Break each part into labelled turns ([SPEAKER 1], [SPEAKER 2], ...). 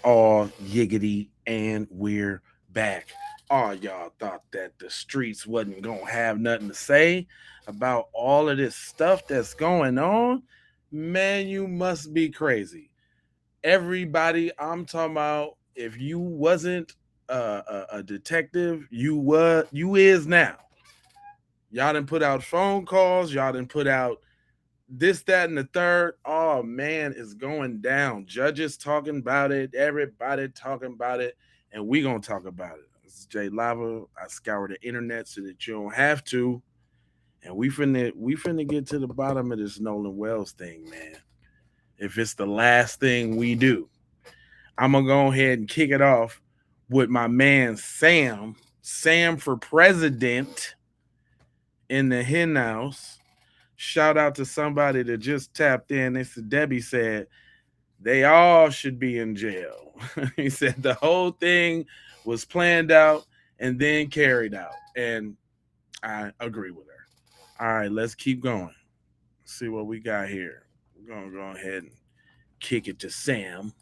[SPEAKER 1] all yiggity, and we're back. Oh, y'all thought that the streets wasn't gonna have nothing to say about all of this stuff that's going on? Man, you must be crazy. Everybody, I'm talking about, if you wasn't a detective, you is now. Y'all done put out phone calls, y'all done put out this, that, and the third. Oh man, it's going down. Judges talking about it, everybody talking about it, and we gonna talk about it. This is Jay Lava. I scour the internet so that you don't have to. And we finna get to the bottom of this Nolan Wells thing, man. If it's the last thing we do, I'm gonna go ahead and kick it off with my man Sam. Sam for president in the hen house. Shout out to somebody that just tapped in. This Debbie said they all should be in jail. He said the whole thing was planned out and then carried out. And I agree with her. All right, let's keep going. See what we got here. We're gonna go ahead and kick it to Sam.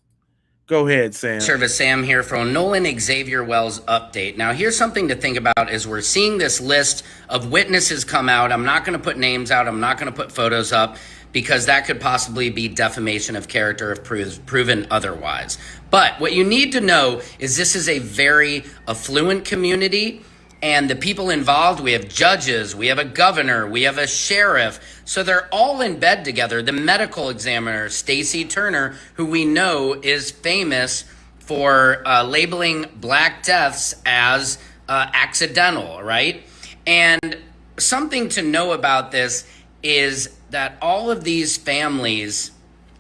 [SPEAKER 1] Go ahead, Sam.
[SPEAKER 2] Service Sam here from Nolan Xavier Wells update. Now, here's something to think about as we're seeing this list of witnesses come out. I'm not going to put names out. I'm not going to put photos up because that could possibly be defamation of character if proven otherwise. But what you need to know is this is a very affluent community. And the people involved, we have judges, we have a governor, we have a sheriff. So they're all in bed together. The medical examiner, Stacy Turner, who we know is famous for labeling black deaths as accidental, right? And something to know about this is that all of these families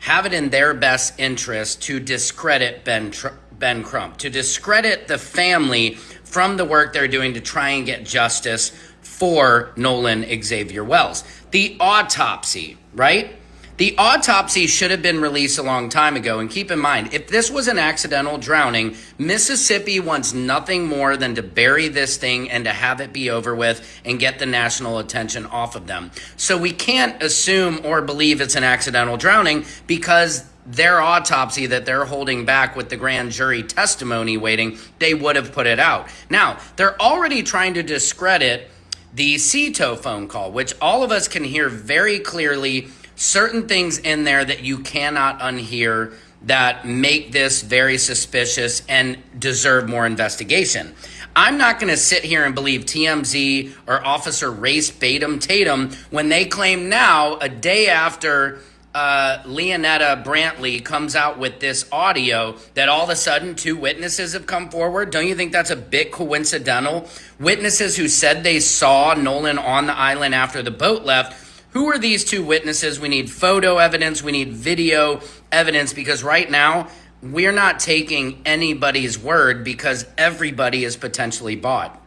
[SPEAKER 2] have it in their best interest to discredit Ben Crump, to discredit the family from the work they're doing to try and get justice for Nolan Xavier Wells. The autopsy, right? The autopsy should have been released a long time ago. And keep in mind, if this was an accidental drowning, Mississippi wants nothing more than to bury this thing and to have it be over with and get the national attention off of them. So we can't assume or believe it's an accidental drowning because their autopsy that they're holding back with the grand jury testimony waiting, they would have put it out. Now, they're already trying to discredit the CETO phone call, which all of us can hear very clearly certain things in there that you cannot unhear that make this very suspicious and deserve more investigation. I'm not going to sit here and believe TMZ or Officer Race Tatum when they claim now, a day after Leonetta Brantley comes out with this audio, that all of a sudden 2 witnesses have come forward. Don't you think that's a bit coincidental? Witnesses who said they saw Nolan on the island after the boat left. Who are these 2 witnesses? We need photo evidence. We need video evidence, because right now we're not taking anybody's word because everybody is potentially bought.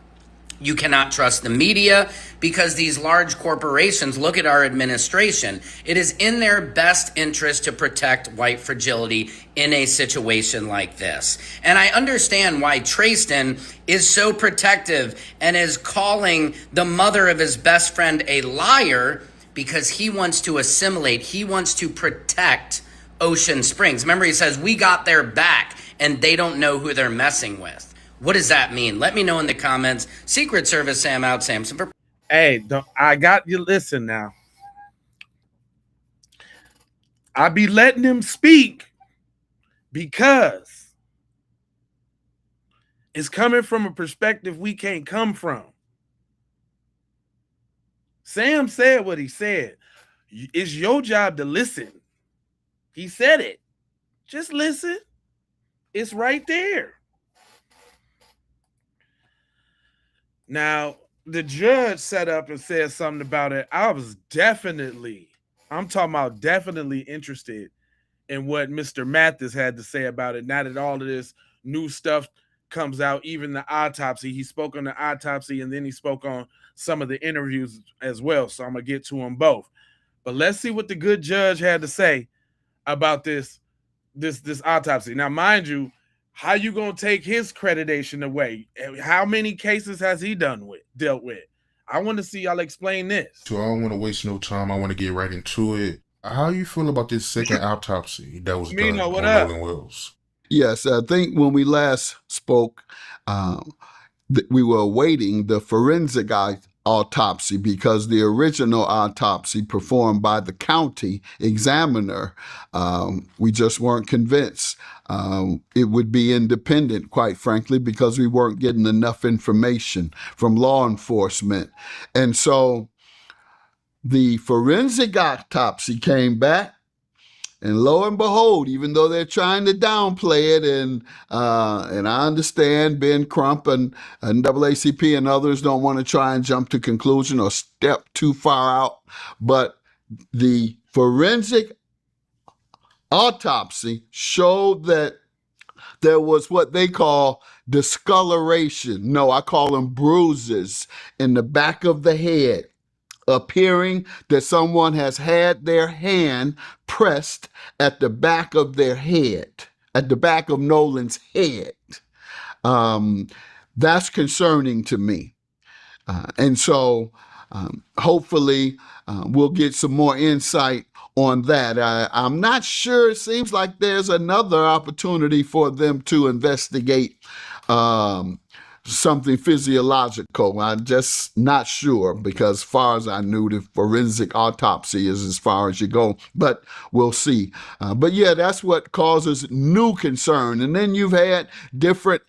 [SPEAKER 2] You cannot trust the media because these large corporations look at our administration. It is in their best interest to protect white fragility in a situation like this. And I understand why Trayston is so protective and is calling the mother of his best friend a liar, because he wants to assimilate. He wants to protect Ocean Springs. Remember, he says, we got their back and they don't know who they're messing with. What does that mean? Let me know in the comments. Secret Service Sam out. Samson for.
[SPEAKER 1] Hey, I got you. Listen now. I be letting him speak because it's coming from a perspective we can't come from. Sam said what he said. It's your job to listen. He said it. Just listen. It's right there. Now, the judge sat up and said something about it. I'm talking about definitely interested in what Mr. Mathis had to say about it. Now that all of this new stuff comes out, even the autopsy, he spoke on the autopsy and then he spoke on some of the interviews as well. So I'm going to get to them both. But let's see what the good judge had to say about this autopsy. Now, mind you, how you gonna take his accreditation away? How many cases has he dealt with? I want to see y'all explain this.
[SPEAKER 3] So I don't want to waste no time. I want to get right into it. How you feel about this second autopsy that was done on Nolan Wells?
[SPEAKER 4] Yes, I think when we last spoke, we were awaiting the forensic autopsy because the original autopsy performed by the county examiner, we just weren't convinced it would be independent, quite frankly, because we weren't getting enough information from law enforcement. And so the forensic autopsy came back. And lo and behold, even though they're trying to downplay it, and I understand Ben Crump and NAACP and others don't want to try and jump to conclusion or step too far out, but the forensic autopsy showed that there was what they call discoloration. No, I call them bruises in the back of the head, appearing that someone has had their hand pressed at the back of their head, at the back of Nolan's head. That's concerning to me. And so hopefully we'll get some more insight on that. I'm not sure. It seems like there's another opportunity for them to investigate something physiological. I'm just not sure because as far as I knew, the forensic autopsy is as far as you go, but we'll see. But yeah, that's what causes new concern. And then you've had different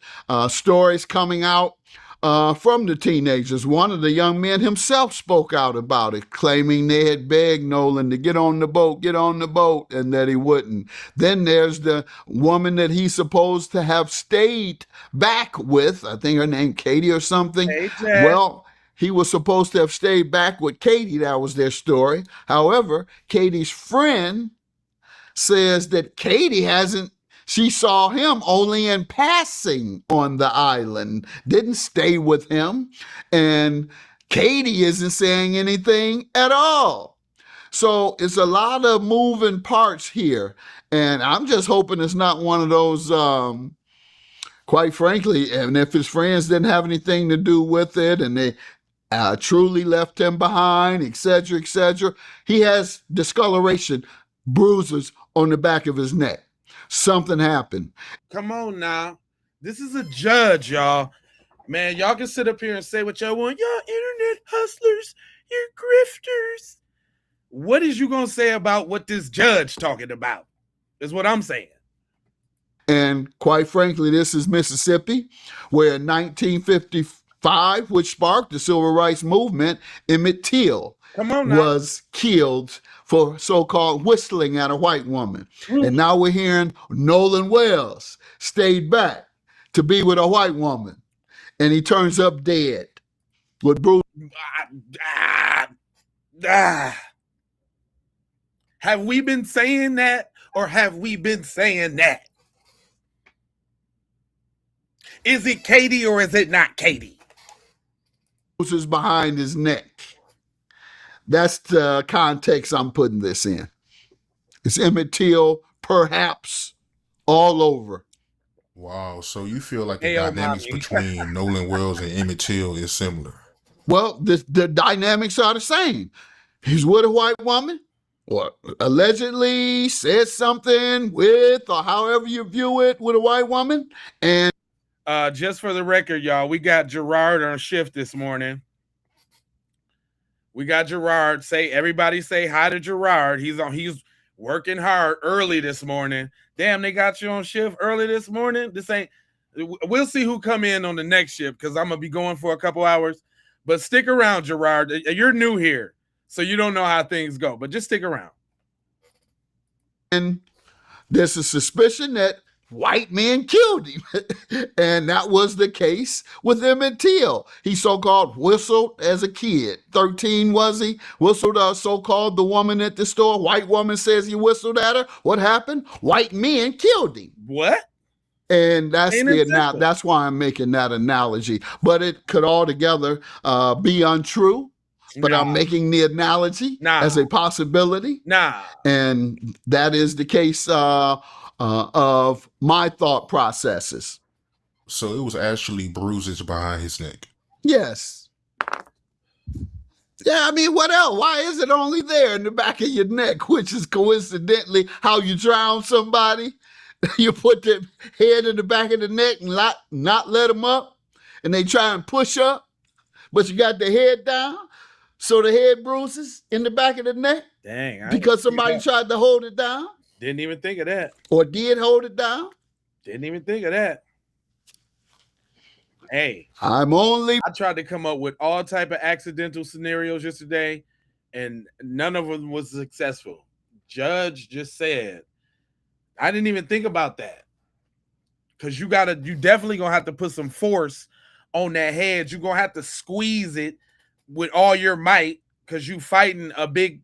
[SPEAKER 4] stories coming out from the teenagers. One of the young men himself spoke out about it, claiming they had begged Nolan to get on the boat, and that he wouldn't. Then there's the woman that he's supposed to have stayed back with. I think her name Katie or something.
[SPEAKER 1] Hey, Jack.
[SPEAKER 4] Well, he was supposed to have stayed back with Katie. That was their story. However, Katie's friend says that Katie hasn't. She saw him only in passing on the island, didn't stay with him, and Katie isn't saying anything at all. So it's a lot of moving parts here, and I'm just hoping it's not one of those, quite frankly, and if his friends didn't have anything to do with it and they truly left him behind, etc., etc., he has discoloration, bruises on the back of his neck. Something happened.
[SPEAKER 1] Come on now. This is a judge, y'all. Man, y'all can sit up here and say what y'all want. Y'all internet hustlers, you're grifters. What is you going to say about what this judge talking about? Is what I'm saying.
[SPEAKER 4] And quite frankly, this is Mississippi, where in 1955, which sparked the civil rights movement, Emmett Till was killed for so-called whistling at a white woman. And now we're hearing Nolan Wells stayed back to be with a white woman, and he turns up dead with bruises.
[SPEAKER 1] Have we been saying that, or have we been saying that? Is it Katie or is it not Katie?
[SPEAKER 4] Bruises behind his neck. That's the context I'm putting this in. It's Emmett Till, perhaps, all over.
[SPEAKER 3] Wow, so you feel like the dynamics between Nolan Wells and Emmett Till is similar?
[SPEAKER 4] Well, the dynamics are the same. He's with a white woman, or allegedly said something with, or however you view it, with a white woman. And
[SPEAKER 1] just for the record, y'all, we got Gerard on shift this morning. We got Gerard. Everybody say hi to Gerard. He's working hard early this morning. Damn, they got you on shift early this morning. We'll see who come in on the next shift because I'm gonna be going for a couple hours. But stick around, Gerard. You're new here, so you don't know how things go. But just stick around.
[SPEAKER 4] And there's a suspicion that white men killed him. And that was the case with Emmett Till. He so-called whistled as a kid. 13 was he? Whistled so-called the woman at the store. White woman says he whistled at her. What happened? White men killed him.
[SPEAKER 1] What?
[SPEAKER 4] And that's why I'm making that analogy. But it could altogether be untrue. But I'm making the analogy as a possibility. And that is the case of my thought processes.
[SPEAKER 3] So it was actually bruises behind his neck.
[SPEAKER 4] Yes. Yeah, I mean, what else? Why is it only there in the back of your neck, which is coincidentally how you drown somebody? You put the head in the back of the neck and not let them up, and they try and push up, but you got the head down, so the head bruises in the back of the neck.
[SPEAKER 1] Dang.
[SPEAKER 4] Because somebody tried to hold it down.
[SPEAKER 1] Didn't even think of that.
[SPEAKER 4] Or did hold it down.
[SPEAKER 1] Didn't even think of that. Hey,
[SPEAKER 4] I
[SPEAKER 1] tried to come up with all type of accidental scenarios yesterday, and none of them was successful. Judge just said, I didn't even think about that. Because you definitely gonna have to put some force on that head. You're gonna have to squeeze it with all your might, because you fighting a big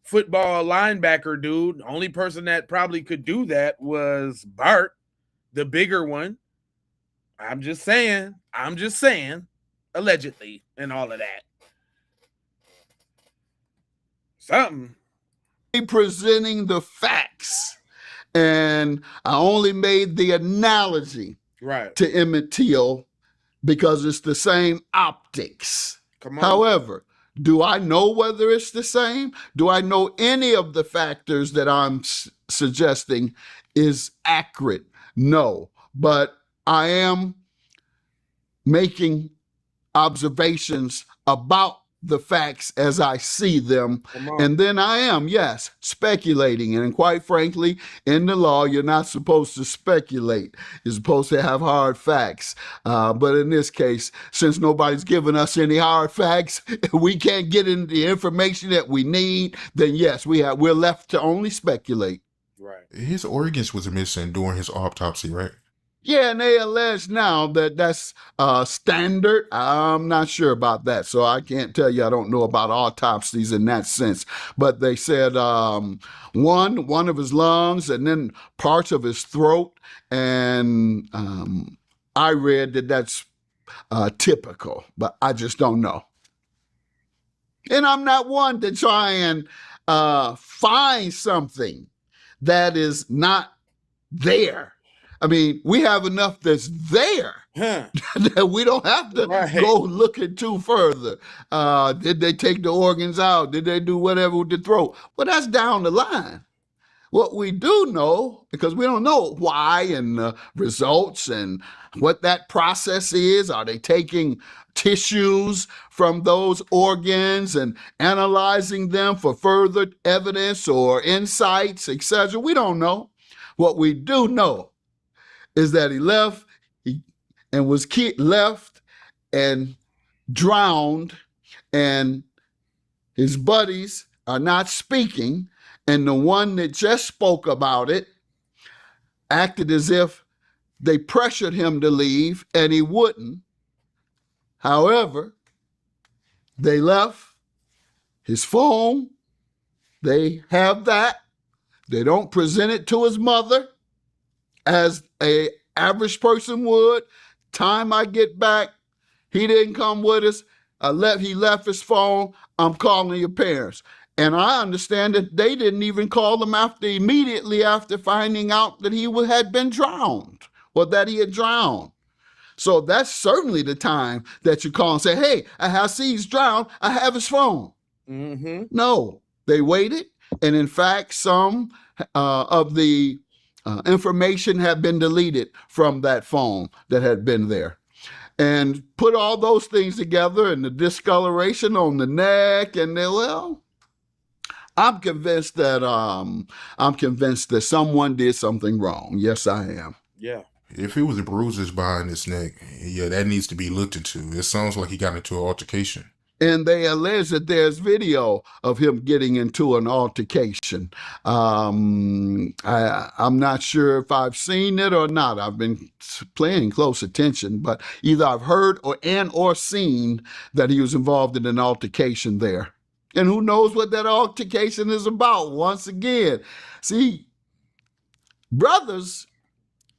[SPEAKER 1] football linebacker dude. The only person that probably could do that was Bart, the bigger one. I'm just saying, allegedly, and all of that. Something.
[SPEAKER 4] Presenting the facts, and I only made the analogy to Emmett Till because it's the same optics. However, do I know whether it's the same? Do I know any of the factors that I'm suggesting is accurate? No, but I am making observations about the facts as I see them. And then I am, yes, speculating. And quite frankly, in the law, you're not supposed to speculate. You're supposed to have hard facts. But in this case, since nobody's given us any hard facts, we can't get into the information that we need, then yes, we're left to only speculate.
[SPEAKER 1] Right.
[SPEAKER 3] His organs was missing during his autopsy, right?
[SPEAKER 4] Yeah, and they allege now that that's standard. I'm not sure about that, so I can't tell you. I don't know about autopsies in that sense. But they said one of his lungs and then parts of his throat, and I read that that's typical, but I just don't know. And I'm not one to try and find something that is not there. I mean, we have enough that's there that we don't have to go looking too further. Did they take the organs out? Did they do whatever with the throat? Well, that's down the line. What we do know, because we don't know why and results and what that process is. Are they taking tissues from those organs and analyzing them for further evidence or insights, etc.? We don't know. What we do know is that he left and was left and drowned, and his buddies are not speaking, and the one that just spoke about it acted as if they pressured him to leave and he wouldn't. However, they left his phone. They have that. They don't present it to his mother as a average person would. Time I get back, he didn't come with us. He left his phone. I'm calling your parents. And I understand that they didn't even call him immediately after finding out that he had been drowned or that he had drowned. So that's certainly the time that you call and say, hey, I see he's drowned. I have his phone.
[SPEAKER 1] Mm-hmm.
[SPEAKER 4] No, they waited. And in fact, some of the information had been deleted from that phone that had been there. And put all those things together and the discoloration on the neck, and I'm convinced that someone did something wrong. Yes, I am.
[SPEAKER 1] Yeah.
[SPEAKER 3] If it was the bruises behind his neck, yeah, that needs to be looked into. It sounds like he got into an altercation.
[SPEAKER 4] And they allege that there's video of him getting into an altercation. I'm not sure if I've seen it or not. I've been paying close attention, but either I've heard or seen that he was involved in an altercation there. And who knows what that altercation is about? Once again, see, brothers,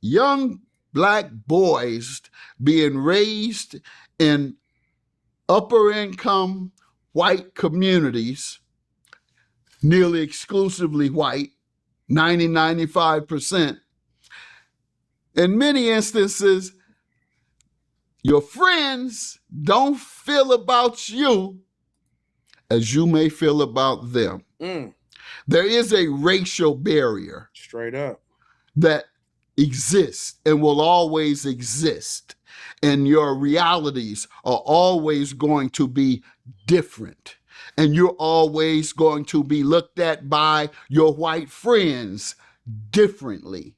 [SPEAKER 4] young black boys being raised in upper income white communities, nearly exclusively white, 95%. In many instances, your friends don't feel about you as you may feel about them. There is a racial barrier.
[SPEAKER 1] Straight up.
[SPEAKER 4] That exists and will always exist. And your realities are always going to be different. And you're always going to be looked at by your white friends differently.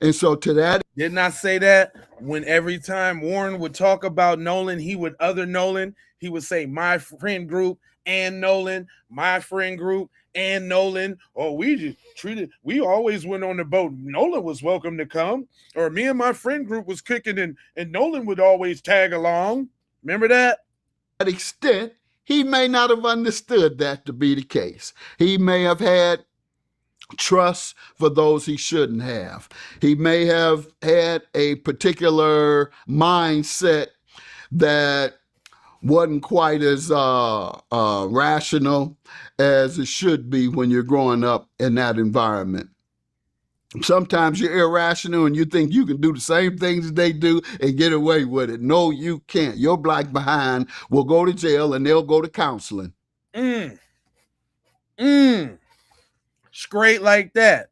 [SPEAKER 4] And so to that,
[SPEAKER 1] didn't I say that when every time Warren would talk about Nolan, he would say my friend group and Nolan, my friend group and Nolan. Or we always went on the boat. Nolan was welcome to come. Or me and my friend group was kicking and Nolan would always tag along. Remember that?
[SPEAKER 4] To that extent, he may not have understood that to be the case. He may have had trust for those he shouldn't have. He may have had a particular mindset that wasn't quite as rational as it should be when you're growing up in that environment. Sometimes you're irrational and you think you can do the same things they do and get away with it. No, you can't. Your black behind will go to jail and they'll go to counseling.
[SPEAKER 1] Straight like that.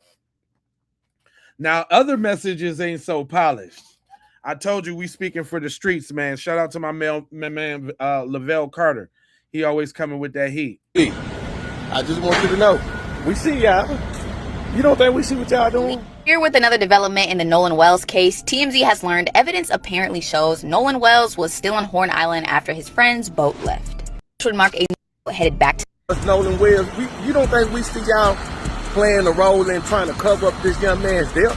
[SPEAKER 1] Now, other messages ain't so polished. I told you we speaking for the streets, man. Shout out to my man Lavelle Carter. He always coming with that heat.
[SPEAKER 5] I just want you to know, we see y'all. You don't think we see what y'all doing?
[SPEAKER 6] Here with another development in the Nolan Wells case, TMZ has learned evidence apparently shows Nolan Wells was still on Horn Island after his friend's boat left. Which would mark a headed back to
[SPEAKER 5] Nolan Wells. You don't think we see y'all playing a role in trying to cover up this young man's death?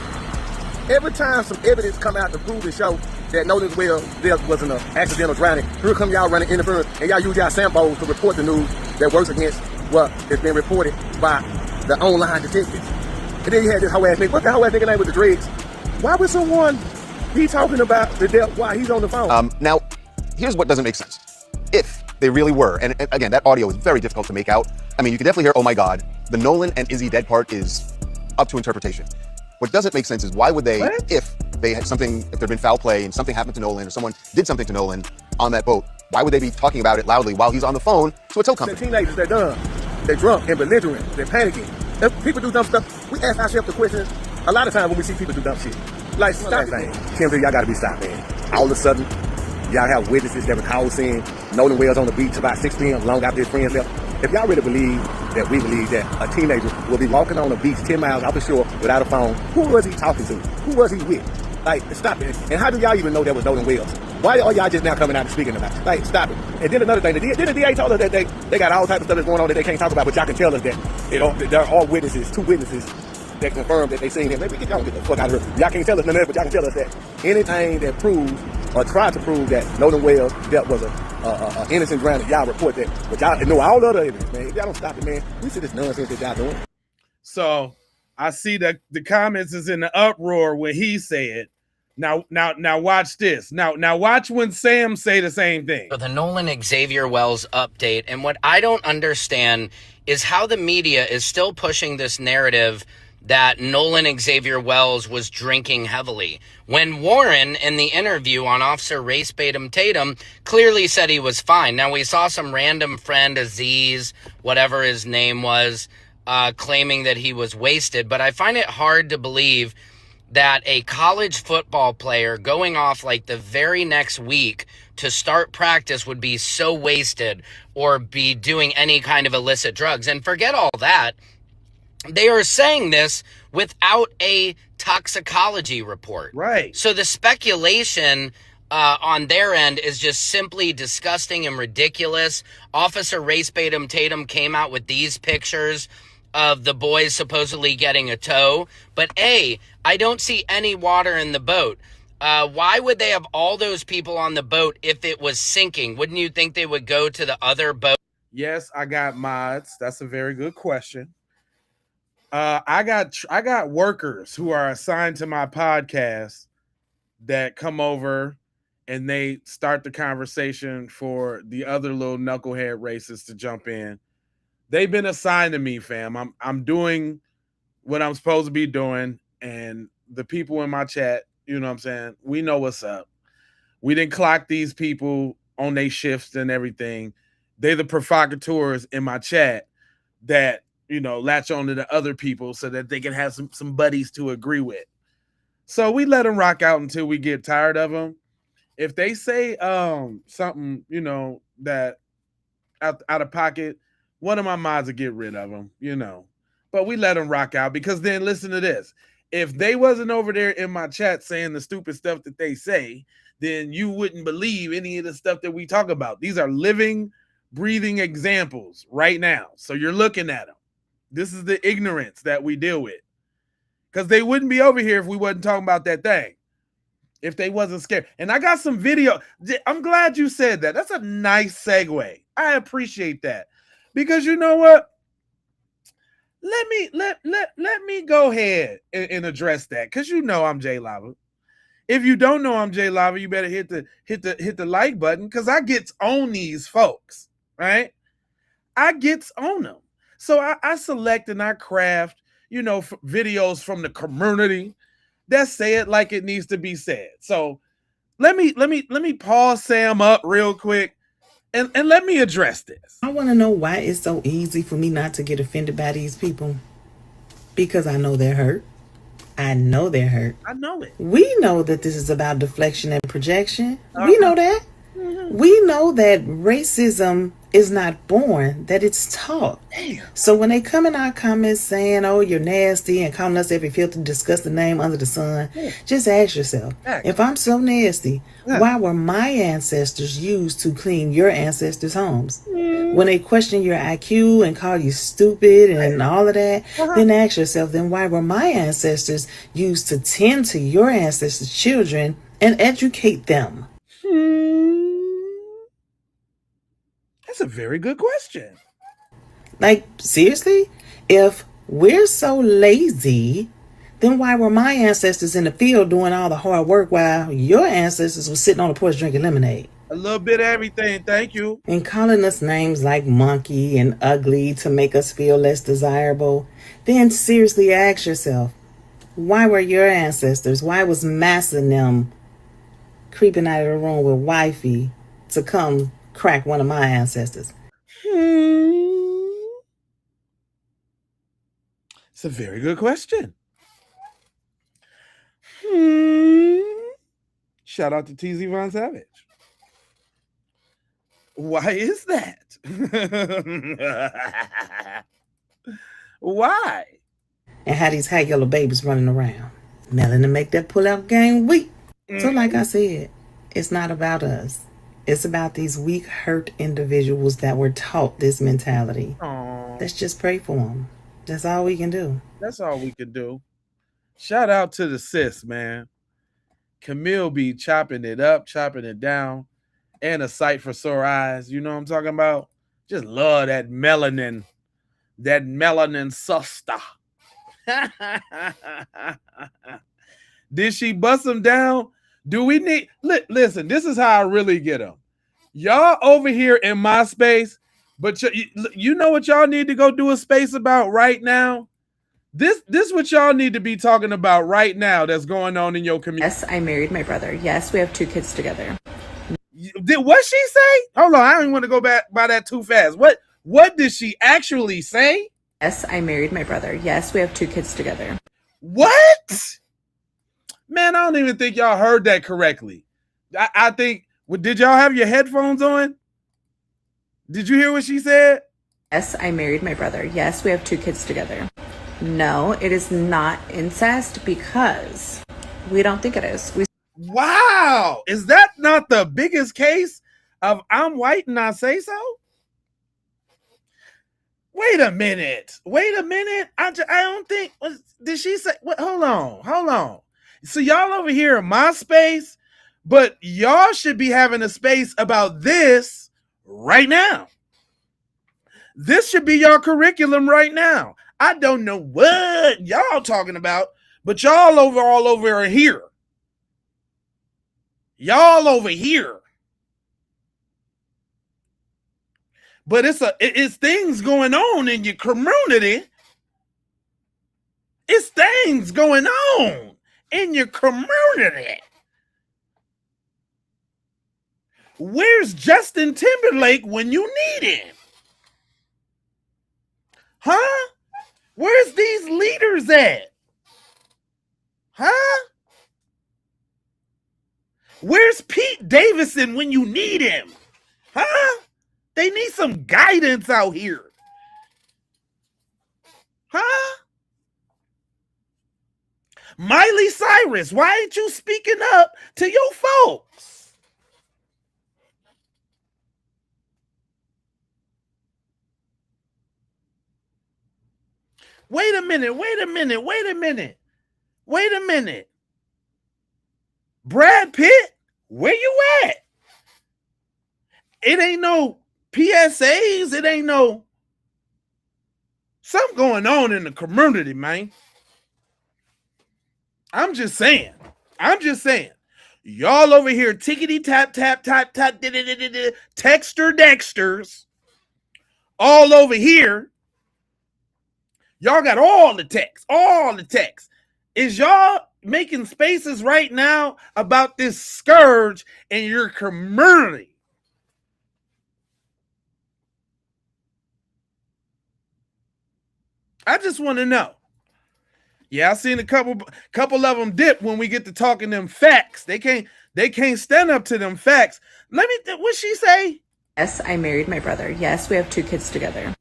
[SPEAKER 5] Every time some evidence come out to prove and show that Nolan Wells' death wasn't an accidental drowning, here come y'all running interference and y'all use y'all samples to report the news that works against what has been reported by the online detectives. And then you had this hoe ass nigga. What the hoe ass nigga name with the dreads? Why would someone be talking about the death while he's on the phone?
[SPEAKER 7] Now, here's what doesn't make sense. If they really were, and again, that audio is very difficult to make out. I mean, you can definitely hear, oh my God. The Nolan and Izzy dead part is up to interpretation. What doesn't make sense is why would they, if they had something, if there'd been foul play and something happened to Nolan or someone did something to Nolan on that boat, why would they be talking about it loudly while he's on the phone to a tow company?
[SPEAKER 5] The teenagers, they're dumb. They're drunk and belligerent. They're panicking. If people do dumb stuff, we ask ourselves the question a lot of times when we see people do dumb shit. Like, stop it, man. Timothy, y'all gotta be stopped, man. All of a sudden, y'all have witnesses that recall seeing Nolan Wells on the beach about 6 p.m. long after his friends left. If y'all really believe that we believe that a teenager will be walking on a beach 10 miles off the shore without a phone, who was he talking to? Who was he with? Like, stop it. And how do y'all even know that was Nolan Wells? Why are y'all just now coming out and speaking about it? Like, stop it. And then another thing, the DA told us that they got all types of stuff that's going on that they can't talk about, but y'all can tell us that there are witnesses, 2 witnesses that confirm that they seen him. Maybe y'all get the fuck out of here. Y'all can't tell us none of that, but y'all can tell us that anything that proves or try to prove that Nolan Wells' death was a innocent drowning, y'all report that. But y'all know all the other evidence, man. If y'all don't stop it, man, we see this nonsense that y'all doing.
[SPEAKER 1] So I see that the comments is in the uproar when he said, now watch this. Now watch when Sam say the same thing.
[SPEAKER 2] So the Nolan Xavier Wells update, and what I don't understand is how the media is still pushing this narrative that Nolan Xavier Wells was drinking heavily, when Warren, in the interview on Officer Race Tatum, clearly said he was fine. Now, we saw some random friend, Aziz, whatever his name was, claiming that he was wasted, but I find it hard to believe that a college football player going off like the very next week to start practice would be so wasted or be doing any kind of illicit drugs. And forget all that. They are saying this without a toxicology report.
[SPEAKER 1] Right.
[SPEAKER 2] So the speculation on their end is just simply disgusting and ridiculous. Officer Race Tatum came out with these pictures of the boys supposedly getting a tow. But I don't see any water in the boat. Why would they have all those people on the boat if it was sinking? Wouldn't you think they would go to the other boat?
[SPEAKER 1] Yes, I got mods. That's a very good question. I got workers who are assigned to my podcast that come over and they start the conversation for the other little knucklehead racists to jump in. They've been assigned to me, fam. I'm doing what I'm supposed to be doing, and the people in my chat, you know what I'm saying, we know what's up. We didn't clock these people on their shifts and everything. They're the provocateurs in my chat that, you know, latch on to the other people so that they can have some buddies to agree with. So we let them rock out until we get tired of them. If they say something, you know, that out of pocket, one of my mods will get rid of them, you know. But we let them rock out, because then listen to this. If they wasn't over there in my chat saying the stupid stuff that they say, then you wouldn't believe any of the stuff that we talk about. These are living, breathing examples right now. So you're looking at them. This is the ignorance that we deal with. Because they wouldn't be over here if we wasn't talking about that thing. If they wasn't scared. And I got some video. I'm glad you said that. That's a nice segue. I appreciate that. Because you know what? Let me go ahead and address that. Because you know I'm J Lava. If you don't know I'm J Lava, you better hit the like button, because I gets on these folks, right? I gets on them. So I select and I craft, you know, videos from the community that say it like it needs to be said. So let me pause Sam up real quick and let me address this.
[SPEAKER 8] I want to know why it's so easy for me not to get offended by these people. Because I know they're hurt. I know they're hurt.
[SPEAKER 1] I know it.
[SPEAKER 8] We know that this is about deflection and projection. We know that. Mm-hmm. We know that racism is not born, that it's taught.
[SPEAKER 1] Damn.
[SPEAKER 8] So when they come in our comments saying, oh, you're nasty, and calling us every filthy, disgusting name under the sun, just ask yourself, if I'm so nasty, why were my ancestors used to clean your ancestors' homes? When they question your IQ and call you stupid and all of that, then ask yourself, then why were my ancestors used to tend to your ancestors' children and educate them?
[SPEAKER 1] That's a very good question.
[SPEAKER 8] Like, seriously? If we're so lazy, then why were my ancestors in the field doing all the hard work while your ancestors were sitting on the porch drinking lemonade?
[SPEAKER 1] A little bit of everything, thank you.
[SPEAKER 8] And calling us names like monkey and ugly to make us feel less desirable, then seriously ask yourself, why were your ancestors, why was Massa and them creeping out of the room with wifey to come crack one of my ancestors?
[SPEAKER 1] It's a very good question. Shout out to TZ Von Savage. Why is that? Why?
[SPEAKER 8] And how these high yellow babies running around. Melon to make that pull-out game weak. So like I said, it's not about us. It's about these weak, hurt individuals that were taught this mentality.
[SPEAKER 1] Aww.
[SPEAKER 8] Let's just pray for them. That's all we can do.
[SPEAKER 1] That's all we can do. Shout out to the sis, man. Camille be chopping it up, chopping it down, and a sight for sore eyes. You know what I'm talking about? Just love that melanin sister. Did she bust him down? Do we need... Listen, this is how I really get them. Y'all over here in my space, but you know what y'all need to go do a space about right now? This what y'all need to be talking about right now that's going on in your community.
[SPEAKER 9] Yes, I married my brother. Yes, we have 2 kids together.
[SPEAKER 1] Did what she say? Hold on, I don't even want to go back by that too fast. What did she actually say?
[SPEAKER 9] Yes, I married my brother. Yes, we have 2 kids together.
[SPEAKER 1] What? Man, I don't even think y'all heard that correctly. I think, did y'all have your headphones on? Did you hear what she said?
[SPEAKER 9] Yes, I married my brother. Yes, we have 2 kids together. No, it is not incest because we don't think it is.
[SPEAKER 1] Wow. Is that not the biggest case of I'm white and I say so? Wait a minute. I don't think... Did she say... Hold on. So y'all over here in my space, but y'all should be having a space about this right now. This should be your curriculum right now. I don't know what y'all talking about, but y'all all over here. Y'all over here. But it's things going on in your community. It's things going on in your community. Where's Justin Timberlake when you need him? Huh? Where's these leaders at? Huh? Where's Pete Davidson when you need him? Huh? They need some guidance out here. Huh? Miley Cyrus, why ain't you speaking up to your folks? Wait a minute. Brad Pitt, where you at? It ain't no PSAs. It ain't no... Something going on in the community, man. I'm just saying. Y'all over here tickety tap tap tap tap texter dexters all over here. Y'all got all the text. Is y'all making spaces right now about this scourge in your community? I just want to know. Yeah, I seen a couple of them dip when we get to talking them facts. They can't stand up to them facts. What she say?
[SPEAKER 9] Yes, I married my brother. Yes, we have 2 kids together.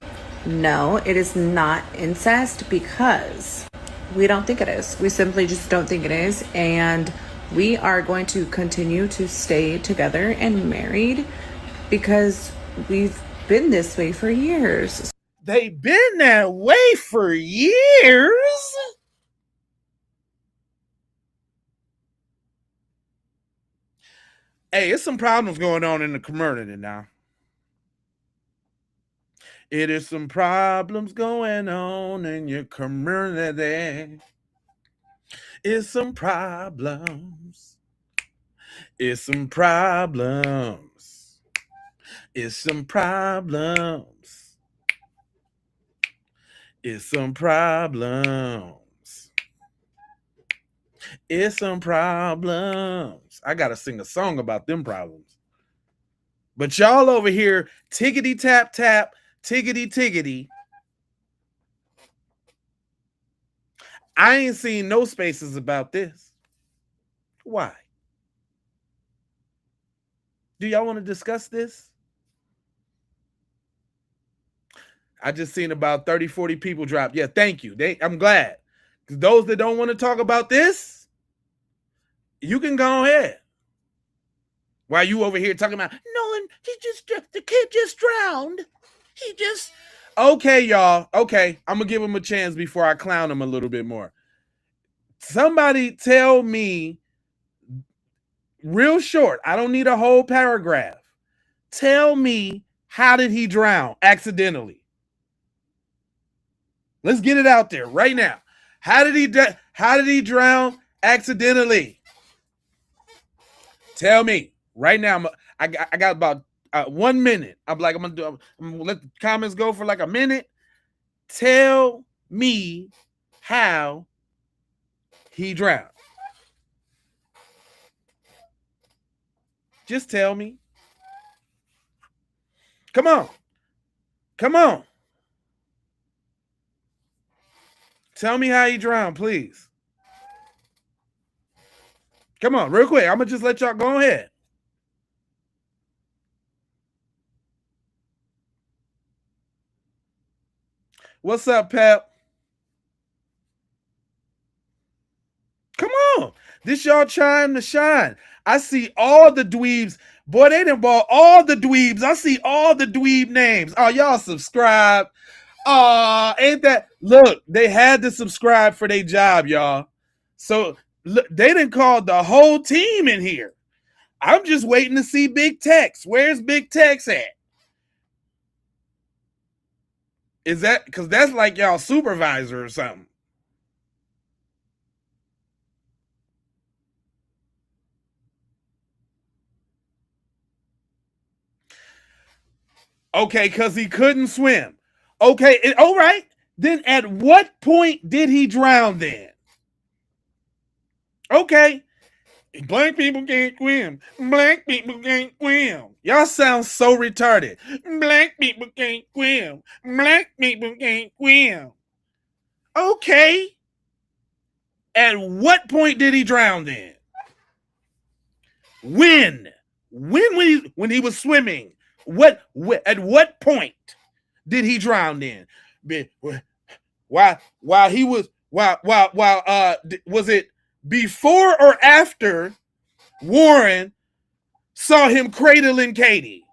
[SPEAKER 9] No, it is not incest because we don't think it is. We simply just don't think it is. And we are going to continue to stay together and married because we've been this way for years.
[SPEAKER 1] They've been that way for years? Hey, it's some problems going on in the community now. It is some problems going on in your community. It's some problems. It's some problems. It's some problems. It's some problems. It's some problems. I gotta sing a song about them problems. But y'all over here, tickety tap tap, tiggity tiggity. I ain't seen no spaces about this. Why? Do y'all want to discuss this? I just seen about 30, 40 people drop. Yeah, thank you. I'm glad. Because those that don't want to talk about this, you can go ahead. While you over here talking about, Nolan, the kid just drowned. Okay, y'all. Okay, I'm going to give him a chance before I clown him a little bit more. Somebody tell me, real short, I don't need a whole paragraph. Tell me, how did he drown accidentally? Let's get it out there right now. How did he drown accidentally? Tell me right now. I got about 1 minute. I'm gonna let the comments go for like a minute. Tell me how he drowned. Just tell me. Come on. Tell me how he drowned, please. Come on, real quick. I'm going to just let y'all go ahead. What's up, Pep? Come on. This y'all time to shine. I see all the dweebs. Boy, they done bought all the dweebs. I see all the dweeb names. Oh, y'all subscribe. Oh, ain't that... Look, they had to subscribe for their job, y'all. So... Look, they didn't call the whole team in here. I'm just waiting to see Big Tex. Where's Big Tex at? Is that because that's like y'all supervisor or something? Okay, because he couldn't swim. Okay, all right. Then at what point did he drown then? Okay. Black people can't swim. Black people can't swim. Y'all sound so retarded. Black people can't swim. Black people can't swim. Okay. At what point did he drown then? When he was swimming, at what point did he drown in? While he was was it before or after Warren saw him cradling Katie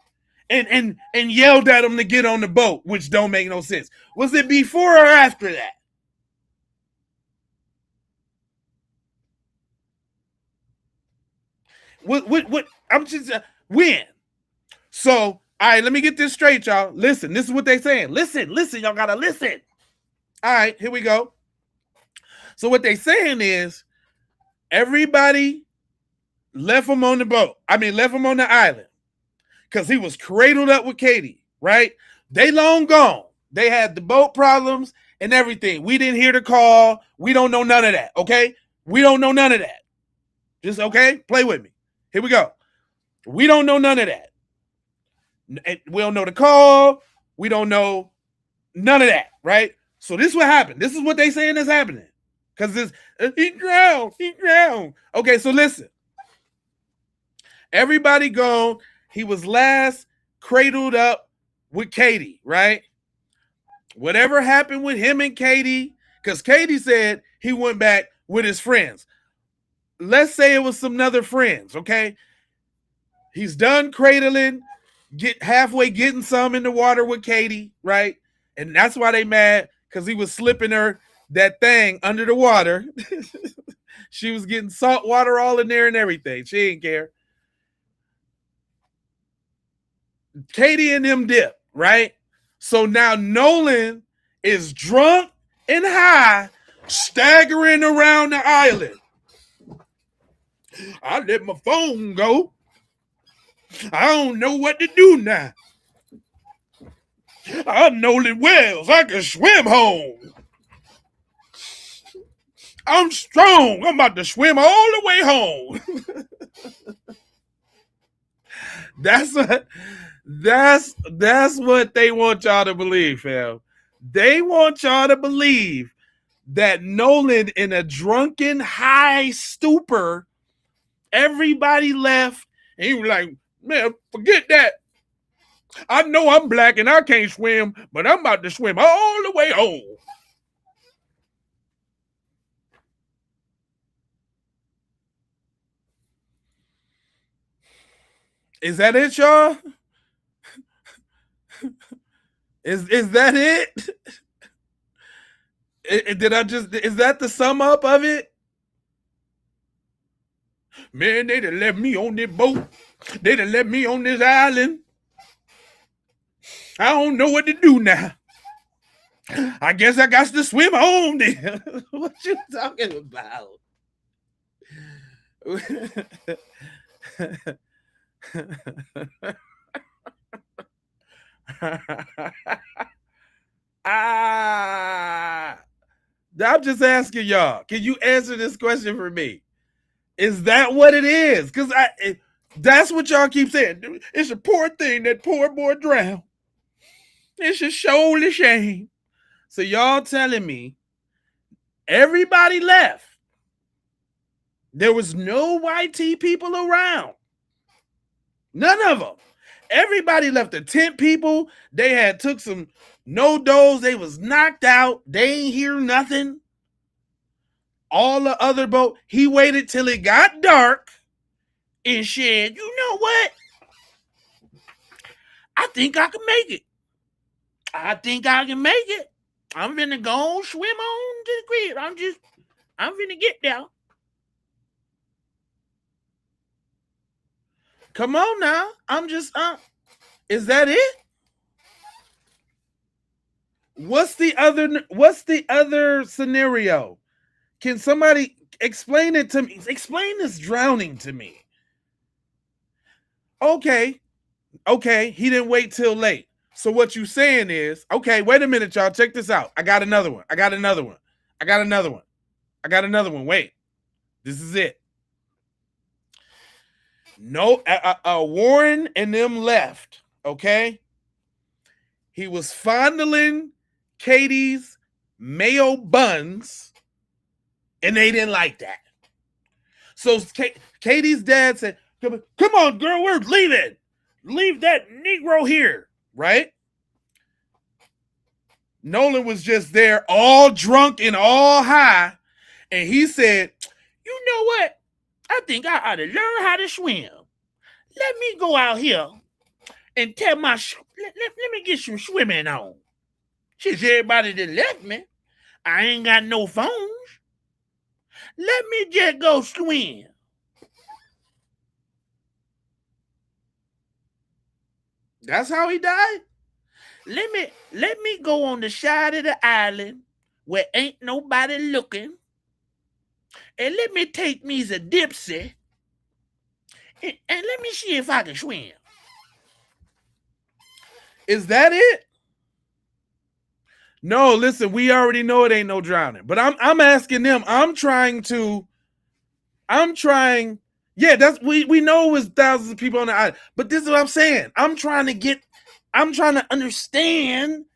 [SPEAKER 1] and yelled at him to get on the boat, which don't make no sense? Was it before or after that? What I'm just when. So, all right, let me get this straight, y'all. Listen, this is what they saying. Listen, y'all gotta listen. All right, here we go. So what they saying is everybody left him on the boat. Left him on the island because he was cradled up with Katie, right? They long gone. They had the boat problems and everything. We didn't hear the call. We don't know none of that, okay? We don't know none of that. Just, okay? Play with me. Here we go. We don't know none of that. We don't know the call. We don't know none of that, right? So this is what happened. This is what they saying is happening. Because this, he drowned. Okay, so listen. Everybody gone. He was last cradled up with Katie, right? Whatever happened with him and Katie, because Katie said he went back with his friends. Let's say it was some other friends, okay? He's done cradling, get halfway getting some in the water with Katie, right? And that's why they mad, because he was slipping her that thing under the water. She was getting salt water all in there and everything. She didn't care. Katie and them dip, right? So now Nolan is drunk and high, staggering around the island. I let my phone go. I don't know what to do now. I'm Nolan Wells. I can swim home. I'm strong. I'm about to swim all the way home. That's what they want y'all to believe, fam. They want y'all to believe that Nolan, in a drunken high stupor, everybody left, and he was like, man, forget that. I know I'm black and I can't swim, but I'm about to swim all the way home. Is that it, y'all? Is that it? Is that the sum up of it? Man, they done left me on this boat. They done left me on this island. I don't know what to do now. I guess I got to swim home then. What you talking about? I'm just asking y'all. Can you answer this question for me? Is that what it is? Because that's what y'all keep saying. It's a poor thing that poor boy drowned. It's a surely shame. So y'all telling me everybody left. There was no YT people around. None of them. Everybody left. The tent people, they had took some no-dos. They was knocked out. They ain't hear nothing. All the other boat, he waited till it got dark and said, you know what? I think I can make it. I'm finna go swim on to the crib. I'm finna get there. Come on now. Is that it? What's the other scenario? Can somebody explain it to me? Explain this drowning to me. Okay, he didn't wait till late. So what you saying is, okay, wait a minute, y'all. Check this out. I got another one. Wait, this is it. No, Warren and them left, okay? He was fondling Katie's mayo buns, and they didn't like that. So Katie's dad said, Come on, girl, we're leaving. Leave that Negro here, right? Nolan was just there all drunk and all high, and he said, you know what? I think I ought to learn how to swim. Let me go out here and tell my, let me get some swimming on. Since everybody that left me, I ain't got no phones. Let me just go swim. That's how he died? Let me go on the side of the island where ain't nobody looking, and let me take me a dipsy, and let me see if I can swim. Is that it? No, listen, we already know it ain't no drowning. But I'm asking them. Yeah, that's we know it was thousands of people on the island. But this is what I'm saying. I'm trying to understand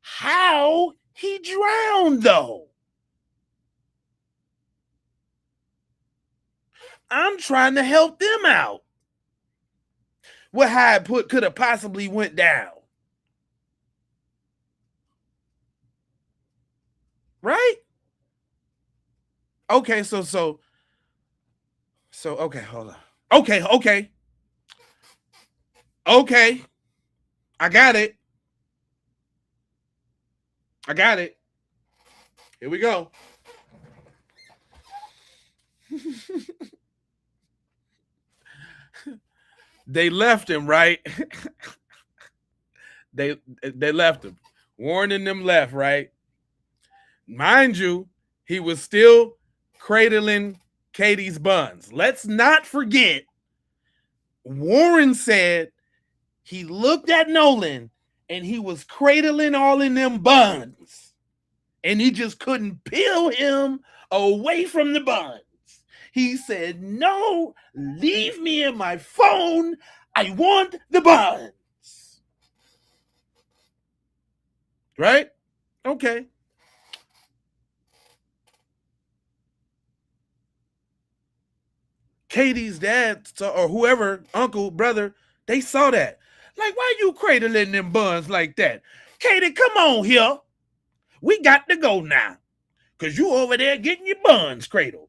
[SPEAKER 1] how he drowned, though. I'm trying to help them out. What could have possibly went down. Right? Okay, so okay, hold on. Okay. I got it. Here we go. They left him, right? they left him. Warren and them left, right? Mind you, he was still cradling Katie's buns. Let's not forget, Warren said he looked at Nolan and he was cradling all in them buns. And he just couldn't peel him away from the buns. He said, no, leave me in my phone. I want the buns. Right? Okay. Katie's dad or whoever, uncle, brother, they saw that. Like, why you cradling them buns like that? Katie, come on here. We got to go now. Because you over there getting your buns cradled.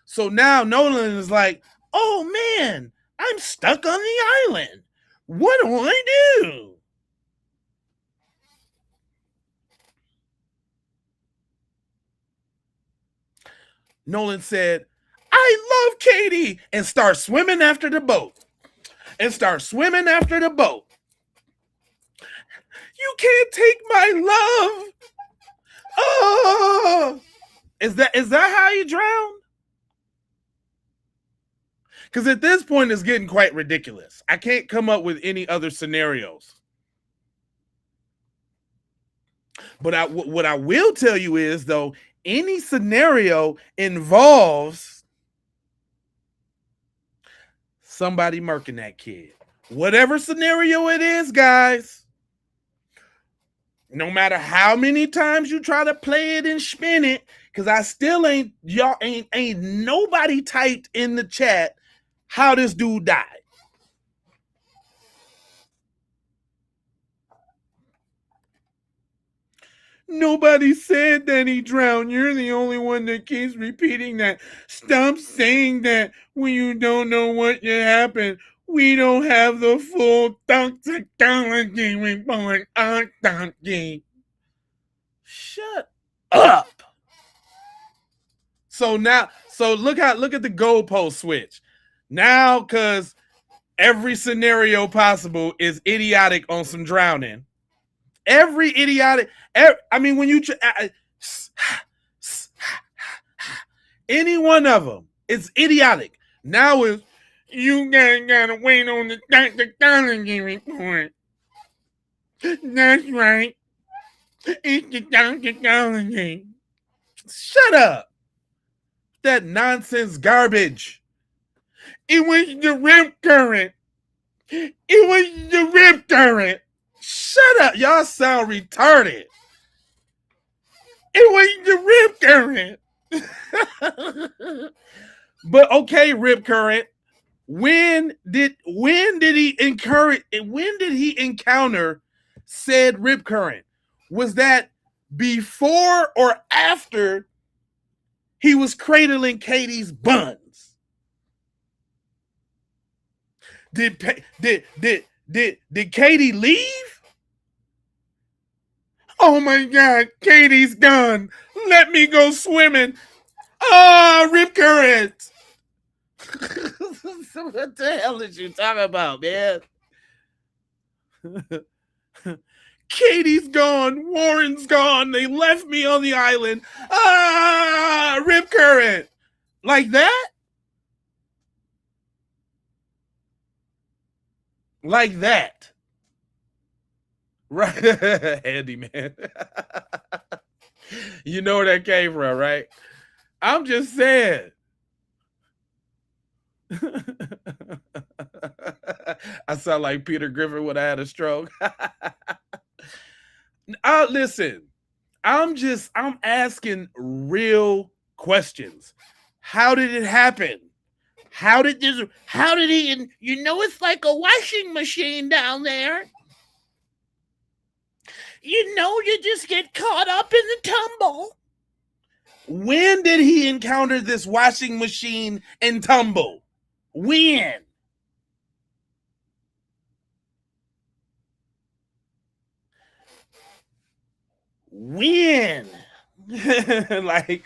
[SPEAKER 1] So now Nolan is like, oh man, I'm stuck on the island. What do I do? Nolan said, I love Katie, and start swimming after the boat. You can't take my love. Oh, is that how you drown? Because at this point, it's getting quite ridiculous. I can't come up with any other scenarios. But what I will tell you is, though, any scenario involves somebody murking that kid. Whatever scenario it is, guys, no matter how many times you try to play it and spin it, because I still ain't nobody typed in the chat how this dude died. Nobody said that he drowned. You're the only one that keeps repeating that. Stop saying that when you don't know what happened. We don't have the full toxicology report on donkey. Shut up. So look at the goalpost switch. Now, because every scenario possible is idiotic on some drowning. When you any one of them, it's idiotic. Now is you guys gotta wait on the toxicology report. That's right. It's the toxicology. Shut up. That nonsense garbage. It was the rip current. Shut up. Y'all sound retarded. It was the rip current. But okay, rip current. When did he encounter said rip current? Was that before or after he was cradling Katie's buns? Did Katie leave? Oh my God, Katie's gone. Let me go swimming. Ah, rip current. What the hell did you talk about, man? Katie's gone. Warren's gone. They left me on the island. Ah, rip current. Like that? Like that. Right. Handyman. You know where that came from, right? I'm just saying. I sound like Peter Griffin when I had a stroke. Listen, I'm asking real questions. How did it happen? How did he, it's like a washing machine down there. You just get caught up in the tumble. When did he encounter this washing machine and tumble? When? When? Like,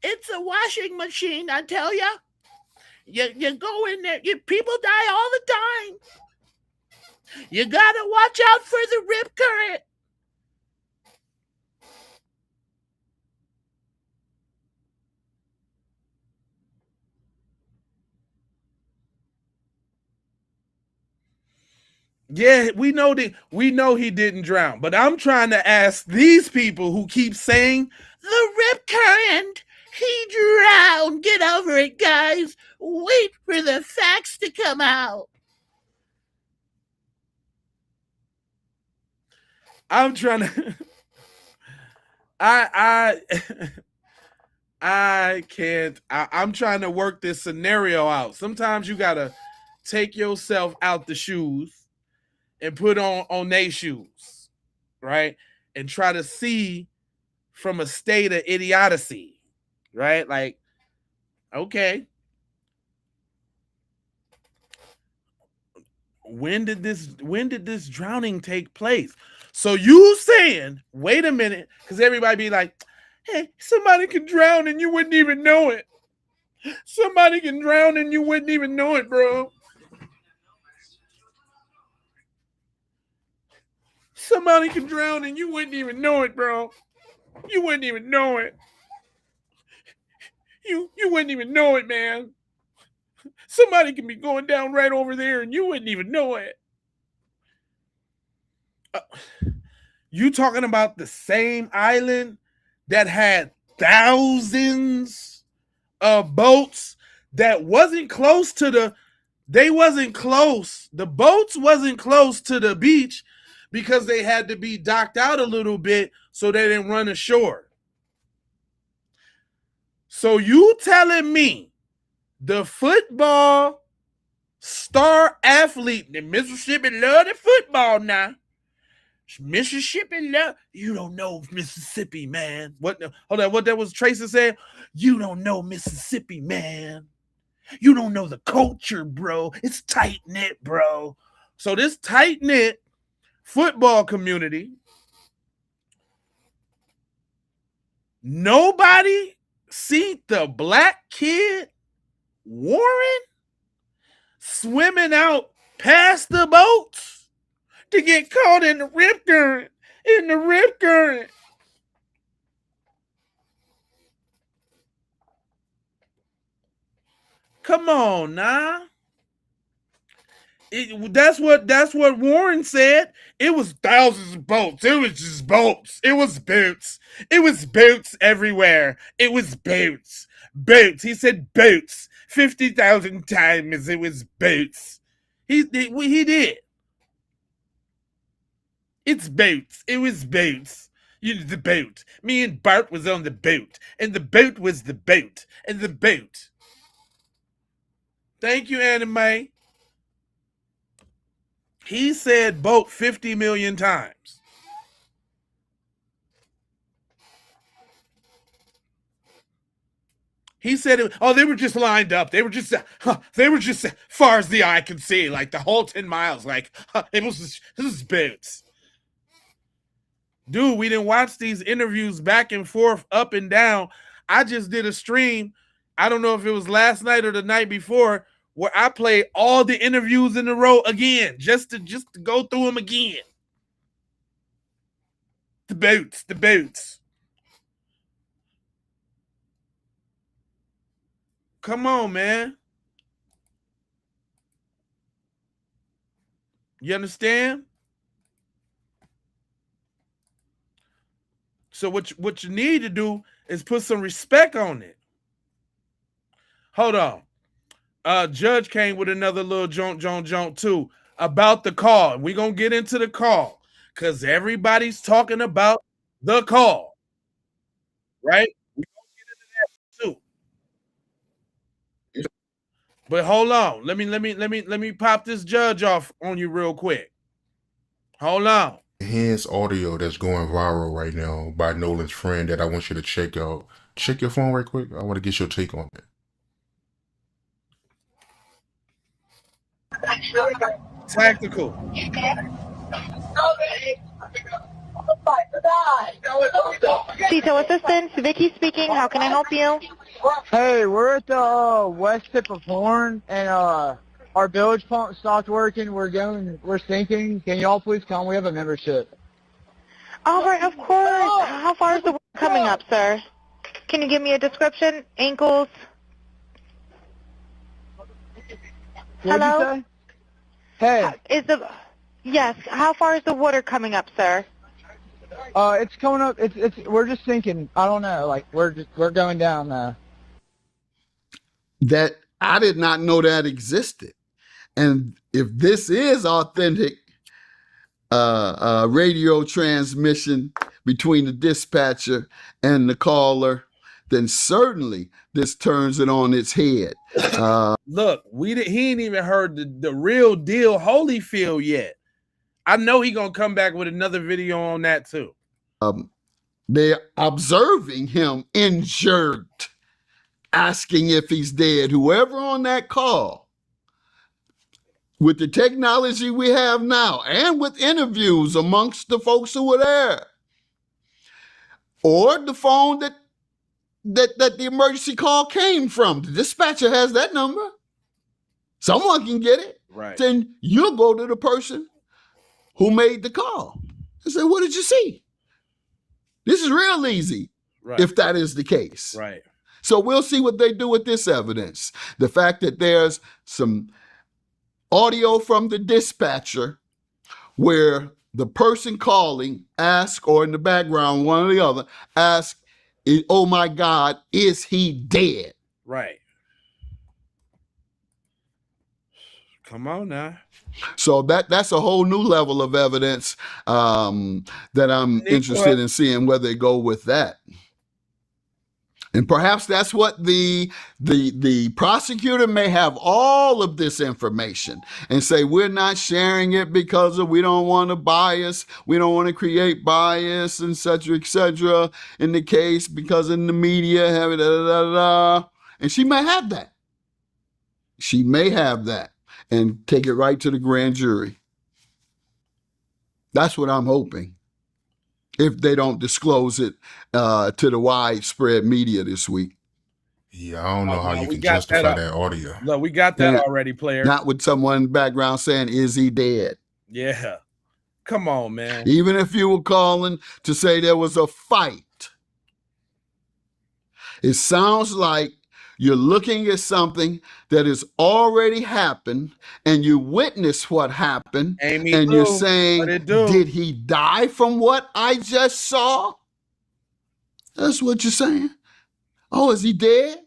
[SPEAKER 1] it's a washing machine, I tell ya. You go in there, people die all the time. You gotta watch out for the rip current. Yeah, we know he didn't drown, but I'm trying to ask these people who keep saying the rip current, he drowned. Get over it, guys. Wait for the facts to come out. I'm trying to I can't. I'm trying to work this scenario out. Sometimes you gotta take yourself out the shoes and put on their shoes, right? And try to see from a state of idiocy, right? Like, okay, when did this drowning take place? So you saying, wait a minute, because everybody be like, hey, somebody can drown and you wouldn't even know it. Somebody can drown and you wouldn't even know it, bro. Somebody can drown and you wouldn't even know it, bro. You wouldn't even know it. You wouldn't even know it, man. Somebody can be going down right over there and you wouldn't even know it. You talking about the same island that had thousands of boats that wasn't close to the boats wasn't close to the beach because they had to be docked out a little bit so they didn't run ashore. So you telling me the football star athlete in Mississippi love the football now? Mississippi love, you don't know Mississippi, man. What? Hold on, what that was Tracy said? You don't know Mississippi, man. You don't know the culture, bro. It's tight-knit, bro. So this tight-knit football community, nobody see the black kid Warren swimming out past the boats to get caught in the rip current. Come on now. That's what Warren said. It was thousands of boats. It was just boats. It was boats. It was boats everywhere. It was boats. Boats. He said boats 50,000 times. It was boats. He did. It's boats. It was boats. The boat. Me and Bart was on the boat. And the boat was the boat. And the boat. Thank you, Anime. He said boat 50 million times. He said, they were just lined up. They were just far as the eye could see, like the whole 10 miles. Like, this is boots. Dude, we didn't watch these interviews back and forth, up and down. I just did a stream. I don't know if it was last night or the night before, where I played all the interviews in a row again, just to go through them again. The boots. Come on, man. You understand? So what you need to do is put some respect on it. Hold on. Judge came with another little joint too about the call. We're going to get into the call because everybody's talking about the call. Right? We're going to get into that too. But hold on. Let me pop this judge off on you real quick. Hold on.
[SPEAKER 3] His audio that's going viral right now by Nolan's friend that I want you to check out. Check your phone right quick. I want to get your take on it.
[SPEAKER 1] Tactical.
[SPEAKER 10] Detail assistance, Vicky speaking. How can I help you?
[SPEAKER 11] Hey, we're at the west tip of Horn, and our bilge pump stopped working. We're sinking. Can y'all please come? We have a membership.
[SPEAKER 10] All right, of course. How far is the water coming up, sir? Can you give me a description? Ankles?
[SPEAKER 11] What'd you say? Hey.
[SPEAKER 10] Yes. How far is the water coming up, sir?
[SPEAKER 11] It's coming up. We're just sinking. I don't know. Like we're going down now.
[SPEAKER 4] That I did not know that existed. And if this is authentic radio transmission between the dispatcher and the caller, then certainly this turns it on its head.
[SPEAKER 1] Look, he ain't even heard the real deal Holyfield yet. I know he gonna come back with another video on that too.
[SPEAKER 4] They're observing him injured, asking if he's dead. Whoever on that call, with the technology we have now, and with interviews amongst the folks who were there, or the phone that the emergency call came from, the dispatcher has that number. Someone can get it.
[SPEAKER 1] Right.
[SPEAKER 4] Then you'll go to the person who made the call and say, what did you see? This is real easy, right, if that is the case.
[SPEAKER 1] Right.
[SPEAKER 4] So we'll see what they do with this evidence. The fact that there's some audio from the dispatcher where the person calling asks, or in the background, one or the other, asks, oh my God, is he dead?
[SPEAKER 1] Right. Come on now.
[SPEAKER 4] So that's a whole new level of evidence that I'm interested in seeing where they go with that. And perhaps that's what the prosecutor may have all of this information and say, we're not sharing it because we don't want to bias. We don't want to create bias, et cetera, in the case because in the media, have it, and she may have that. She may have that and take it right to the grand jury. That's what I'm hoping, if they don't disclose it to the widespread media this week.
[SPEAKER 3] Yeah, I don't know how you can justify that audio.
[SPEAKER 1] Look, we got that already, player.
[SPEAKER 4] Not with someone in the background saying, is he dead?
[SPEAKER 1] Yeah. Come on, man.
[SPEAKER 4] Even if you were calling to say there was a fight, it sounds like you're looking at something that has already happened and you witnessed what happened, and you're saying, did he die from what I just saw? That's what you're saying. Oh, is he dead?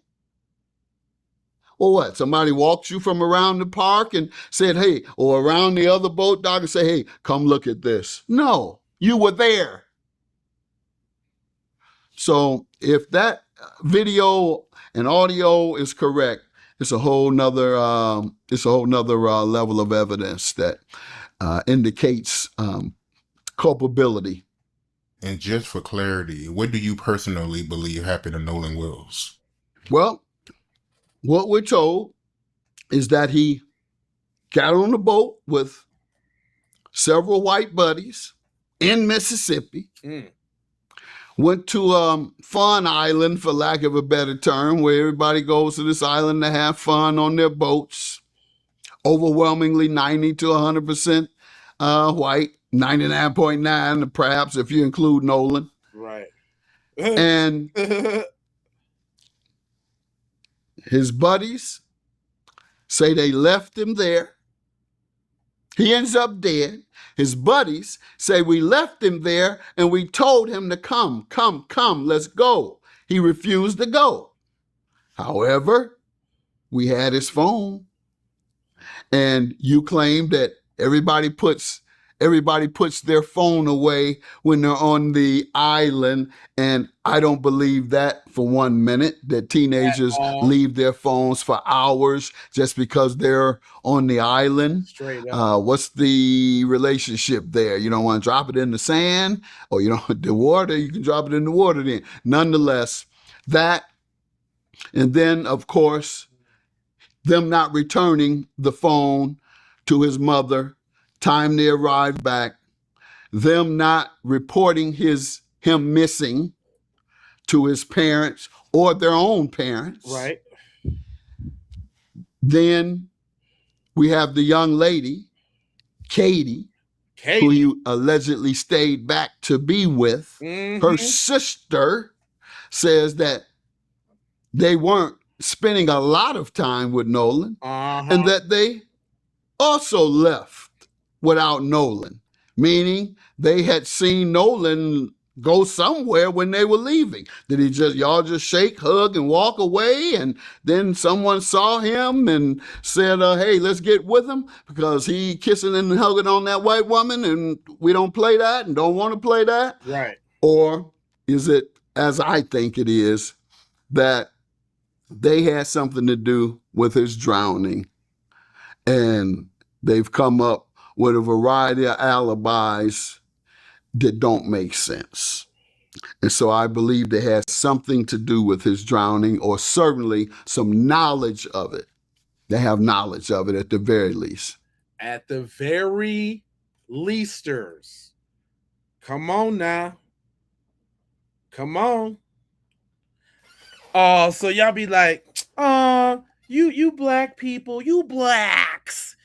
[SPEAKER 4] Well, what? Somebody walked you from around the park and said, hey, or around the other boat dock and say, hey, come look at this. No, you were there. So if that video and audio is correct, it's a whole nother level of evidence that indicates culpability.
[SPEAKER 3] And just for clarity, what do you personally believe happened to Nolan Wells?
[SPEAKER 4] Well, what we're told is that he got on a boat with several white buddies in Mississippi, went to Fun Island, for lack of a better term, where everybody goes to this island to have fun on their boats. Overwhelmingly 90 to 100% white, 99.9 perhaps if you include Nolan.
[SPEAKER 1] Right.
[SPEAKER 4] And his buddies say they left him there. He ends up dead. His buddies say we left him there and we told him to come, let's go. He refused to go. However, we had his phone. And you claim that everybody puts their phone away when they're on the island. And I don't believe that for 1 minute, that teenagers leave their phones for hours just because they're on the island.
[SPEAKER 1] Straight up.
[SPEAKER 4] What's the relationship there? You don't want to drop it in the sand, or you don't the water, you can drop it in the water then. Nonetheless, that, and then of course, them not returning the phone to his mother, time they arrived back, them not reporting him missing to his parents or their own parents.
[SPEAKER 1] Right.
[SPEAKER 4] Then we have the young lady, Katie, who he allegedly stayed back to be with. Her sister says that they weren't spending a lot of time with Nolan, and that they also left without Nolan, meaning they had seen Nolan go somewhere when they were leaving. Did y'all just shake, hug, and walk away, and then someone saw him and said, hey, let's get with him because he kissing and hugging on that white woman and we don't play that and don't want to play that?
[SPEAKER 1] Right.
[SPEAKER 4] Or is it, as I think it is, that they had something to do with his drowning, and they've come up with a variety of alibis that don't make sense. And so I believe they had something to do with his drowning, or certainly some knowledge of it. They have knowledge of it at the very least.
[SPEAKER 1] At the very leasters. Come on now. Come on. Oh, so y'all be like, you black people, you blacks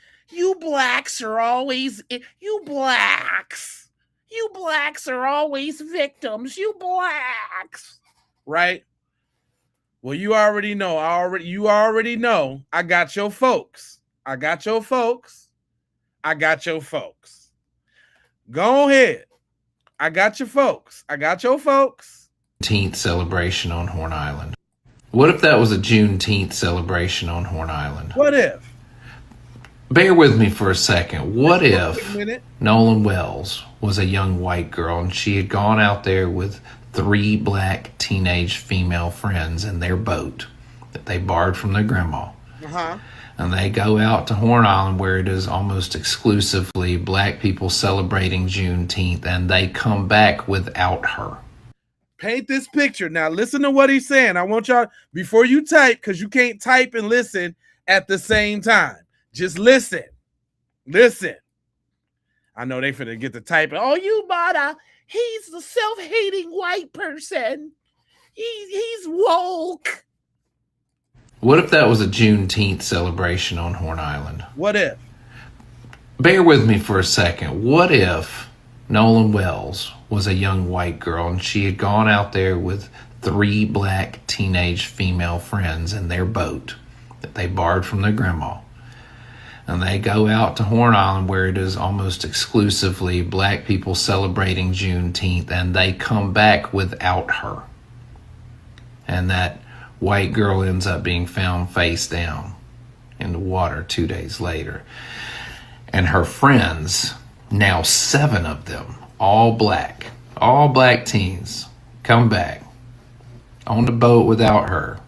[SPEAKER 1] are always, you blacks are always victims, you blacks, right? Well, you already know, I got your folks. Go ahead. I got your folks.
[SPEAKER 12] 10th celebration on Horn Island. What if that was a Juneteenth celebration on Horn Island?
[SPEAKER 1] What if?
[SPEAKER 12] Bear with me for a second. What if Nolan Wells was a young white girl and she had gone out there with 3 black teenage female friends in their boat that they borrowed from their grandma? And they go out to Horn Island, where it is almost exclusively black people celebrating Juneteenth, and they come back without her.
[SPEAKER 1] Paint this picture. Now listen to what he's saying. I want y'all, before you type, because you can't type and listen at the same time. Just listen. I know they finna get to typing. Oh, you bought he's the self-hating white person. He's woke.
[SPEAKER 12] What if that was a Juneteenth celebration on Horn Island?
[SPEAKER 1] What if?
[SPEAKER 12] Bear with me for a second. What if Nolan Wells was a young white girl and she had gone out there with 3 black teenage female friends in their boat that they borrowed from their grandma? And they go out to Horn Island, where it is almost exclusively black people celebrating Juneteenth, and they come back without her. And that white girl ends up being found face down in the water 2 days later. And her friends, now 7 of them, all black teens, come back on the boat without her.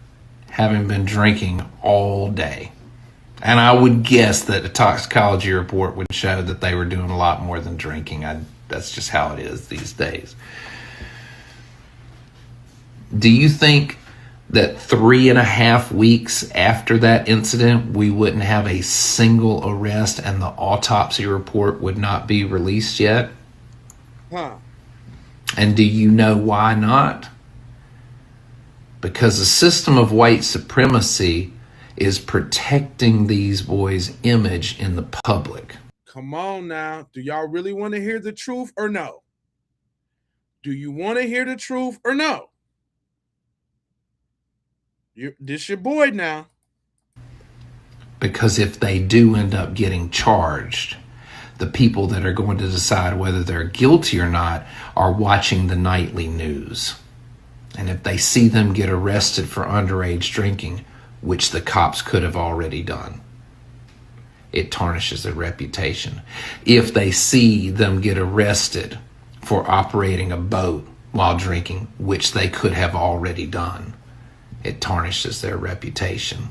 [SPEAKER 12] having been drinking all day. And I would guess that a toxicology report would show that they were doing a lot more than drinking. That's just how it is these days. Do you think that 3.5 weeks after that incident, we wouldn't have a single arrest and the autopsy report would not be released yet?
[SPEAKER 1] Huh.
[SPEAKER 12] And do you know why not? Because the system of white supremacy is protecting these boys' image in the public.
[SPEAKER 1] Come on now. Do y'all really want to hear the truth or no? Do you want to hear the truth or no? This your boy now.
[SPEAKER 12] Because if they do end up getting charged, the people that are going to decide whether they're guilty or not are watching the nightly news. And if they see them get arrested for underage drinking, which the cops could have already done, it tarnishes their reputation. If they see them get arrested for operating a boat while drinking, which they could have already done, it tarnishes their reputation.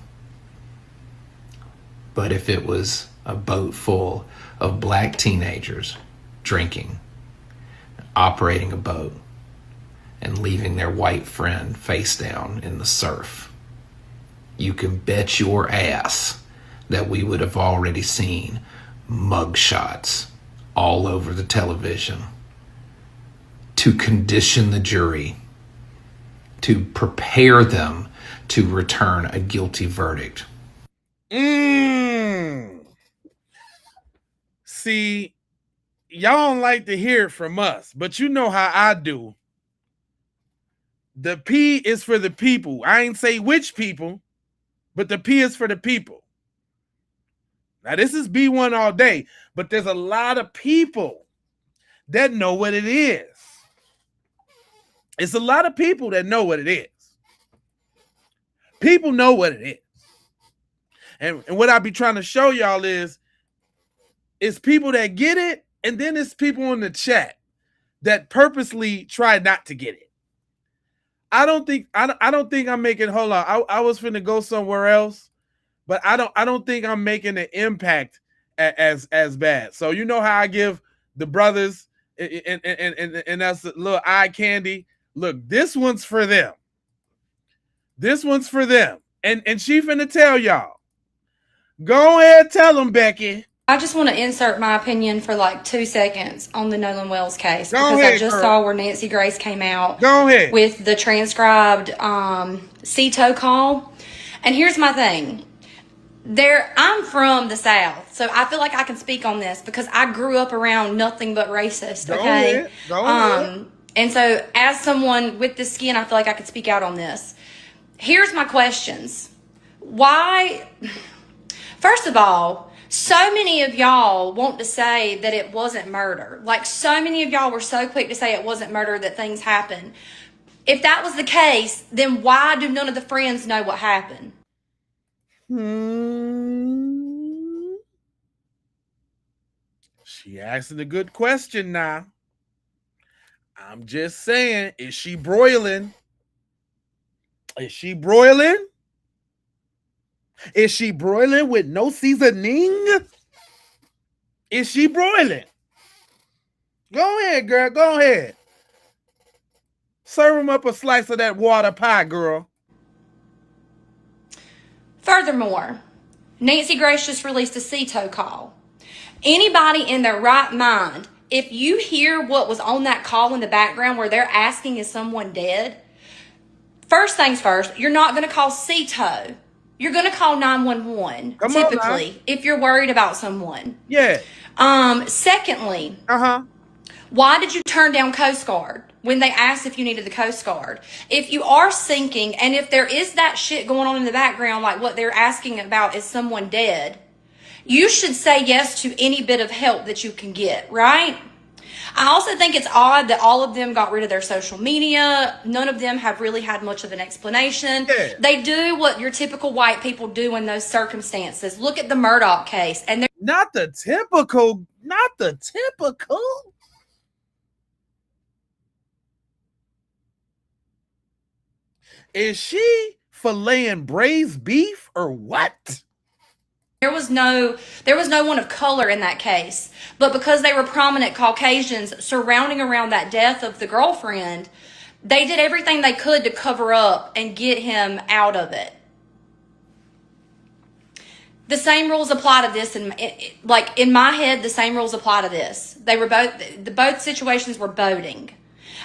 [SPEAKER 12] But if it was a boat full of black teenagers drinking, operating a boat, and leaving their white friend face down in the surf, you can bet your ass that we would have already seen mugshots all over the television to condition the jury, to prepare them to return a guilty verdict.
[SPEAKER 1] See, y'all don't like to hear it from us, but you know how I do. The P is for the people. I ain't say which people, but the P is for the people. Now, this is B1 all day, but there's a lot of people that know what it is. It's a lot of people that know what it is. People know what it is. And what I be trying to show y'all is people that get it, and then it's people in the chat that purposely try not to get it. I don't think I'm making, hold on. I was finna go somewhere else, but I don't think I'm making an impact as bad. So you know how I give the brothers and that's a little eye candy. Look, this one's for them. This one's for them. And she finna tell y'all. Go ahead, tell them, Becky.
[SPEAKER 13] I just want to insert my opinion for like 2 seconds on the Nolan Wells case.
[SPEAKER 1] Go
[SPEAKER 13] because
[SPEAKER 1] ahead,
[SPEAKER 13] I just
[SPEAKER 1] girl.
[SPEAKER 13] saw where Nancy Grace came out
[SPEAKER 1] Go ahead.
[SPEAKER 13] with the transcribed CETO call. And here's my thing. I'm from the South, so I feel like I can speak on this because I grew up around nothing but racist, okay?
[SPEAKER 1] Go ahead.
[SPEAKER 13] And so as someone with this skin, I feel like I could speak out on this. Here's my questions. Why? First of all, so many of y'all want to say that it wasn't murder. Like, so many of y'all were so quick to say it wasn't murder, that things happened. If that was the case, then why do none of the friends know what happened?
[SPEAKER 1] She asking a good question now. I'm just saying, is she broiling? Is she broiling? Is she broiling with no seasoning? Is she broiling? Go ahead, girl. Go ahead. Serve him up a slice of that water pie, girl.
[SPEAKER 13] Furthermore, Nancy Grace just released a CETO call. Anybody in their right mind, if you hear what was on that call in the background where they're asking, is someone dead? First things first, you're not going to call CETO. You're going to call 911, typically, if you're worried about someone.
[SPEAKER 1] Yeah.
[SPEAKER 13] Secondly, why did you turn down Coast Guard when they asked if you needed the Coast Guard? If you are sinking, and if there is that shit going on in the background, like what they're asking about, is someone dead, you should say yes to any bit of help that you can get, right? I also think it's odd that all of them got rid of their social media. None of them have really had much of an explanation.
[SPEAKER 1] Yeah.
[SPEAKER 13] They do what your typical white people do in those circumstances. Look at the Murdoch case. And they're
[SPEAKER 1] not the typical. Is she filleting braised beef or what?
[SPEAKER 13] There was no one of color in that case. But because they were prominent Caucasians surrounding around that death of the girlfriend, they did everything they could to cover up and get him out of it. The same rules apply to this, and like in my head, the same rules apply to this. They were both situations were boating,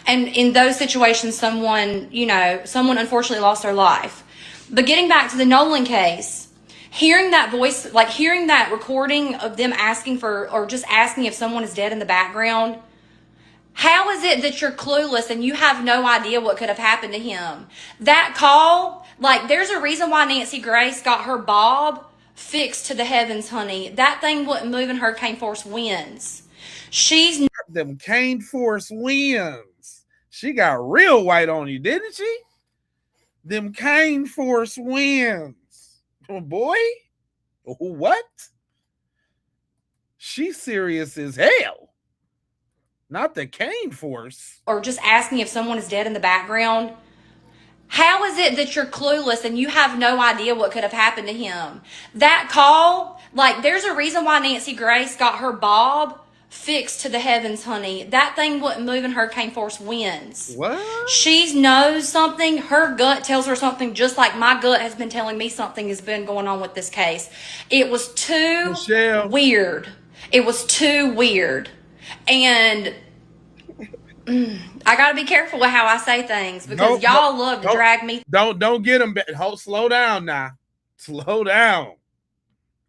[SPEAKER 13] and in those situations, someone unfortunately lost their life. But getting back to the Nolan case, hearing that voice, like hearing that recording of them asking for, or just asking if someone is dead in the background. How is it that you're clueless and you have no idea what could have happened to him? That call, like there's a reason why Nancy Grace got her bob fixed to the heavens, honey. That thing wouldn't move in hurricane force winds. She's
[SPEAKER 1] them cane force winds. She got real white on you, didn't she? Them cane force winds. Oh boy. What? She's serious as hell. Not the cane force.
[SPEAKER 13] Or just asking if someone is dead in the background. How is it that you're clueless and you have no idea what could have happened to him? That call, like there's a reason why Nancy Grace got her bob fixed to the heavens, honey. That thing wouldn't move in hurricane force winds.
[SPEAKER 1] What?
[SPEAKER 13] She knows something. Her gut tells her something, just like my gut has been telling me something has been going on with this case. It was too weird. It was too weird. And I gotta be careful with how I say things because y'all love to drag me.
[SPEAKER 1] Don't get them. Slow down now. Slow down.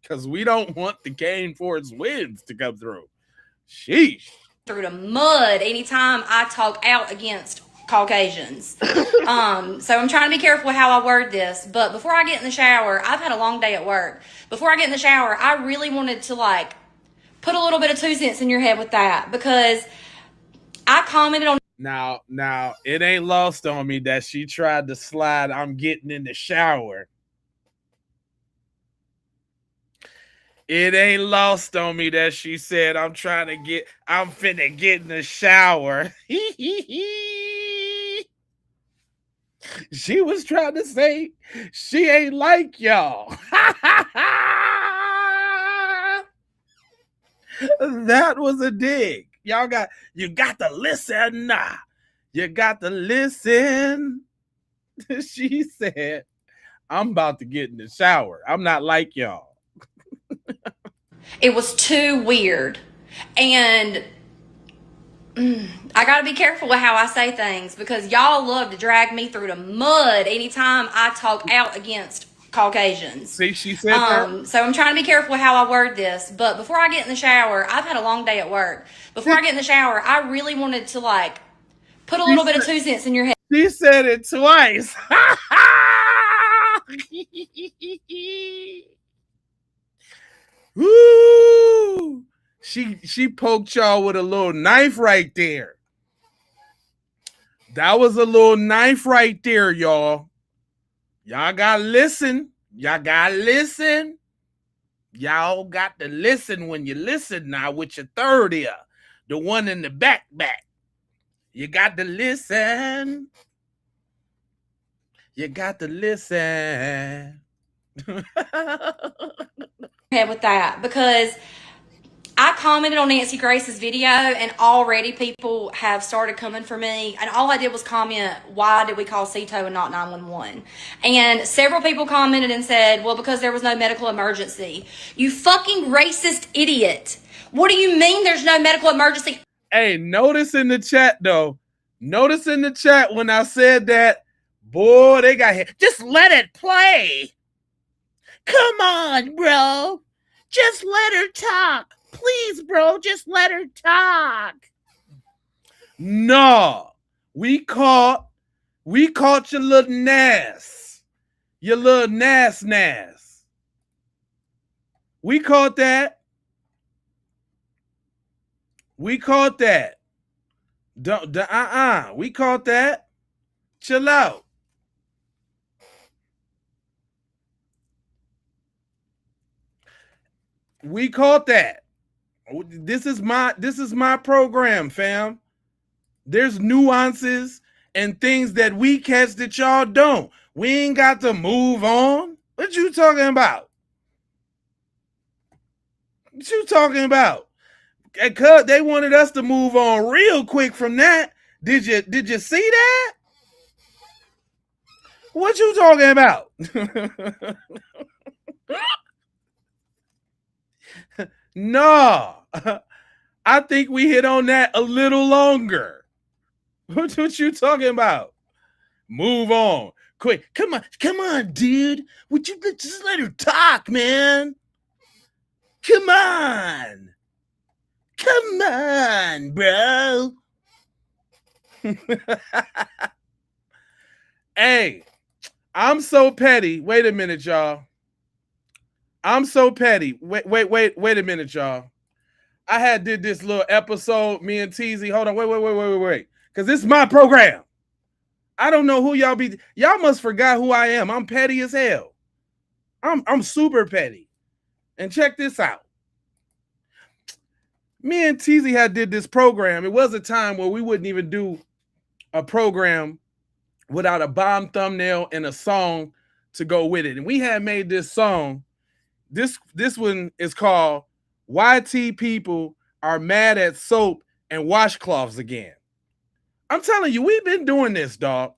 [SPEAKER 1] Because we don't want the cane force winds to come through. Sheesh.
[SPEAKER 13] Through the mud anytime I talk out against Caucasians. So I'm trying to be careful with how I word this. But before I get in the shower, I've had a long day at work. Before I get in the shower, I really wanted to like put a little bit of 2 cents in your head with that because I commented on.
[SPEAKER 1] Now, it ain't lost on me that she tried to slide, I'm getting in the shower. It ain't lost on me that she said, I'm finna get in the shower. She was trying to say she ain't like y'all. That was a dig. You got to listen. You got to listen. She said, I'm about to get in the shower. I'm not like y'all.
[SPEAKER 13] It was too weird. And I got to be careful with how I say things because y'all love to drag me through the mud anytime I talk out against Caucasians.
[SPEAKER 1] See, she said that.
[SPEAKER 13] So I'm trying to be careful with how I word this. But before I get in the shower, I've had a long day at work. Before I get in the shower, I really wanted to like put a little bit of 2 cents in your head.
[SPEAKER 1] She said it twice. Woo! She poked y'all with a little knife right there. That was a little knife right there, y'all. Y'all gotta listen. Y'all gotta listen. Y'all got to listen when you listen now with your third ear. The one in the back. You got to listen. You got to listen.
[SPEAKER 13] With that because I commented on Nancy Grace's video and already people have started coming for me and all I did was comment, why did we call CETO and not 911? And several people commented and said, well, because there was no medical emergency. You fucking racist idiot. What do you mean there's no medical emergency?
[SPEAKER 1] Hey, notice in the chat though. Notice in the chat when I said that, boy, they got hit. Just let it play. Come on, bro. Just let her talk. Please, bro, just let her talk. No. We caught your little nass. Your little nass. We caught that. We caught that. We caught that. Chill out. We caught that. This is my program, fam. There's nuances and things that we catch that y'all don't. We ain't got to move on. What you talking about? What you talking about? Because they wanted us to move on real quick from that. Did you see that? What you talking about? No. I think we hit on that a little longer. What you talking about? Move on. Quick. Come on, dude. Would you just let her talk, man? Come on, bro. Hey, I'm so petty. Wait a minute, y'all. I'm so petty. Wait a minute, y'all. I did this little episode, me and Teasy. Hold on, wait. Because this is my program. I don't know who y'all be. Y'all must forgot who I am. I'm petty as hell. I'm super petty. And check this out. Me and Teasy did this program. It was a time where we wouldn't even do a program without a bomb thumbnail and a song to go with it. And we had made this song. This one is called YT People Are Mad at Soap and Washcloths Again. I'm telling you, we've been doing this, dog.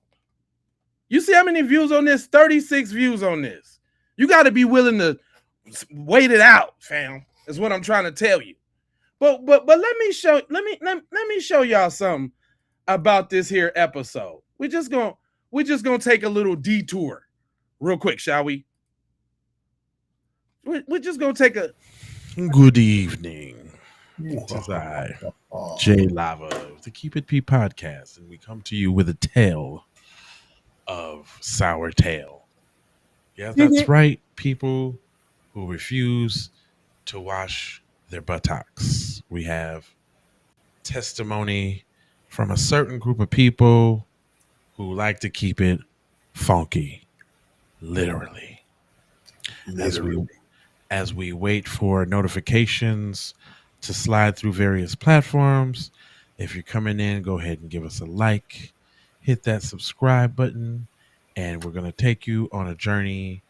[SPEAKER 1] You see how many views on this? 36 views on this. You got to be willing to wait it out, fam. Is what I'm trying to tell you. But let me show y'all something about this here episode. We're just gonna take a little detour real quick, shall we? We're just gonna take a good evening. This is I, Jay Lava of the Keep It P podcast, and we come to you with a tale of sour tail. Yeah, that's right. People who refuse to wash their buttocks. We have testimony from a certain group of people who like to keep it funky, literally. As we wait for notifications to slide through various platforms, if you're coming in, go ahead and give us a like, hit that subscribe button, and we're going to take you on a journey.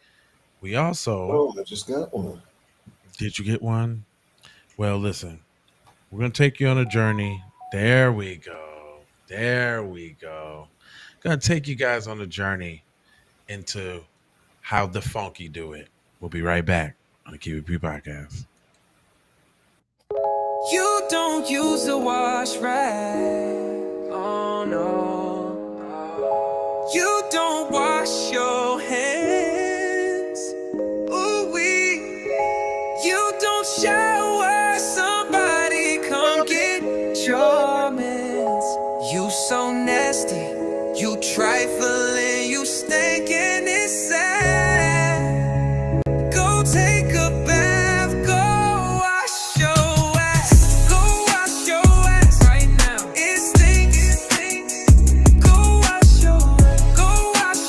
[SPEAKER 1] We also...
[SPEAKER 14] I just got one.
[SPEAKER 1] Did you get one? Well, listen, we're going to take you on a journey. There we go. Going to take you guys on a journey into how the funky do it. We'll be right back on the Keep It P podcast.
[SPEAKER 15] You don't use a wash rag. Oh, no. You don't wash your hands. Ooh-wee. You don't shower. Somebody come get your mans. You so nasty. You trifling. You stinking. It's sad. Go take a bath. Go wash your ass. Go wash your ass right now. It stinks. Go wash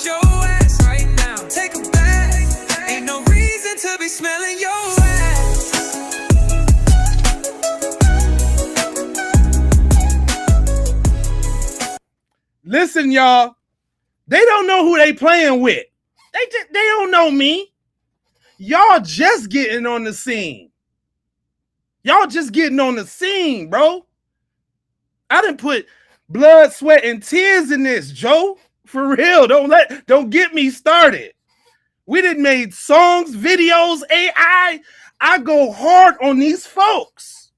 [SPEAKER 15] your ass right now. Take a bath. Ain't no reason to be smelling your ass.
[SPEAKER 1] Listen, y'all. They don't know who they playing with. They don't know me. Y'all just getting on the scene. Bro. I done put blood, sweat, and tears in this, Joe. For real. Don't get me started. We done made songs, videos, AI. I go hard on these folks.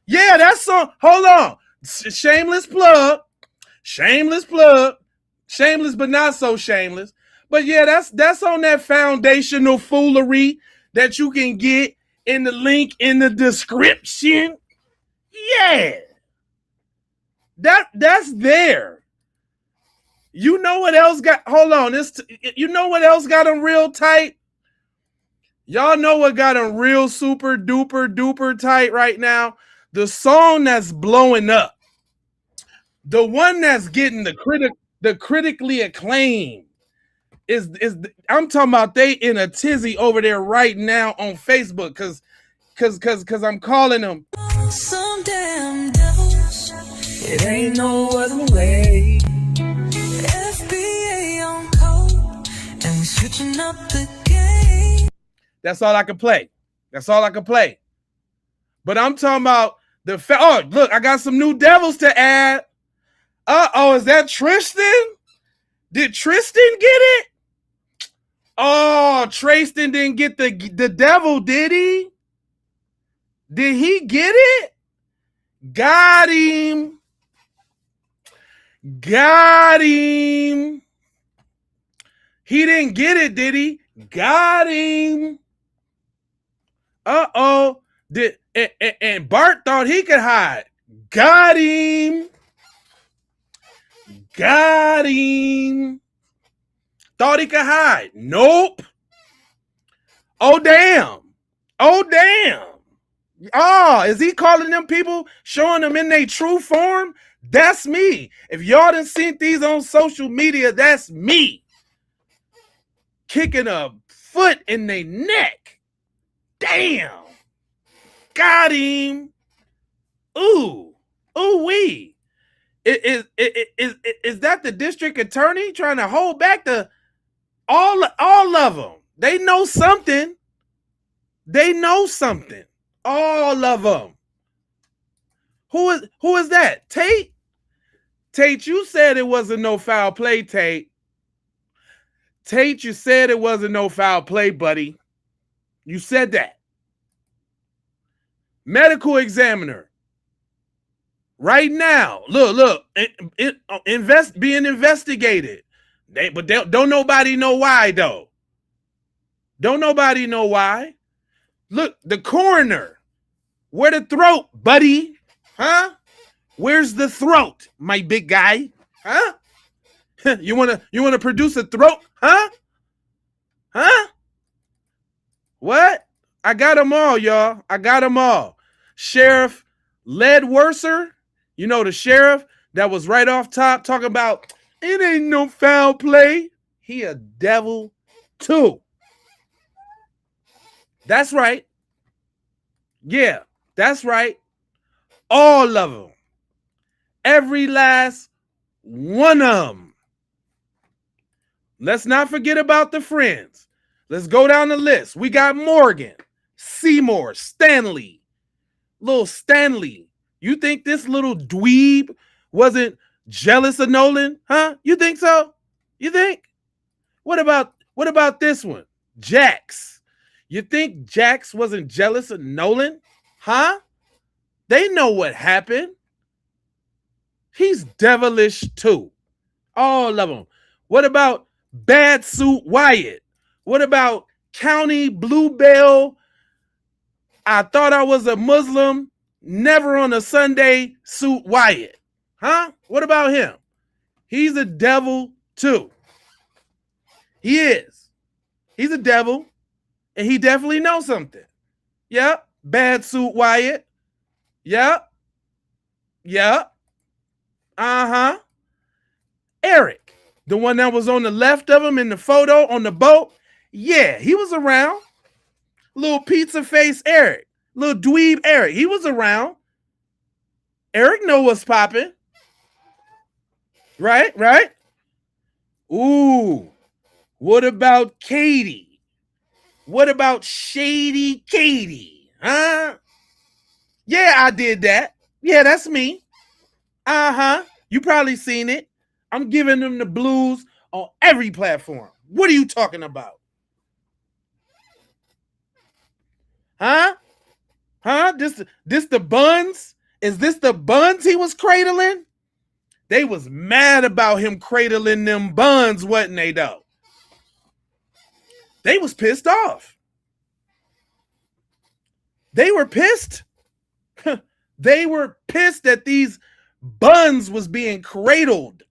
[SPEAKER 1] Yeah, that song. Hold on. Shameless plug. Shameless, but not so shameless. But yeah, that's on that foundational foolery that you can get in the link in the description. Yeah. That's there. You know what else got, hold on. You know what else got them real tight? Y'all know what got them real super duper tight right now? The song that's blowing up. The one that's getting the critically acclaimed is I'm talking about they in a tizzy over there right now on Facebook cause I'm calling them
[SPEAKER 15] Some damn devils. It ain't no other way. FBA on call. switching up the game.
[SPEAKER 1] That's all I can play. That's all I can play. But I'm talking about oh, look, I got some new devils to add. Uh-oh, is that Tristan? Did Tristan get it? Oh, Tristan didn't get the devil, did he? Did he get it? Got him. Got him. He didn't get it, did he? Got him. Uh-oh. And Bart thought he could hide. Got him. Got him. Thought he could hide. Nope. Oh, damn. Oh, damn. Oh, is he calling them people, showing them in their true form? That's me. If y'all done seen these on social media, that's me. Kicking a foot in their neck. Damn. Got him. Ooh. Ooh wee. Is that the district attorney trying to hold back all of them? They know something. They know something. All of them. Who is that? Tate? Tate, you said it wasn't no foul play, Tate. Tate, you said it wasn't no foul play, buddy. You said that. Medical examiner. Right now, look, being investigated. But don't nobody know why, though. Don't nobody know why. Look, the coroner. Where the throat, buddy? Huh? Where's the throat, my big guy? Huh? You wanna produce a throat? Huh? Huh? What? I got them all, y'all. I got them all. Sheriff Ledworser, you know, the sheriff that was right off top talking about it ain't no foul play. He a devil too. That's right. Yeah, that's right. All of them. Every last one of them. Let's not forget about the friends. Let's go down the list. We got Morgan, Seymour, Stanley. Little Stanley. You think this little dweeb wasn't jealous of Nolan? Huh? You think so? You think? What about this one? Jax. You think Jax wasn't jealous of Nolan? Huh? They know what happened. He's devilish too. All of them. What about Bad Suit Wyatt? What about County Bluebell? I thought I was a Muslim, never on a Sunday Suit Wyatt. Huh? What about him? He's a devil too. He is. He's a devil, and he definitely knows something. Yep. Bad Suit Wyatt. Yep. Yep. Uh-huh. Eric, the one that was on the left of him in the photo on the boat. Yeah, he was around. Little pizza face Eric. Little dweeb Eric. He was around. Eric know what's popping. Right? Right? Ooh. What about Katie? What about Shady Katie? Huh? Yeah, I did that. Yeah, that's me. Uh-huh. You probably seen it. I'm giving them the blues on every platform. What are you talking about? Huh? Huh? This the buns? Is this the buns he was cradling? They was mad about him cradling them buns, wasn't they, though? They was pissed off. They were pissed. They were pissed that these buns was being cradled.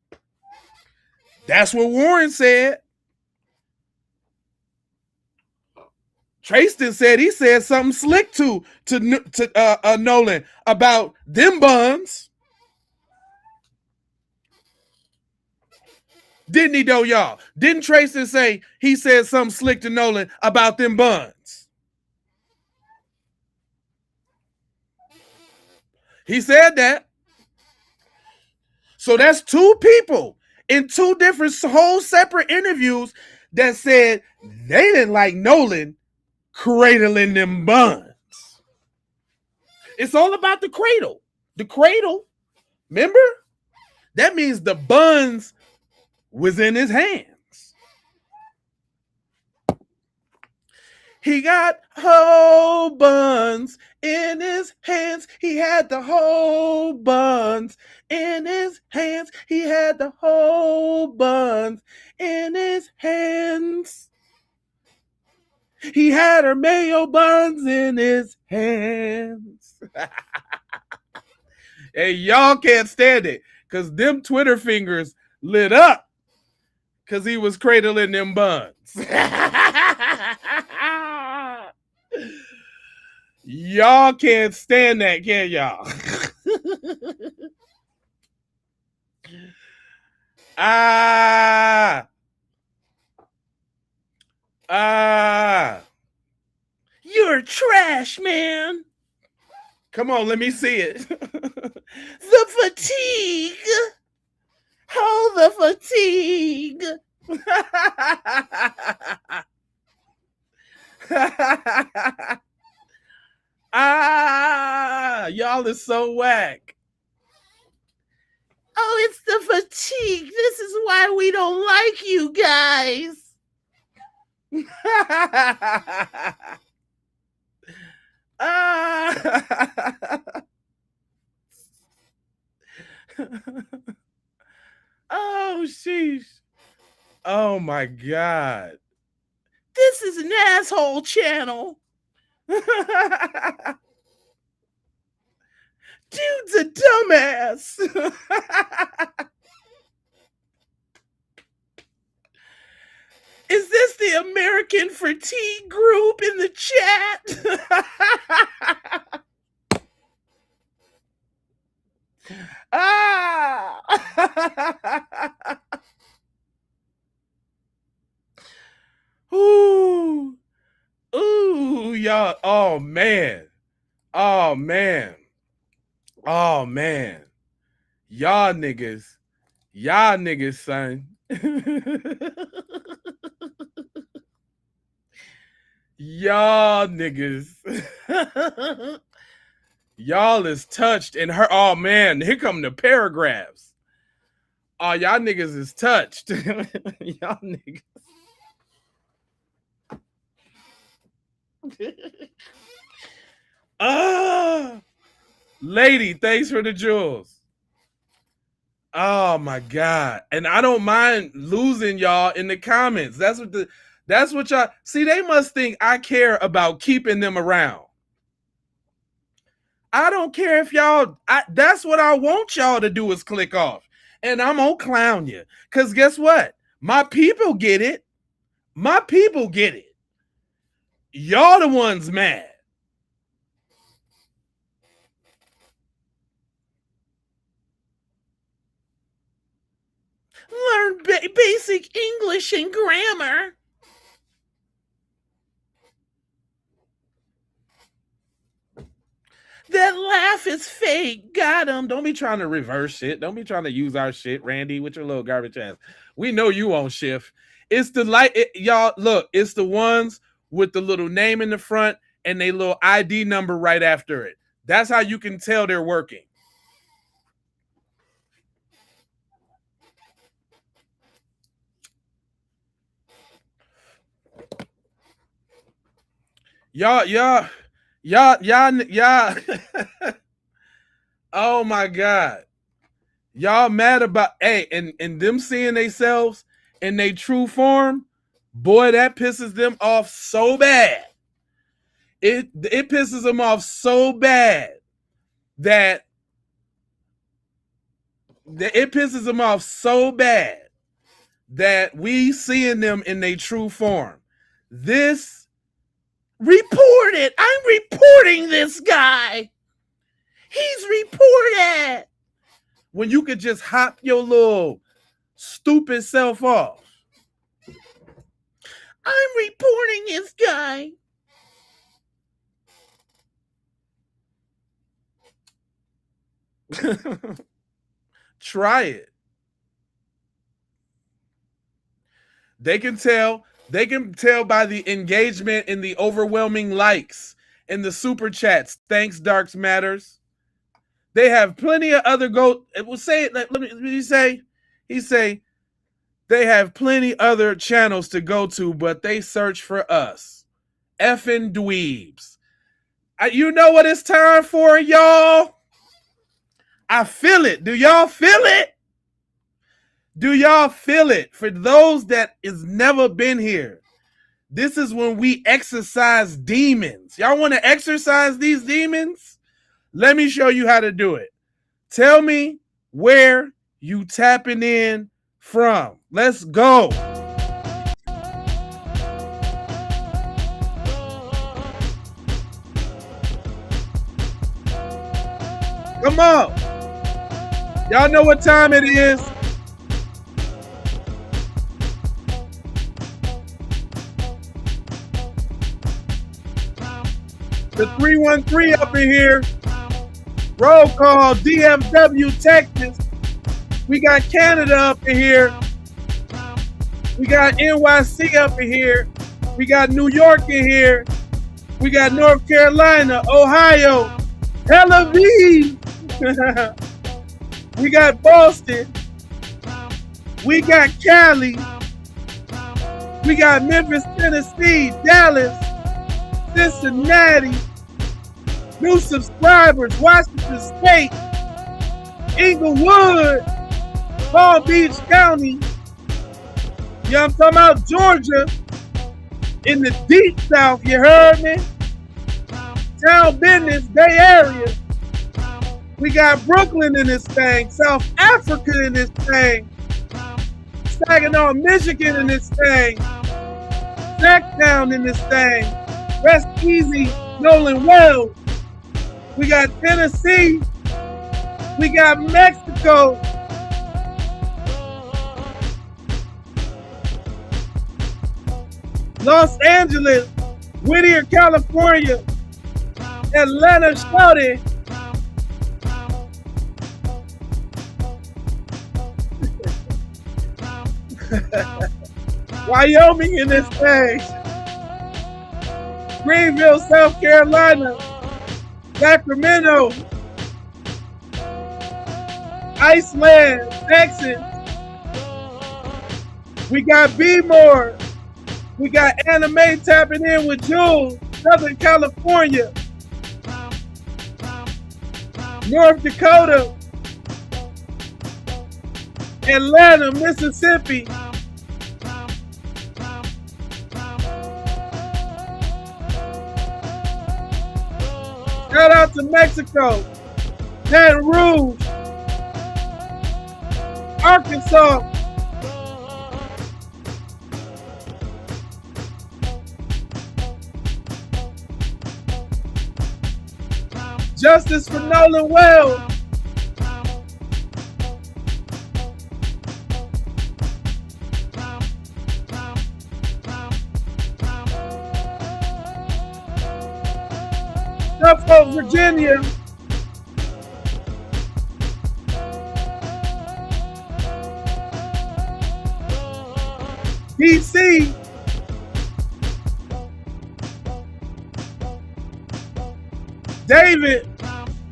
[SPEAKER 1] That's what Warren said. Tristan said he said something slick to Nolan about them buns. Didn't he though, y'all? Didn't Tristan say he said something slick to Nolan about them buns? He said that. So that's two people in two different whole separate interviews that said they didn't like Nolan cradling them buns. It's all about the cradle. The cradle, remember? That means the buns was in his hands. He got whole buns in his hands. He had the whole buns in his hands. He had the whole buns in his hands. He had her mayo buns in his hands. Hey, y'all can't stand it because them Twitter fingers lit up because he was cradling them buns. Y'all can't stand that, can y'all? You're trash, man. Come on, let me see it. The fatigue. Oh, the fatigue. Y'all is so whack. Oh, it's the fatigue. This is why we don't like you guys. Oh, sheesh. Oh, my God. This is an asshole channel. Dude's a dumbass. Is this the American Fatigue group in the chat? Ooh. Ooh, y'all. Oh, man. Oh, man. Oh, man. Y'all niggas, son. Y'all niggas. Y'all is touched and her. Oh, man. Here come the paragraphs. Oh, y'all niggas is touched. Y'all niggas. Lady, thanks for the jewels. Oh my God. And I don't mind losing y'all in the comments. That's what y'all see. They must think I care about keeping them around. I don't care if y'all, that's what I want y'all to do is click off. And I'm gonna clown you. Because guess what? My people get it. My people get it. Y'all the ones mad. Learn basic English and grammar. That laugh is fake. Got him. Don't be trying to reverse shit. Don't be trying to use our shit, Randy, with your little garbage ass. We know you on shift. It's the y'all, look, it's the ones with the little name in the front and they little ID number right after it. That's how you can tell they're working. Y'all. Oh my God. Y'all mad about, hey, and them seeing themselves in their true form, boy, that pisses them off so bad. It pisses them off so bad that we seeing them in their true form. This report it. I'm reporting this guy. He's reported. When you could just hop your little stupid self off. I'm reporting this guy. Try it. They can tell by the engagement and the overwhelming likes and the super chats. Thanks, Darks Matters. They have plenty of other it will say it. Let me say. He say they have plenty other channels to go to, but they search for us. Effing dweebs. You know what it's time for, y'all? I feel it. Do y'all feel it? Do y'all feel it? For those that has never been here, this is when we exercise demons. Y'all want to exercise these demons? Let me show you how to do it. Tell me where you tapping in from. Let's go. Come on. Y'all know what time it is. The 313 up in here. Roll call, DFW, Texas. We got Canada up in here. We got NYC up in here. We got New York in here. We got North Carolina, Ohio, Tel Aviv. We got Boston. We got Cali. We got Memphis, Tennessee, Dallas, Cincinnati. New subscribers, Washington State, Inglewood, Palm Beach County. Yeah, I'm talking about Georgia in the deep south, you heard me? Town business, Bay Area. We got Brooklyn in this thing, South Africa in this thing, Saginaw, Michigan in this thing, Sacktown in this thing, Rest Easy, Nolan Wells. We got Tennessee. We got Mexico. Los Angeles, Whittier, California, Atlanta, Shouty. Wyoming in this thing. Greenville, South Carolina. Sacramento, Iceland, Texas. We got B-More. We got Anime tapping in with Jules, Southern California. North Dakota. Atlanta, Mississippi. Shout out to Mexico, Baton Rouge, Arkansas, Justice for Nolan Wells, Suffolk, Virginia. DC. David,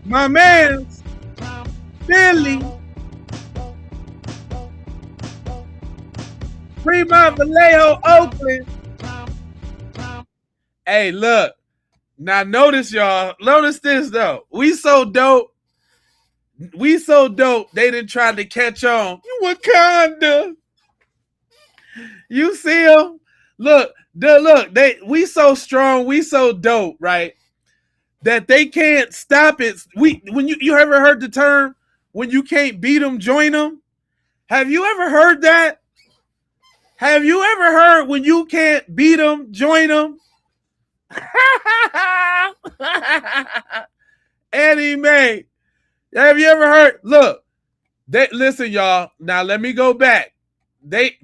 [SPEAKER 1] my man's, Philly, Fremont, Vallejo, Oakland. Hey, look. Now notice, y'all. Notice this though. We so dope. We so dope. They didn't try to catch on. Wakanda. You see them? Look. We so strong. We so dope, right? That they can't stop it. When you ever heard the term when you can't beat them, join them? Have you ever heard that? Have you ever heard when you can't beat them, join them? Anime. Have you ever heard? Look, listen, y'all. Now let me go back.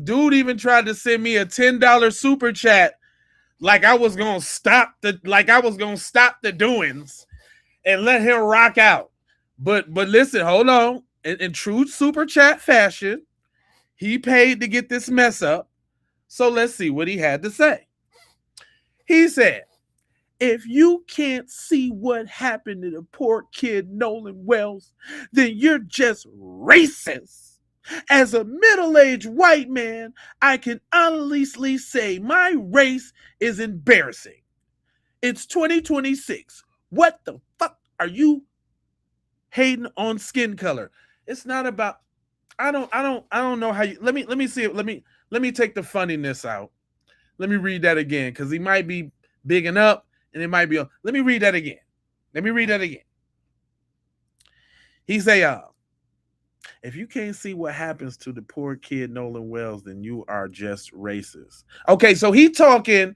[SPEAKER 1] Dude even tried to send me a $10 super chat, like I was gonna stop the doings and let him rock out. But listen, hold on. In true super chat fashion, he paid to get this mess up. So let's see what he had to say. He said, if you can't see what happened to the poor kid Nolan Wells, then you're just racist. As a middle-aged white man, I can honestly say my race is embarrassing. It's 2026. What the fuck are you hating on skin color? It's not about I don't know how you let me see it. Let me take the funniness out. Let me read that again, because he might be bigging up and it might be let me read that again. He say, if you can't see what happens to the poor kid Nolan Wells, then you are just racist. Okay, so he talking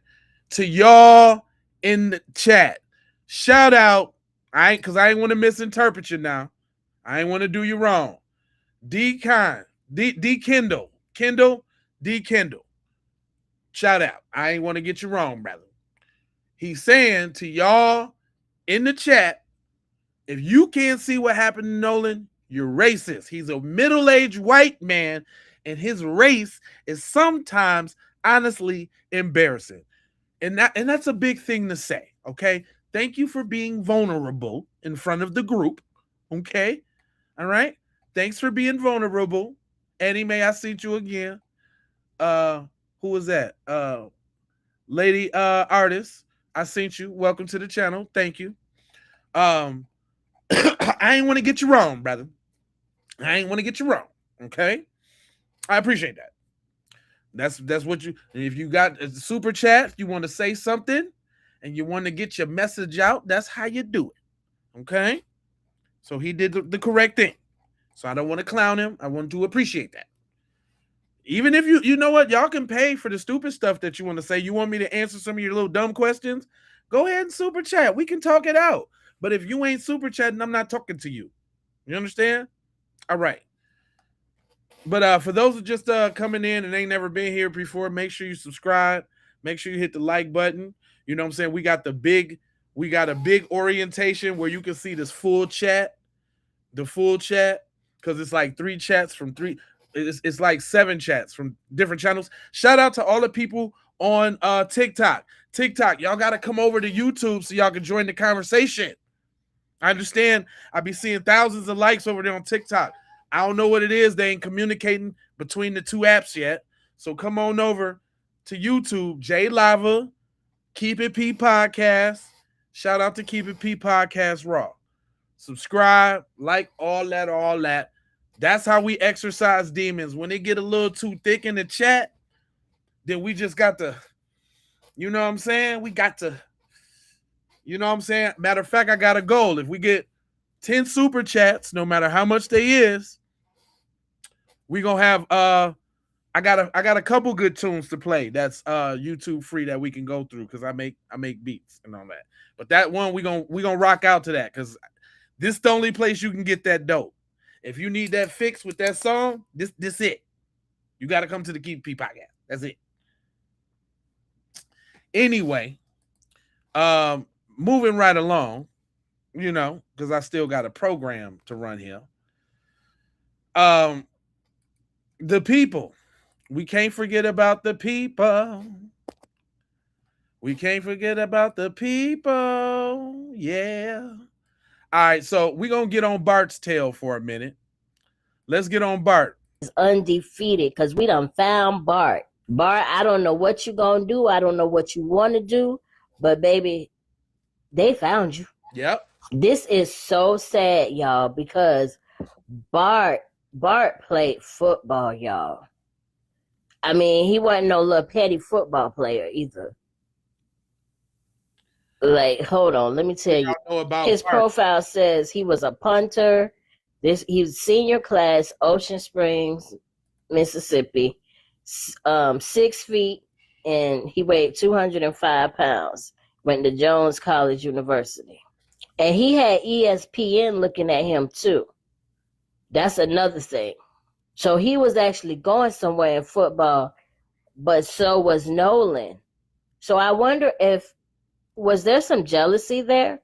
[SPEAKER 1] to y'all in the chat. Shout out. Because I ain't want to misinterpret you now. I ain't want to do you wrong. D Kendall. Shout out. I ain't want to get you wrong, brother. He's saying to y'all in the chat, if you can't see what happened to Nolan, you're racist. He's a middle-aged white man, and his race is sometimes honestly embarrassing. And that's a big thing to say, okay? Thank you for being vulnerable in front of the group, okay? All right? Thanks for being vulnerable. Eddie, may I see you again? Who was that? Lady artist, I seen you. Welcome to the channel. Thank you. I ain't want to get you wrong, brother. I ain't want to get you wrong, okay? I appreciate that. That's what you, if you got a super chat, you want to say something and you want to get your message out, that's how you do it, okay? So he did the correct thing. So I don't want to clown him. I want to appreciate that. Even if you know what, y'all can pay for the stupid stuff that you want to say. You want me to answer some of your little dumb questions? Go ahead and super chat. We can talk it out. But if you ain't super chatting, I'm not talking to you. You understand? All right. But for those who just coming in and ain't never been here before, make sure you subscribe. Make sure you hit the like button. You know what I'm saying? We got a big orientation where you can see this full chat. The full chat. Because it's like 3 chats from 3. It's like 7 chats from different channels. Shout out to all the people on TikTok. Y'all got to come over to YouTube so y'all can join the conversation. I understand. I be seeing thousands of likes over there on TikTok. I don't know what it is. They ain't communicating between the 2 apps yet. So come on over to YouTube. J Lava, Keep It P Podcast. Shout out to Keep It P Podcast Raw. Subscribe, like, all that. That's how we exercise demons. When they get a little too thick in the chat, then we just got to, you know what I'm saying? We got to, you know what I'm saying? Matter of fact, I got a goal. If we get 10 super chats, no matter how much they is, we gonna have I got a couple good tunes to play that's YouTube free that we can go through, because I make beats and all that. But that one we gonna rock out to that, because this is the only place you can get that dope. If you need that fix with that song, this it. You got to come to the Keep P Podcast. That's it. Anyway, moving right along, you know, because I still got a program to run here. The people. We can't forget about the people. We can't forget about the people. Yeah. All right, so we're going to get on Bart's tail for a minute. Let's get on Bart.
[SPEAKER 14] It's undefeated because we done found Bart. Bart, I don't know what you going to do. I don't know what you want to do. But, baby, they found you.
[SPEAKER 1] Yep.
[SPEAKER 14] This is so sad, y'all, because Bart played football, y'all. I mean, he wasn't no little petty football player either. Like, hold on, let me tell you. His profile says he was a punter. He was senior class, Ocean Springs, Mississippi, 6 feet, and he weighed 205 pounds. Went to Jones College University. And he had ESPN looking at him too. That's another thing. So he was actually going somewhere in football, but so was Nolan. So I wonder was there some jealousy there?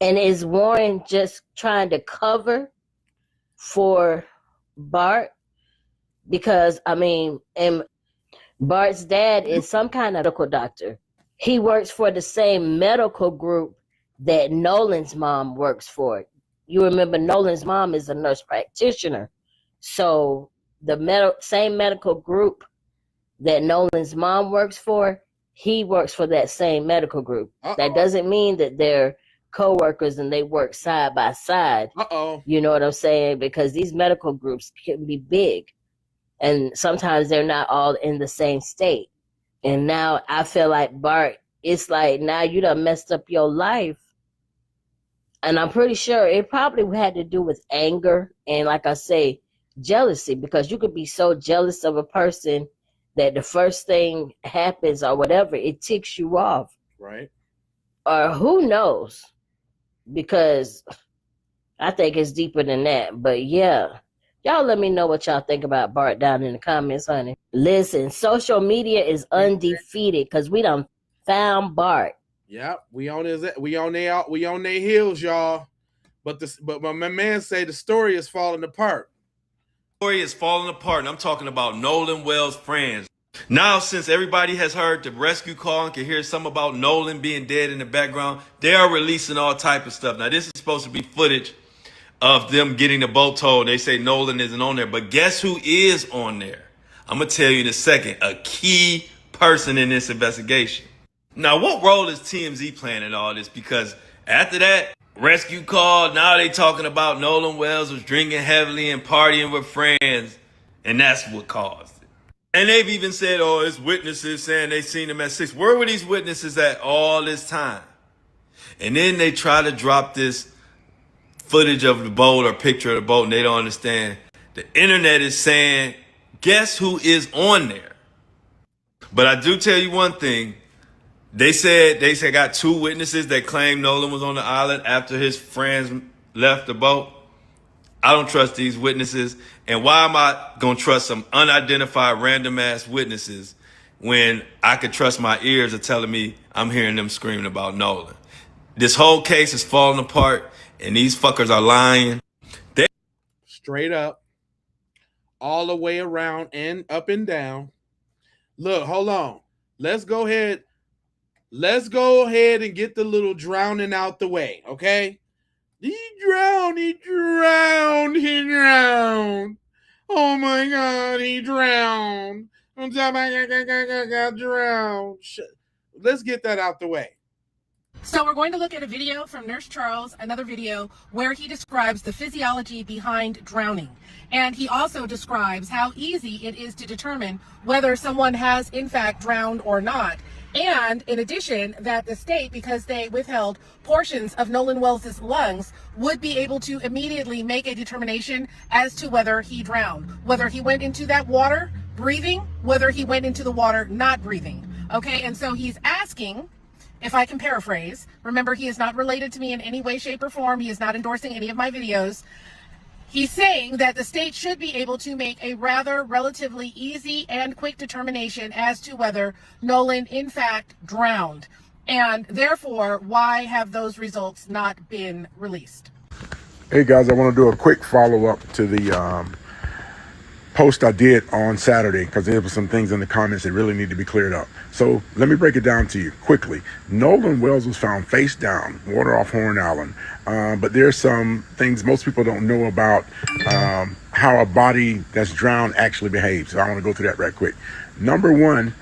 [SPEAKER 14] And is Warren just trying to cover for Bart? Because, I mean, Bart's dad is some kind of medical doctor. He works for the same medical group that Nolan's mom works for. You remember Nolan's mom is a nurse practitioner. So the same medical group that Nolan's mom works for, he works for that same medical group. That doesn't mean that they're co-workers and they work side by side. You know what I'm saying? Because these medical groups can be big. And sometimes they're not all in the same state. And now I feel like Bart, it's like now you done messed up your life. And I'm pretty sure it probably had to do with anger and, like I say, jealousy, because you could be so jealous of a person that the first thing happens or whatever, it ticks you off.
[SPEAKER 1] Right.
[SPEAKER 14] Or who knows? Because I think it's deeper than that. But yeah, y'all let me know what y'all think about Bart down in the comments, honey. Listen, social media is undefeated because we done found Bart.
[SPEAKER 1] Yep, we on their heels, y'all. But my man say the story is falling apart.
[SPEAKER 16] The story is falling apart, and I'm talking about Nolan Wells' friends. Now, since everybody has heard the rescue call and can hear some about Nolan being dead in the background, they are releasing all type of stuff. Now, this is supposed to be footage of them getting the boat towed. They say Nolan isn't on there, but guess who is on there? I'm gonna tell you in a second, a key person in this investigation. Now, what role is TMZ playing in all this? Because after that rescue call, now they talking about Nolan Wells was drinking heavily and partying with friends, and that's what caused it. And they've even said, oh, it's witnesses saying they seen him at 6. Where were these witnesses at all this time? And then they try to drop this footage of the boat or picture of the boat, and they don't understand. The internet is saying, guess who is on there? But I do tell you one thing. They said got 2 witnesses that claim Nolan was on the island after his friends left the boat. I don't trust these witnesses. And why am I going to trust some unidentified random ass witnesses when I could trust my ears are telling me I'm hearing them screaming about Nolan? This whole case is falling apart and these fuckers are lying.
[SPEAKER 1] Straight up, all the way around and up and down. Look, hold on. Let's go ahead and get the little drowning out the way, okay? He drowned. Oh my God, he drowned. I'm talking about got drowned. Let's get that out the way.
[SPEAKER 17] So we're going to look at a video from Nurse Charles, another video where he describes the physiology behind drowning. And he also describes how easy it is to determine whether someone has in fact drowned or not. And in addition, that the state, because they withheld portions of Nolan Wells' lungs, would be able to immediately make a determination as to whether he drowned, whether he went into that water breathing, whether he went into the water not breathing. Okay, and so he's asking, if I can paraphrase, remember he is not related to me in any way, shape, or form. He is not endorsing any of my videos. He's saying that the state should be able to make a rather relatively easy and quick determination as to whether Nolan in fact drowned. And therefore, why have those results not been released?
[SPEAKER 18] Hey guys, I want to do a quick follow-up to the post I did on Saturday because there were some things in the comments that really need to be cleared up. So let me break it down to you quickly. Nolan Wells was found face down, water off Horn Island. But there's some things most people don't know about how a body that's drowned actually behaves. So I want to go through that right quick. Number one,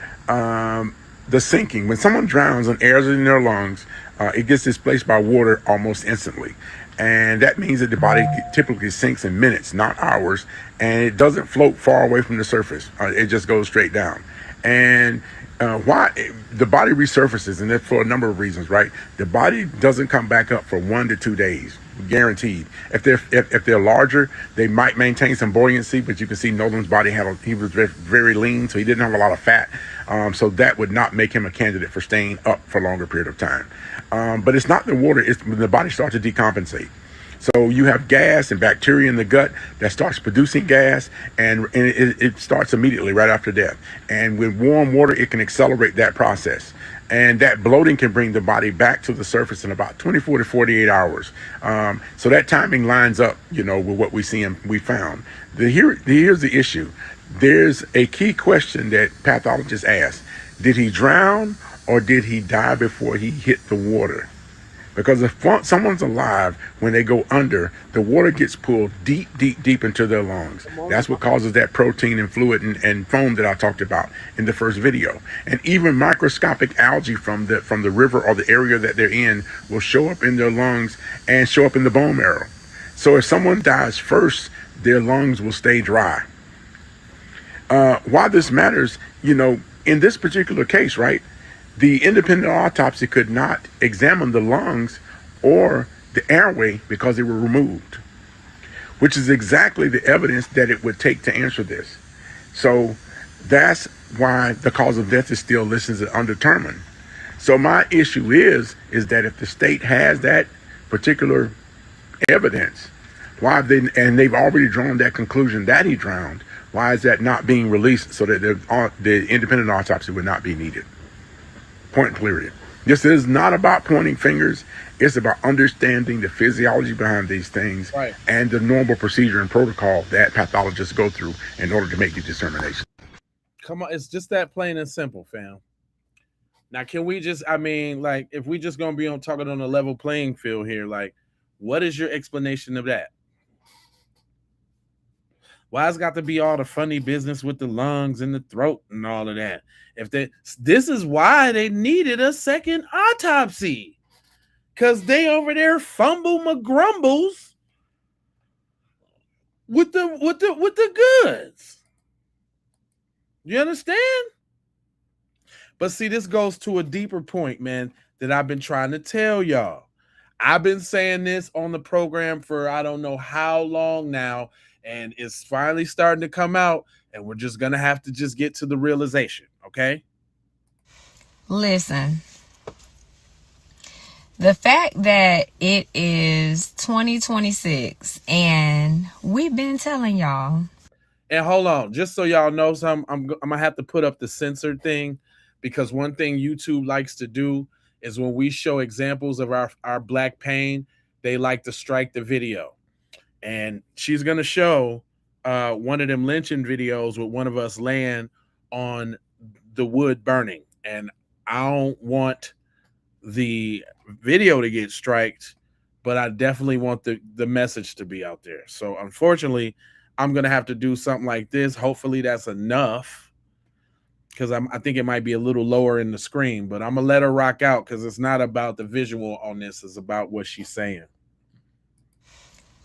[SPEAKER 18] the sinking. When someone drowns and air is in their lungs, it gets displaced by water almost instantly. And that means that the body typically sinks in minutes, not hours, and it doesn't float far away from the surface. It just goes straight down. And why the body resurfaces, and that's for a number of reasons, right? The body doesn't come back up for 1 to 2 days, guaranteed. If they're larger, they might maintain some buoyancy, but you can see Nolan's body he was very, very lean, so he didn't have a lot of fat. So that would not make him a candidate for staying up for a longer period of time. But it's not the water, it's when the body starts to decompensate. So you have gas and bacteria in the gut that starts producing gas, and it starts immediately right after death. And with warm water, it can accelerate that process. And that bloating can bring the body back to the surface in about 24 to 48 hours. So that timing lines up, with what we found. Here's the issue. there's a key question that pathologists ask. Did he drown or did he die before he hit the water? Because if someone's alive, when they go under, the water gets pulled deep, deep, deep into their lungs. That's what causes that protein and fluid and foam that I talked about in the first video. And even microscopic algae from the river or the area that they're in will show up in their lungs and show up in the bone marrow. So if someone dies first, their lungs will stay dry. Why this matters, in this particular case, right? The independent autopsy could not examine the lungs or the airway because they were removed, which is exactly the evidence that it would take to answer this. So that's why the cause of death is still listed as undetermined. So my issue is that if the state has that particular evidence, why they've already drawn that conclusion that he drowned, why is that not being released so that the independent autopsy would not be needed? Point period. This is not about pointing fingers. It's about understanding the physiology behind these things, right, and the normal procedure and protocol that pathologists go through in order to make the determination.
[SPEAKER 1] Come on, it's just that plain and simple, fam. Now, can we just, if we just gonna be talking on a level playing field here, what is your explanation of that? Why it's got to be all the funny business with the lungs and the throat and all of that? This is why they needed a second autopsy, because they over there fumble McGrumbles with the goods. You understand? But see, this goes to a deeper point, man, that I've been trying to tell y'all. I've been saying this on the program for I don't know how long now, and it's finally starting to come out, and we're just going to have to just get to the realization, okay?
[SPEAKER 19] Listen, the fact that it is 2026 and we've been telling y'all.
[SPEAKER 1] And hold on, just so y'all know something, I'm going to have to put up the censored thing, because one thing YouTube likes to do is when we show examples of our black pain, they like to strike the video. And she's going to show one of them lynching videos with one of us laying on the wood burning. And I don't want the video to get striked, but I definitely want the message to be out there. So unfortunately, I'm going to have to do something like this. Hopefully that's enough, because I think it might be a little lower in the screen, but I'm going to let her rock out because it's not about the visual on this. It's about what she's saying.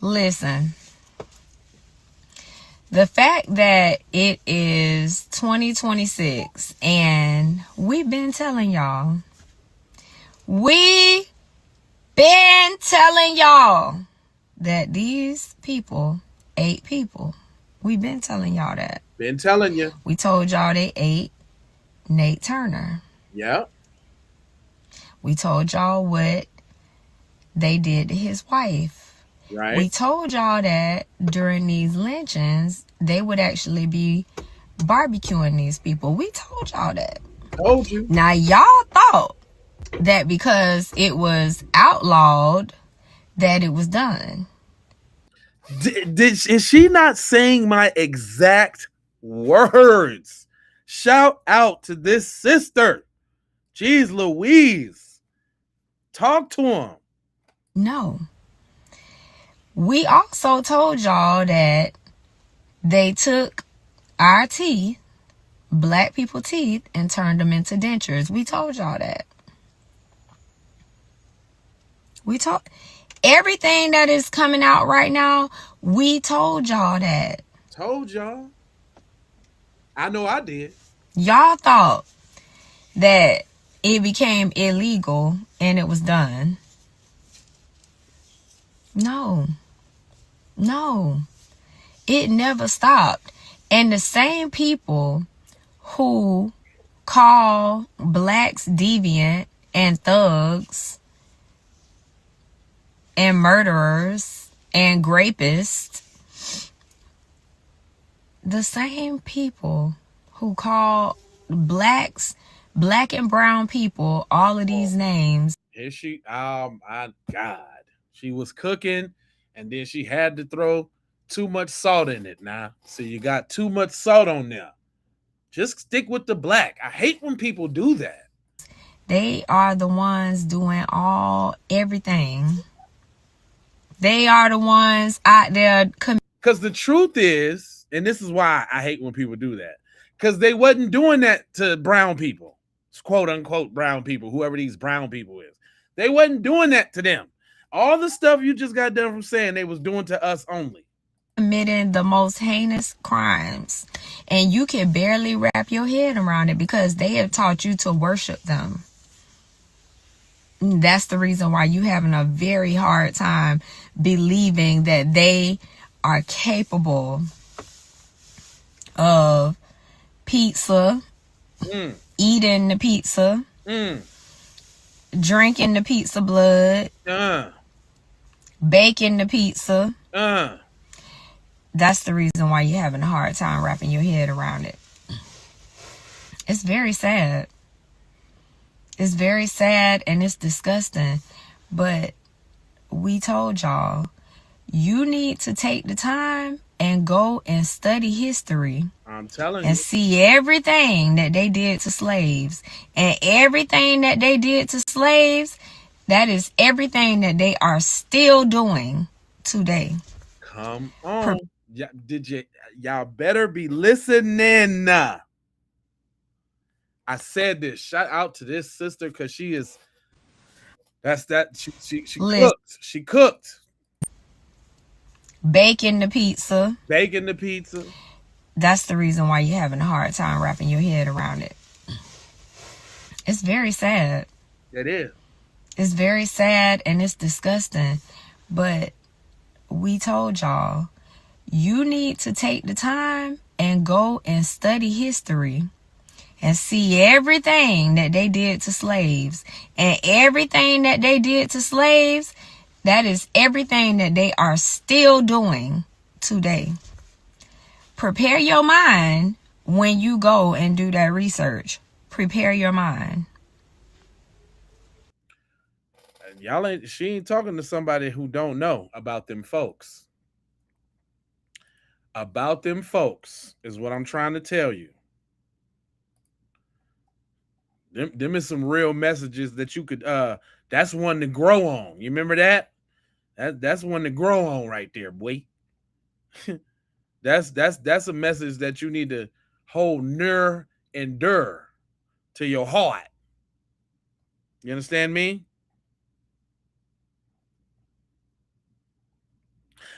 [SPEAKER 19] Listen, the fact that it is 2026 and we've been telling y'all, that these people ate people. We've been telling y'all that.
[SPEAKER 1] Been telling you.
[SPEAKER 19] We told y'all they ate Nate Turner.
[SPEAKER 1] Yeah.
[SPEAKER 19] We told y'all what they did to his wife.
[SPEAKER 1] Right.
[SPEAKER 19] We told y'all that during these lynchings, they would actually be barbecuing these people. We told y'all that.
[SPEAKER 1] Told you.
[SPEAKER 19] Now, y'all thought that because it was outlawed, that it was done.
[SPEAKER 1] Is she not saying my exact words? Shout out to this sister. Jeez Louise. Talk to him.
[SPEAKER 19] No. We also told y'all that they took our teeth, black people teeth, and turned them into dentures. We told y'all that. We told everything that is coming out right now, we told y'all that.
[SPEAKER 1] Told y'all. I know I did.
[SPEAKER 19] Y'all thought that it became illegal and it was done. No. It never stopped. And the same people who call blacks deviant and thugs and murderers and rapists, the same people who call black and brown people all of these names.
[SPEAKER 1] Is she? Oh my God. She was cooking, and then she had to throw too much salt in it now. So you got too much salt on there. Just stick with the black. I hate when people do that.
[SPEAKER 19] They are the ones doing everything. They are the ones out there.
[SPEAKER 1] Because the truth is, and this is why I hate when people do that, because they wasn't doing that to brown people, quote unquote brown people, whoever these brown people is. They wasn't doing that to them. All the stuff you just got done from saying they was doing to us only.
[SPEAKER 19] Committing the most heinous crimes, and you can barely wrap your head around it because they have taught you to worship them. That's the reason why you having a very hard time believing that they are capable of pizza, eating the pizza, drinking the pizza blood, baking the pizza. That's the reason why you're having a hard time wrapping your head around it. It's very sad. It's very sad and it's disgusting. But we told y'all, you need to take the time and go and study history.
[SPEAKER 1] I'm telling you.
[SPEAKER 19] And see everything that they did to slaves. And everything that they did to slaves, that is everything that they are still doing today.
[SPEAKER 1] Come on. Y'all better be listening. I said this. Shout out to this sister because she is. She cooked. She cooked.
[SPEAKER 19] Baking the pizza.
[SPEAKER 1] Baking the pizza.
[SPEAKER 19] That's the reason why you're having a hard time wrapping your head around it. It's very sad.
[SPEAKER 1] It is.
[SPEAKER 19] It's very sad and it's disgusting. But we told y'all, you need to take the time and go and study history and see everything that they did to slaves. And everything that they did to slaves, that is everything that they are still doing today. Prepare your mind when you go and do that research. Prepare your mind.
[SPEAKER 1] She ain't talking to somebody who don't know about them folks. About them folks is what I'm trying to tell you. Them is some real messages that you could that's one to grow on. You remember that? That's one to grow on right there, boy. That's a message that you need to hold near and dear to your heart. You understand me?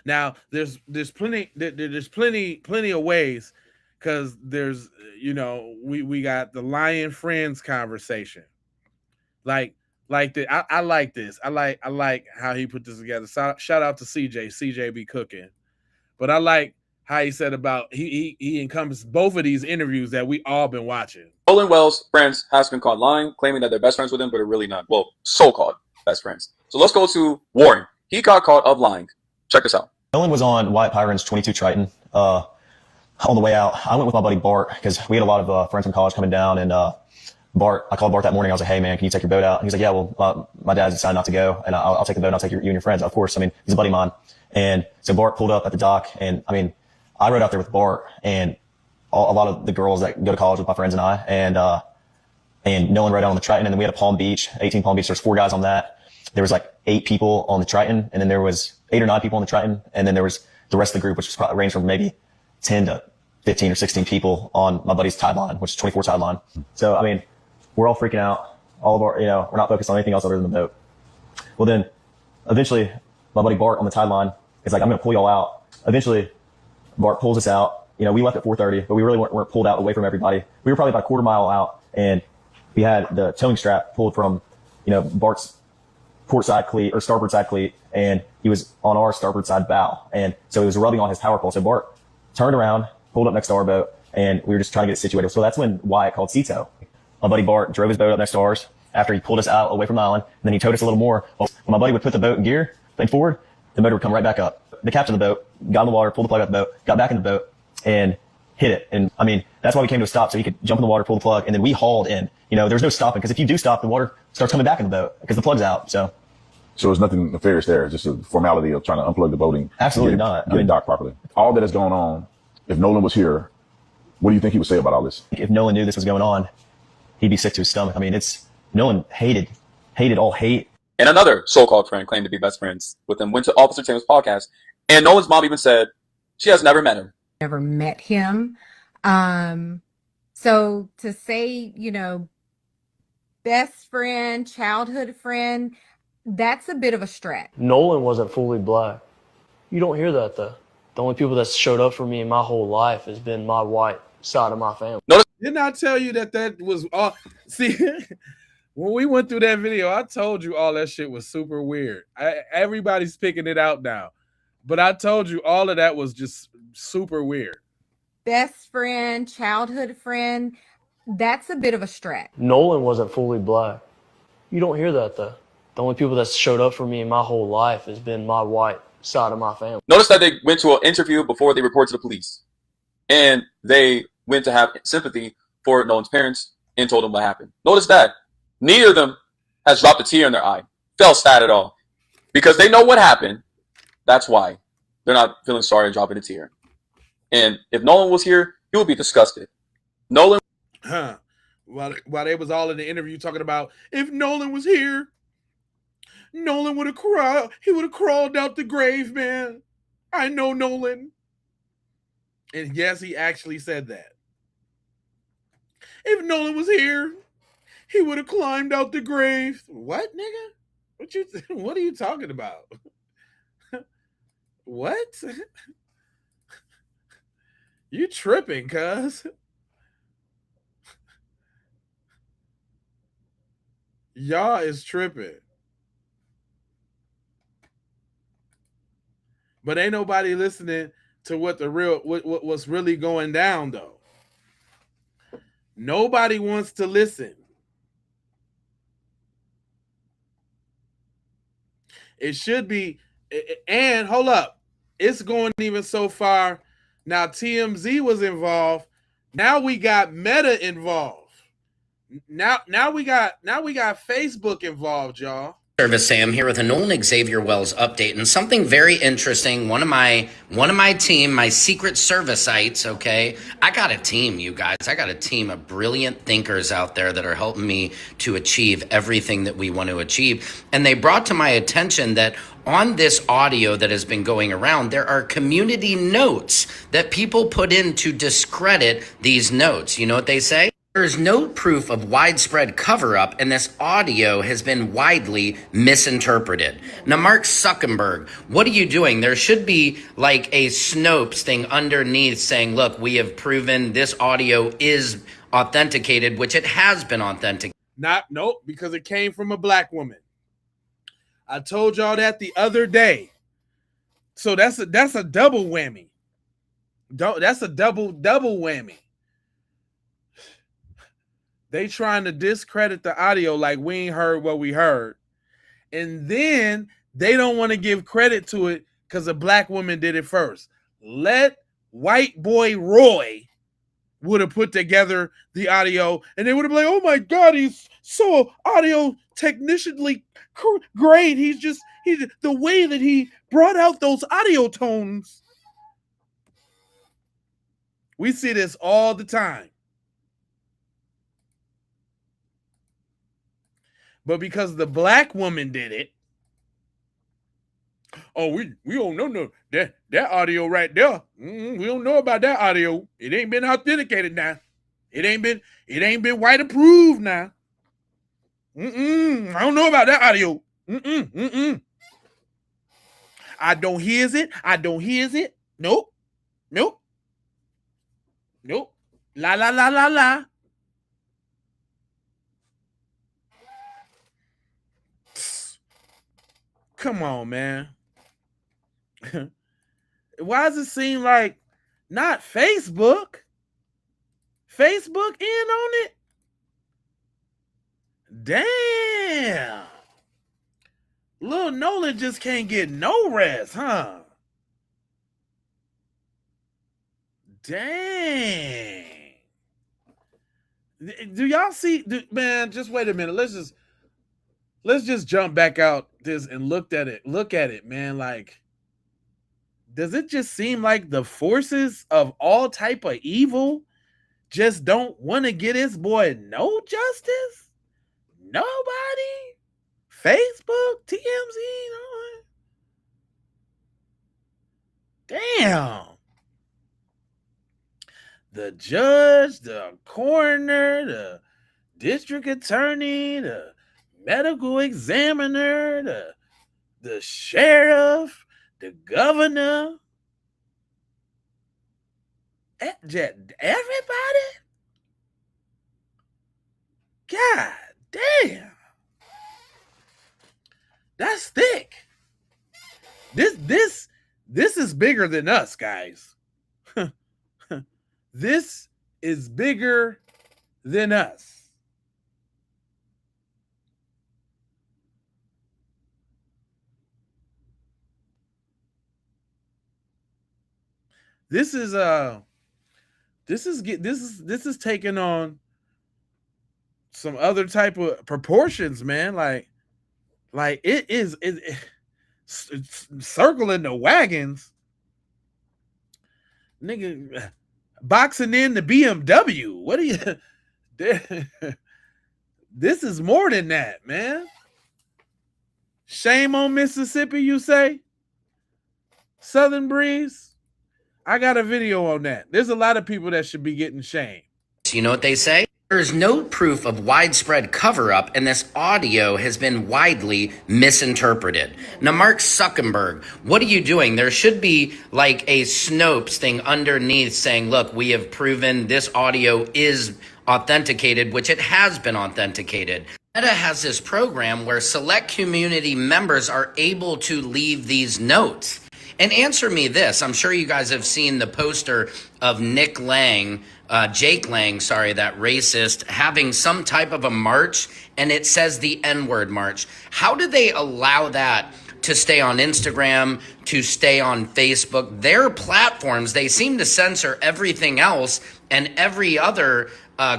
[SPEAKER 1] Now there's plenty of ways, because there's we got the Lion Friends conversation. I like this. I like how he put this together. Shout out to CJ be cooking. But I like how he said about he encompassed both of these interviews that we all been watching.
[SPEAKER 20] Nolan Wells' friends has been caught lying, claiming that they're best friends with him, but are really not. Well, so-called best friends. So let's go to Warren. He got caught of lying. Check this out.
[SPEAKER 21] Nolan was on Wyatt Pyron's 22 Triton. On the way out, I went with my buddy Bart because we had a lot of friends from college coming down. And I called Bart that morning. I was like, "Hey man, can you take your boat out?" And he's like, "Yeah, well, my dad decided not to go, and I'll take the boat. And I'll take you and your friends." Of course, I mean, he's a buddy of mine. And so Bart pulled up at the dock, and I mean, I rode out there with Bart and a lot of the girls that go to college with my friends and I, and Nolan rode out on the Triton, and then we had a Palm Beach, 18 Palm Beach. There's 4 guys on that. There was like 8 people on the Triton, and then there was 8 or 9 people on the Triton, and then there was the rest of the group, which was probably ranged from maybe 10 to 15 or 16 people on my buddy's tide line, which is 24 tide line. So, I mean, we're all freaking out. All of our, we're not focused on anything else other than the boat. Well, then eventually my buddy Bart on the tide line is like, "I'm going to pull y'all out." Eventually Bart pulls us out. We left at 4:30, but we really weren't pulled out away from everybody. We were probably about a quarter mile out, and we had the towing strap pulled from, Bart's port side cleat or starboard side cleat, and he was on our starboard side bow. And so it was rubbing on his power pole. So Bart turned around, pulled up next to our boat, and we were just trying to get it situated. So that's when Wyatt called Cito. My buddy Bart drove his boat up next to ours after he pulled us out away from the island. And then he towed us a little more. Well, when my buddy would put the boat in gear, lean forward, the motor would come right back up. The captain of the boat got in the water, pulled the plug out of the boat, got back in the boat, and hit it. And I mean, that's why we came to a stop, so he could jump in the water, pull the plug, and then we hauled in. There was no stopping, because if you do stop, the water starts coming back in the boat because the plug's out. So
[SPEAKER 6] So there's nothing nefarious there. It's just a formality of trying to unplug the voting.
[SPEAKER 21] Absolutely not.
[SPEAKER 6] Get it docked properly. All that has gone on, if Nolan was here, what do you think he would say about all this?
[SPEAKER 21] If Nolan knew this was going on, he'd be sick to his stomach. I mean, Nolan hated all hate.
[SPEAKER 20] And another so-called friend claimed to be best friends with him went to Officer Taylor's podcast, and Nolan's mom even said she has never met him.
[SPEAKER 22] Never met him. So to say, best friend, childhood friend, that's a bit of a stretch.
[SPEAKER 23] Nolan wasn't fully black. You don't hear that though. The only people that showed up for me in my whole life has been my white side of my family.
[SPEAKER 1] Didn't I tell you that was all? See, when we went through that video, I told you all that shit was super weird. Everybody's picking it out now, but I told you all of that was just super weird.
[SPEAKER 22] Best friend, childhood friend, that's a bit of a stretch.
[SPEAKER 23] Nolan wasn't fully black. You don't hear that though. The only people that showed up for me in my whole life has been my white side of my family.
[SPEAKER 20] Notice that they went to an interview before they reported to the police. And they went to have sympathy for Nolan's parents and told them what happened. Notice that neither of them has dropped a tear in their eye, felt sad at all. Because they know what happened. That's why they're not feeling sorry and dropping a tear. And if Nolan was here, he would be disgusted. Nolan.
[SPEAKER 1] While they was all in the interview talking about if Nolan was here, Nolan would have cried. He would have crawled out the grave, man. I know Nolan. And yes, he actually said that. If Nolan was here, he would have climbed out the grave. What, nigga? What are you talking about? What? You tripping, cuz. Y'all is tripping. But ain't nobody listening to what's really going down, though. Nobody wants to listen. It should be, and hold up, it's going even so far. Now TMZ was involved. Now we got Meta involved. Now we got Facebook involved, y'all.
[SPEAKER 2] Service Sam here with a Nolan Xavier Wells update and something very interesting. One of my team, my secret serviceites, okay? I got a team, you guys. I got a team of brilliant thinkers out there that are helping me to achieve everything that we want to achieve. And they brought to my attention that on this audio that has been going around, there are community notes that people put in to discredit these notes. You know what they say? There's no proof of widespread cover-up, and this audio has been widely misinterpreted. Now, Mark Zuckerberg, what are you doing? There should be like a Snopes thing underneath saying, look, we have proven this audio is authenticated, which it has been authenticated.
[SPEAKER 1] Nope, because it came from a black woman. I told y'all that the other day. So that's a double whammy. That's a double whammy. They trying to discredit the audio like we ain't heard what we heard. And then they don't want to give credit to it because a black woman did it first. Let white boy Roy would have put together the audio and they would have been like, oh my God, he's so audio technicianly great. He's the way that he brought out those audio tones. We see this all the time. But because the black woman did it, oh, we don't know that audio right there. We don't know about that audio. It ain't been authenticated now. It ain't been white approved now. I don't know about that audio. I don't hears it. Nope. La. Come on, man. Why does it seem like not Facebook? Facebook in on it? Damn. Lil Nolan just can't get no rest, huh? Dang. Do y'all see? Man, just wait a minute. let's just jump back out this and look at it, man. Like, does it just seem like the forces of all type of evil just don't want to get his boy no justice? Nobody? Facebook, TMZ, damn. The judge, the coroner, the district attorney, the medical examiner, the sheriff, the governor, everybody? God damn. That's thick. This is bigger than us, guys. This is bigger than us. This is taking on some other type of proportions, man. Like it's circling the wagons, nigga. Boxing in the BMW. What are you? This is more than that, man. Shame on Mississippi, you say? Southern Breeze? I got a video on that. There's a lot of people that should be getting shamed.
[SPEAKER 2] You know what they say? There's no proof of widespread cover-up, and this audio has been widely misinterpreted. Now, Mark Zuckerberg, what are you doing? There should be like a Snopes thing underneath saying, look, we have proven this audio is authenticated, which it has been authenticated. Meta has this program where select community members are able to leave these notes. And answer me this. I'm sure you guys have seen the poster of Jake Lang, that racist, having some type of a march, and it says the N-word march. How do they allow that to stay on Instagram, to stay on Facebook? Their platforms, they seem to censor everything else and every other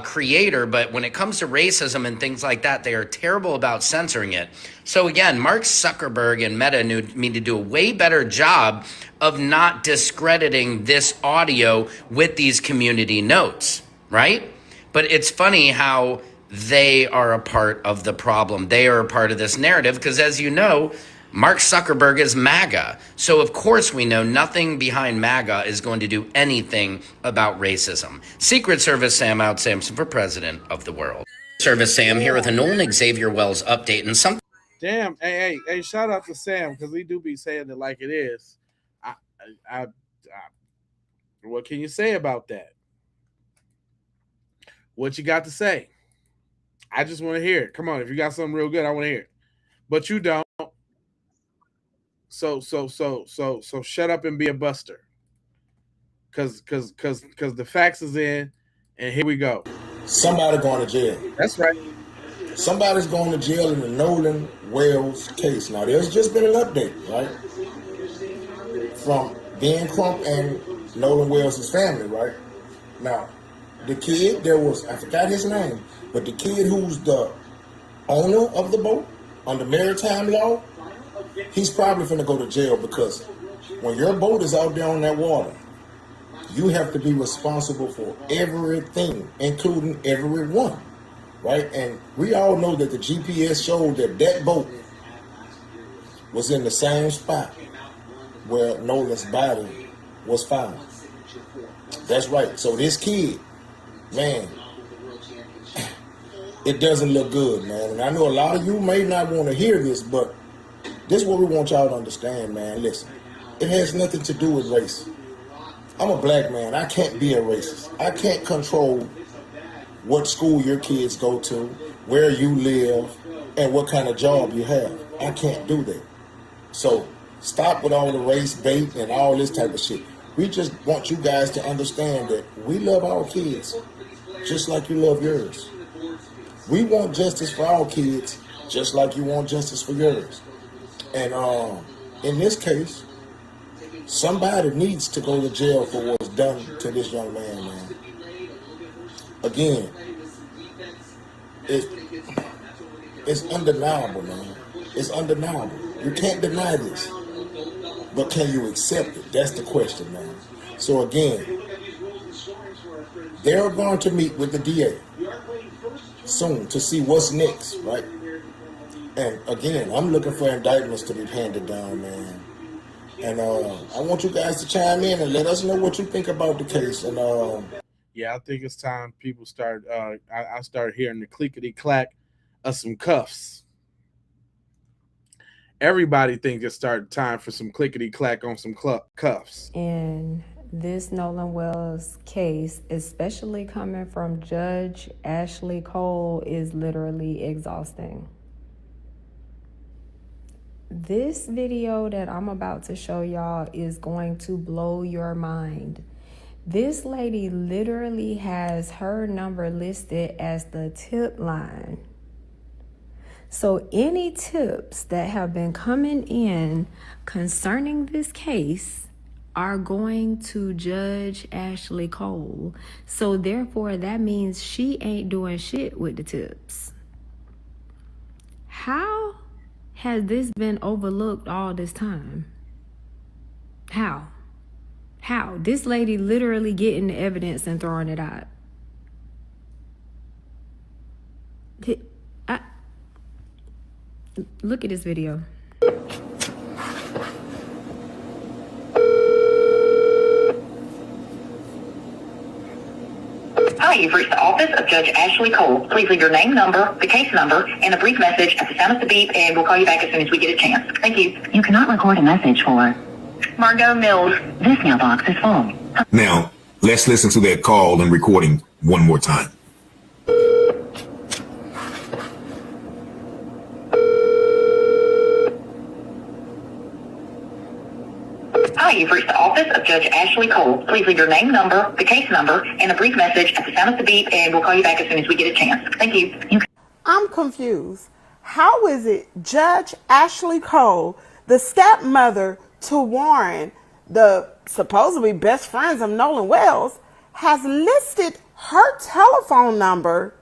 [SPEAKER 2] creator, but when it comes to racism and things like that, they are terrible about censoring it. So again, Mark Zuckerberg and Meta need to do a way better job of not discrediting this audio with these community notes, right? But it's funny how they are a part of the problem. They are a part of this narrative because, as you know, Mark Zuckerberg is MAGA. So, of course, we know nothing behind MAGA is going to do anything about racism. Secret Service Sam out Samson for president of the world. Service Sam here with a Nolan Xavier Wells update and something.
[SPEAKER 1] Damn. Hey, shout out to Sam because we do be saying it like it is. What can you say about that? What you got to say? I just want to hear it. Come on. If you got something real good, I want to hear it. But you don't. So shut up and be a buster. Cause the facts is in, and here we go.
[SPEAKER 5] Somebody going to jail.
[SPEAKER 1] That's right.
[SPEAKER 5] Somebody's going to jail in the Nolan Wells case. Now there's just been an update, right? From Ben Crump and Nolan Wells' family, right? Now, the kid, I forgot his name, but the kid who's the owner of the boat under maritime law, he's probably finna go to jail because when your boat is out there on that water, you have to be responsible for everything, including everyone, right? And we all know that the GPS showed that boat was in the same spot where Nolan's body was found. That's right. So this kid, man, it doesn't look good, man. And I know a lot of you may not want to hear this, but this is what we want y'all to understand, man. Listen, it has nothing to do with race. I'm a black man. I can't be a racist. I can't control what school your kids go to, where you live, and what kind of job you have. I can't do that. So stop with all the race bait and all this type of shit. We just want you guys to understand that we love our kids just like you love yours. We want justice for our kids just like you want justice for yours. And in this case, somebody needs to go to jail for what's done to this young man. It's undeniable, man. It's undeniable. You can't deny this. But can you accept it? That's the question, man. So again, they're going to meet with the DA soon to see what's next, right? And again, I'm looking for indictments to be handed down, man. And I want you guys to chime in and let us know what you think about the case. And
[SPEAKER 1] yeah, I think it's time people start. I start hearing the clickety clack of some cuffs. Everybody thinks it's started time for some clickety clack on some cuffs.
[SPEAKER 7] In this Nolan Wells case, especially coming from Judge Ashley Cole, is literally exhausting. This video that I'm about to show y'all is going to blow your mind. This lady literally has her number listed as the tip line. So any tips that have been coming in concerning this case are going to Judge Ashley Cole. So therefore, that means she ain't doing shit with the tips. How has this been overlooked all this time? How? This lady literally getting the evidence and throwing it out. Look at this video.
[SPEAKER 8] Hi, you've reached the office of Judge Ashley Cole. Please leave your name, number, the case number, and a brief message at the sound of the beep, and we'll call you back as soon as we get a chance. Thank you. You cannot record a message for Margot Mills. This mailbox is full.
[SPEAKER 9] Now, let's listen to that call and recording one more time.
[SPEAKER 8] Hi, you've reached the office of Judge Ashley Cole. Please leave your name, number, the case number, and a brief message at the sound of the beep, and we'll call you back as soon as we get a chance. Thank you.
[SPEAKER 24] I'm confused. How is it Judge Ashley Cole, the stepmother to Warren, the supposedly best friends of Nolan Wells, has listed her telephone number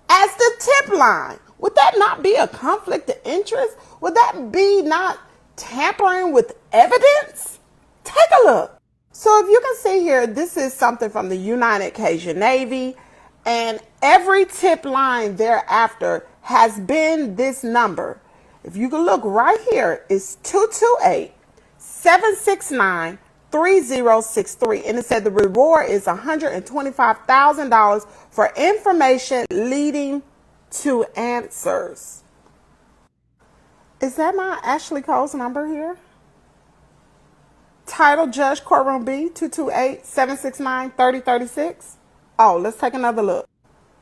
[SPEAKER 24] as the tip line? Would that not be a conflict of interest? Would that be not tampering with evidence? Take a look. So if you can see here, this is something from the United Cajun Navy, and every tip line thereafter has been this number. If you can look right here, it's 228-769-3063, and it said the reward is $125,000 for information leading to answers. Is that not Ashley Cole's number here? Title Judge Courtroom B, 228-769-3036. Oh, let's take another look.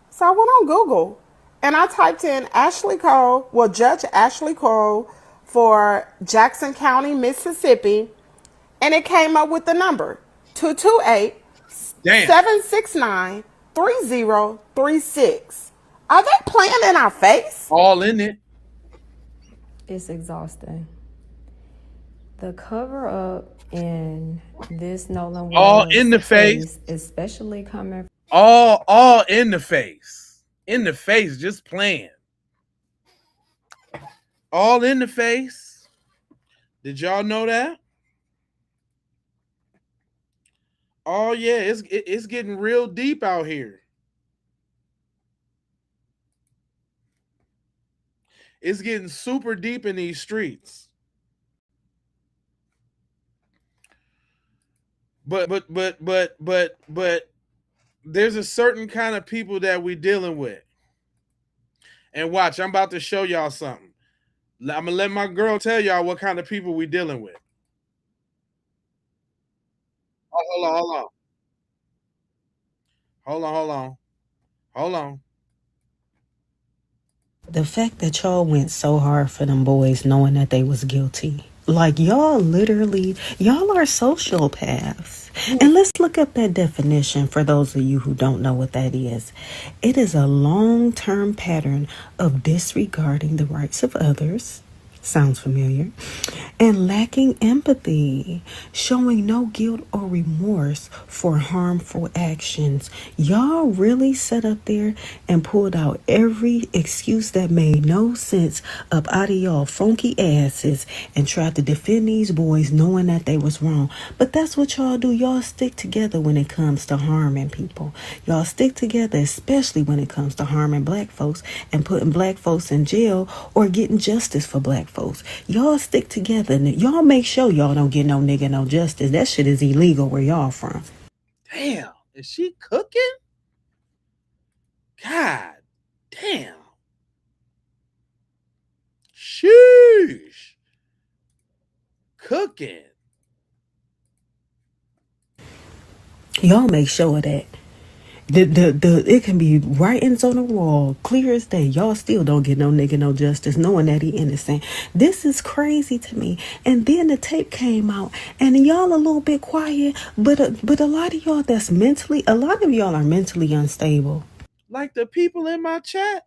[SPEAKER 24] So I went on Google and I typed in Ashley Cole, well, Judge Ashley Cole for Jackson County, Mississippi, and it came up with the number 228-769-3036. Are they playing in our face?
[SPEAKER 1] All in it.
[SPEAKER 7] It's exhausting. The cover up in this Nolan Wells
[SPEAKER 1] all in the face,
[SPEAKER 7] especially coming
[SPEAKER 1] all in the face, just playing. All in the face. Did y'all know that? Oh yeah, it's getting real deep out here. It's getting super deep in these streets. But there's a certain kind of people that we're dealing with. And watch, I'm about to show y'all something. I'm gonna let my girl tell y'all what kind of people we're dealing with. Oh, hold on.
[SPEAKER 25] The fact that y'all went so hard for them boys knowing that they was guilty. Like, y'all are sociopaths. And let's look up that definition for those of you who don't know what that is. It is a long-term pattern of disregarding the rights of others, Sounds familiar. And lacking empathy, showing no guilt or remorse for harmful actions. Y'all really sat up there and pulled out every excuse that made no sense up out of y'all funky asses and tried to defend these boys knowing that they was wrong. But that's what y'all do. Y'all stick together when it comes to harming people. Y'all stick together, especially when it comes to harming black folks and putting black folks in jail or getting justice for black folks. Y'all stick together. Y'all make sure y'all don't get no nigga no justice. That shit is illegal where y'all from.
[SPEAKER 1] Damn, is she cooking? God damn. Sheesh. Cooking.
[SPEAKER 25] Y'all make sure of that. It can be writings on the wall, clear as day. Y'all still don't get no nigga no justice, knowing that he innocent. This is crazy to me. And then the tape came out, and y'all a little bit quiet, but a lot of y'all a lot of y'all are mentally unstable.
[SPEAKER 1] Like the people in my chat.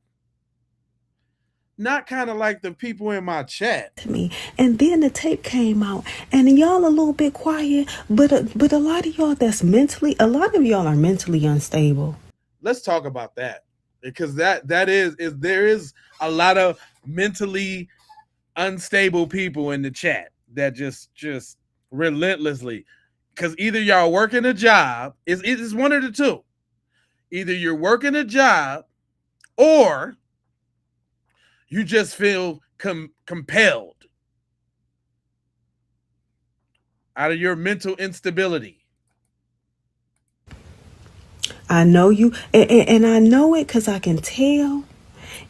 [SPEAKER 1] Not kind of like the people in my chat.
[SPEAKER 25] To me. And then the tape came out, and y'all a little bit quiet, but a lot of y'all a lot of y'all are mentally unstable.
[SPEAKER 1] Let's talk about that, because there is a lot of mentally unstable people in the chat that just relentlessly, because either y'all working a job, it's one of the two. Either you're working a job or you just feel compelled out of your mental instability.
[SPEAKER 25] I know you, and I know it because I can tell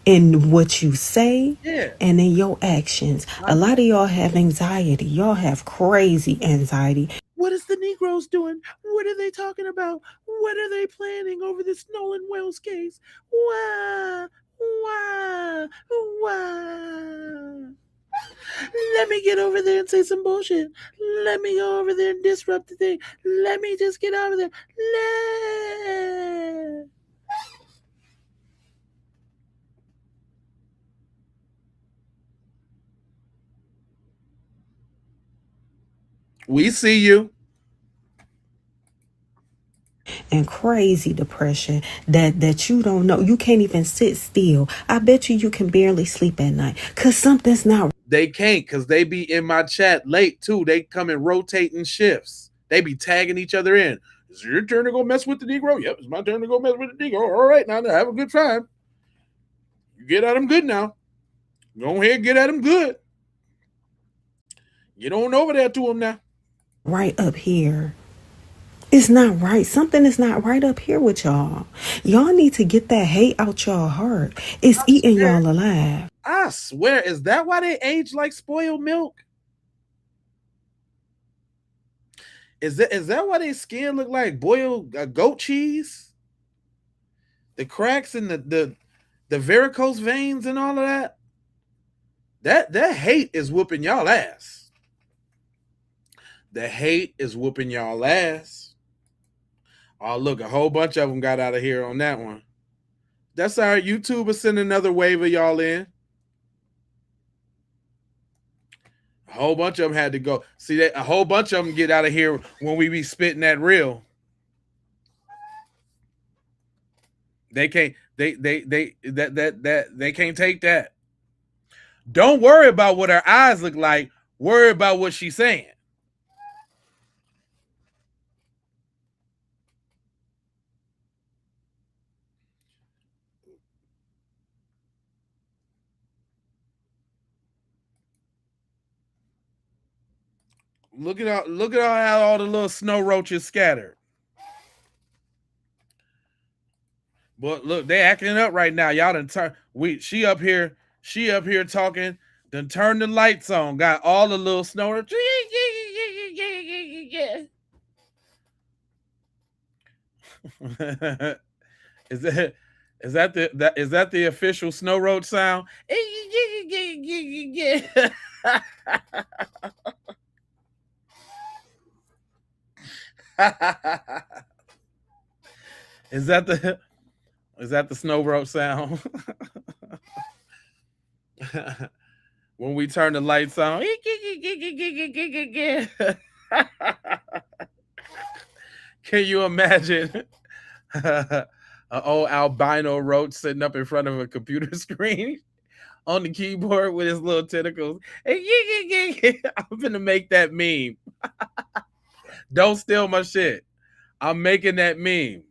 [SPEAKER 25] in what you say and in your actions. A lot of y'all have anxiety. Y'all have crazy anxiety.
[SPEAKER 1] What is the Negroes doing? What are they talking about? What are they planning over this Nolan Wells case? Why? Let me get over there and say some bullshit. Let me go over there and disrupt the thing. Let me just get over there. We see you.
[SPEAKER 25] And crazy depression that you don't know. You can't even sit still. I bet you can barely sleep at night because something's not.
[SPEAKER 1] They can't, because they be in my chat late too. They come in rotating shifts. They be tagging each other in. Is it your turn to go mess with the Negro? Yep, it's my turn to go mess with the Negro. All right, now have a good time. You get at them good now. Go ahead and get at them good. Get on over there to them now.
[SPEAKER 25] Right up here. It's not right. Something is not right up here with y'all. Y'all need to get that hate out y'all heart. It's eating y'all alive.
[SPEAKER 1] I swear, is that why they age like spoiled milk? Is that why their skin look like boiled goat cheese? The cracks in the varicose veins and all of that? That hate is whooping y'all ass. The hate is whooping y'all ass. Oh, look, a whole bunch of them got out of here on that one. That's all right. YouTube will send another wave of y'all in. A whole bunch of them had to go. See, that a whole bunch of them get out of here when we be spitting that real. They can't. They can't take that. Don't worry about what her eyes look like. Worry about what she's saying. Look at how all the little snow roaches scattered. But look, they acting up right now. Y'all done turn. She up here talking. Done turn the lights on. Got all the little snow roaches. Is that the official snow roach sound? Is that the snow roach sound? when we turn the lights on. Can you imagine an old albino roach sitting up in front of a computer screen on the keyboard with his little tentacles? I'm gonna make that meme. Don't steal my shit. I'm making that meme.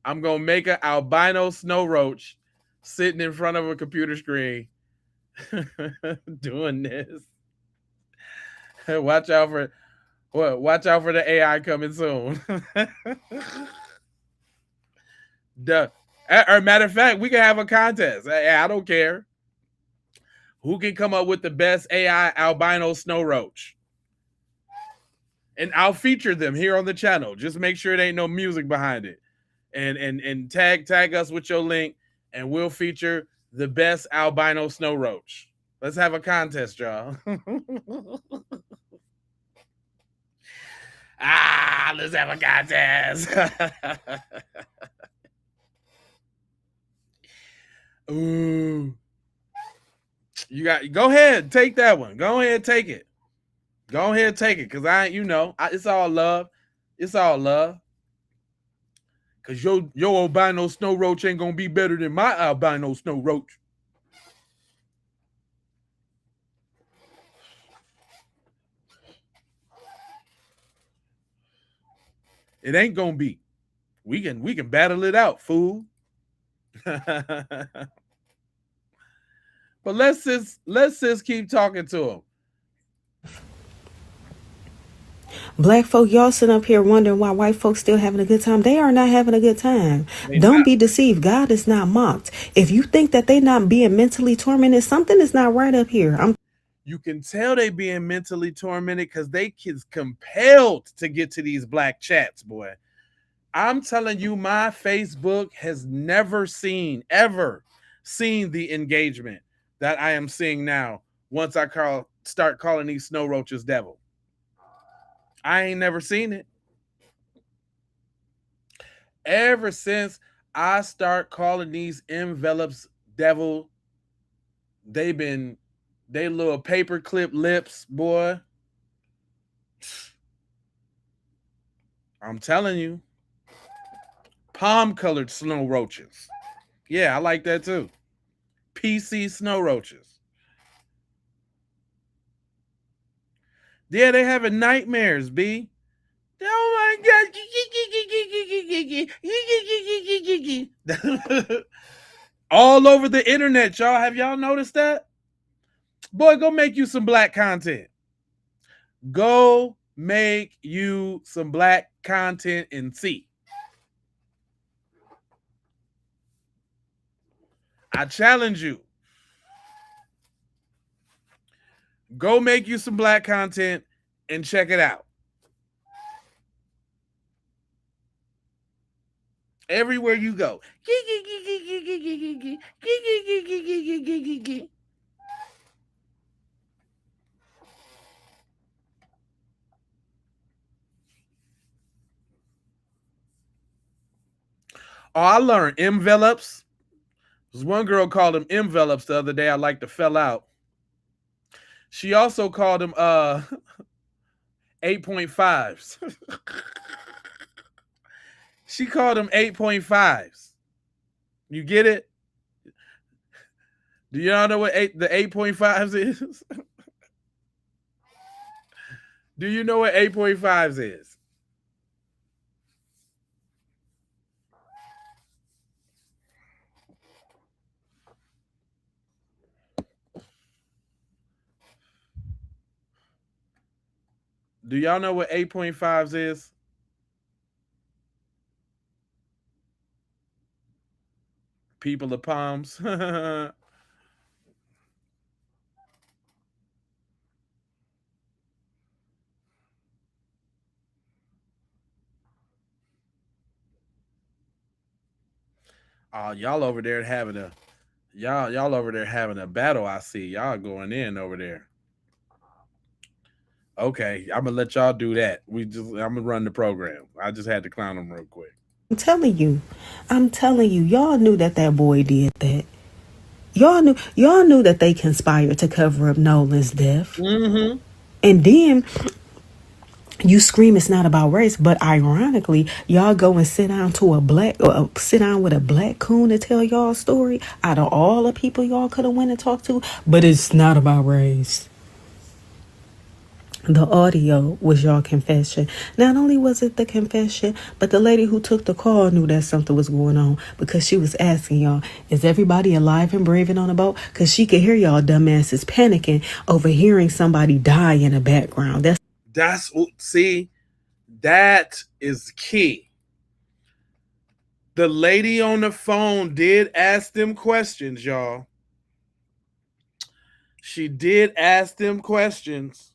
[SPEAKER 1] I'm gonna make an albino snow roach sitting in front of a computer screen doing this. Watch out for the AI coming soon. Or matter of fact, we can have a contest. I don't care. Who can come up with the best AI albino snow roach? And I'll feature them here on the channel. Just make sure there ain't no music behind it. And tag us with your link, and we'll feature the best albino snow roach. Let's have a contest, y'all. Let's have a contest. Ooh. Go ahead, take that one. Go ahead, take it. Go ahead, take it. Cause it's all love. It's all love. Cause your albino snow roach ain't gonna be better than my albino snow roach. It ain't gonna be. We can battle it out, fool. But let's just keep talking to him.
[SPEAKER 25] Black folk, y'all sitting up here wondering why white folks still having a good time. They are not having a good time. Don't be deceived. God is not mocked. If you think that they not being mentally tormented, something is not right up here.
[SPEAKER 1] You can tell they being mentally tormented because they kids compelled to get to these black chats, boy. I'm telling you, my Facebook has never ever seen the engagement that I am seeing now once I start calling these snow roaches devil. I ain't never seen it. Ever since I start calling these envelopes devil, they little paperclip lips, boy. I'm telling you. Palm-colored snow roaches. Yeah, I like that too. PC snow roaches. Yeah, they having nightmares, B. Oh my God. All over the internet, y'all. Have y'all noticed that? Boy, go make you some black content. Go make you some black content and see. I challenge you. Go make you some black content and check it out. Everywhere you go. Oh, I learned envelopes. There's one girl called them envelopes the other day. I like to fell out. She also called them 8.5s. She called them 8.5s. You get it? Do y'all know what the 8.5s is? Do you know what 8.5s is? Do y'all know what 8.5s is? People of palms. Y'all over there having a y'all over there having a battle. I see y'all going in over there. Okay, I'm gonna let y'all do that. I'm gonna run the program. I just had to clown them real quick.
[SPEAKER 25] I'm telling you, y'all knew that boy did that. Y'all knew that they conspired to cover up Nolan's death.
[SPEAKER 1] Mm-hmm.
[SPEAKER 25] And then you scream it's not about race, but ironically, y'all go and sit down with a black coon to tell y'all a story out of all the people y'all could have went and talked to, but it's not about race. The audio was y'all confession. Not only was it the confession, but the lady who took the call knew that something was going on because she was asking y'all, is everybody alive and breathing on the boat? Because she could hear y'all dumbasses panicking over hearing somebody die in the background.
[SPEAKER 1] See, that is key. The lady on the phone did ask them questions, y'all. She did ask them questions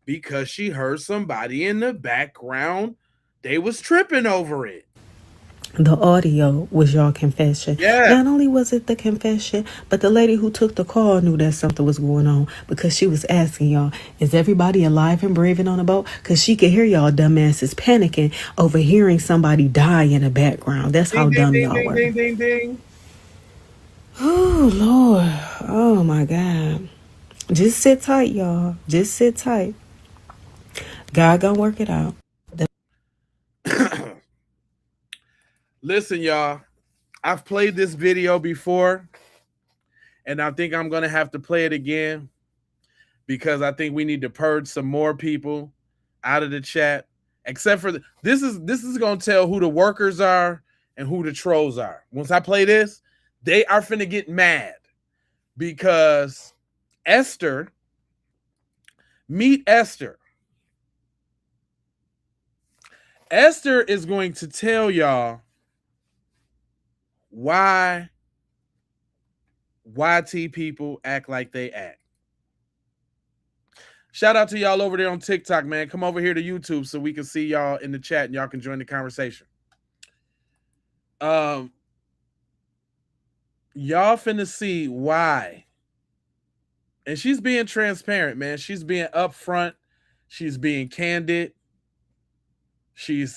[SPEAKER 1] because she heard somebody in the background. They was tripping over it.
[SPEAKER 25] The audio was y'all confession.
[SPEAKER 1] Yeah.
[SPEAKER 25] Not only was it the confession, but the lady who took the call knew that something was going on because she was asking y'all, is everybody alive and breathing on the boat? Because she could hear y'all dumbasses panicking over hearing somebody die in the background. That's how dumb y'all were.
[SPEAKER 1] Ding, ding, ding.
[SPEAKER 25] Oh, Lord. Oh, my God. Just sit tight, y'all. Just sit tight. God gonna work it out.
[SPEAKER 1] Listen, y'all, I've played this video before, and I think I'm going to have to play it again because I think we need to purge some more people out of the chat, except for this is going to tell who the workers are and who the trolls are. Once I play this, they are finna get mad because meet Esther. Esther is going to tell y'all why YT people act like they act. Shout out to y'all over there on TikTok, man. Come over here to YouTube so we can see y'all in the chat and y'all can join the conversation. Y'all finna see why. And she's being transparent, man. She's being upfront. She's being candid. She's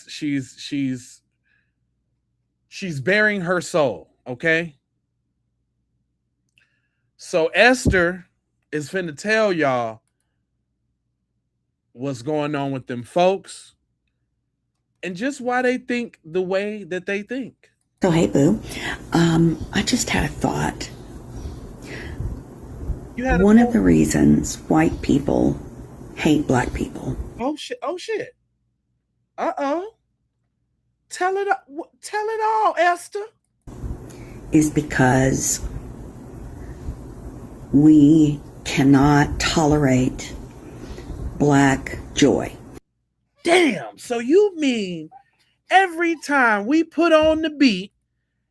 [SPEAKER 1] bearing her soul, okay? So Esther is finna tell y'all what's going on with them folks and just why they think the way that they think.
[SPEAKER 3] So, hey, boo. I just had a thought. One of the reasons white people hate black people.
[SPEAKER 1] Oh, shit. Oh, shit. Uh-oh. Tell it all, Esther.
[SPEAKER 3] Is because we cannot tolerate black joy.
[SPEAKER 1] Damn. So you mean every time we put on the beat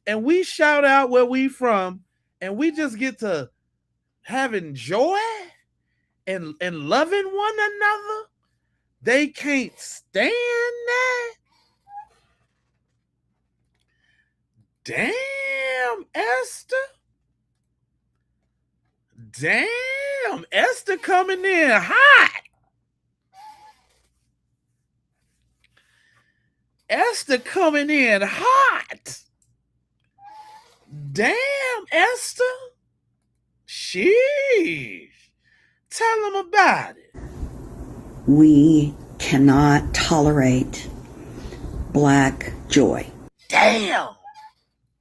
[SPEAKER 1] and we shout out where we from and we just get to having joy and loving one another, they can't stand that? Damn, Esther. Damn, Esther coming in hot. Esther coming in hot. Damn, Esther. Sheesh. Tell them about it.
[SPEAKER 3] We cannot tolerate black joy.
[SPEAKER 1] Damn.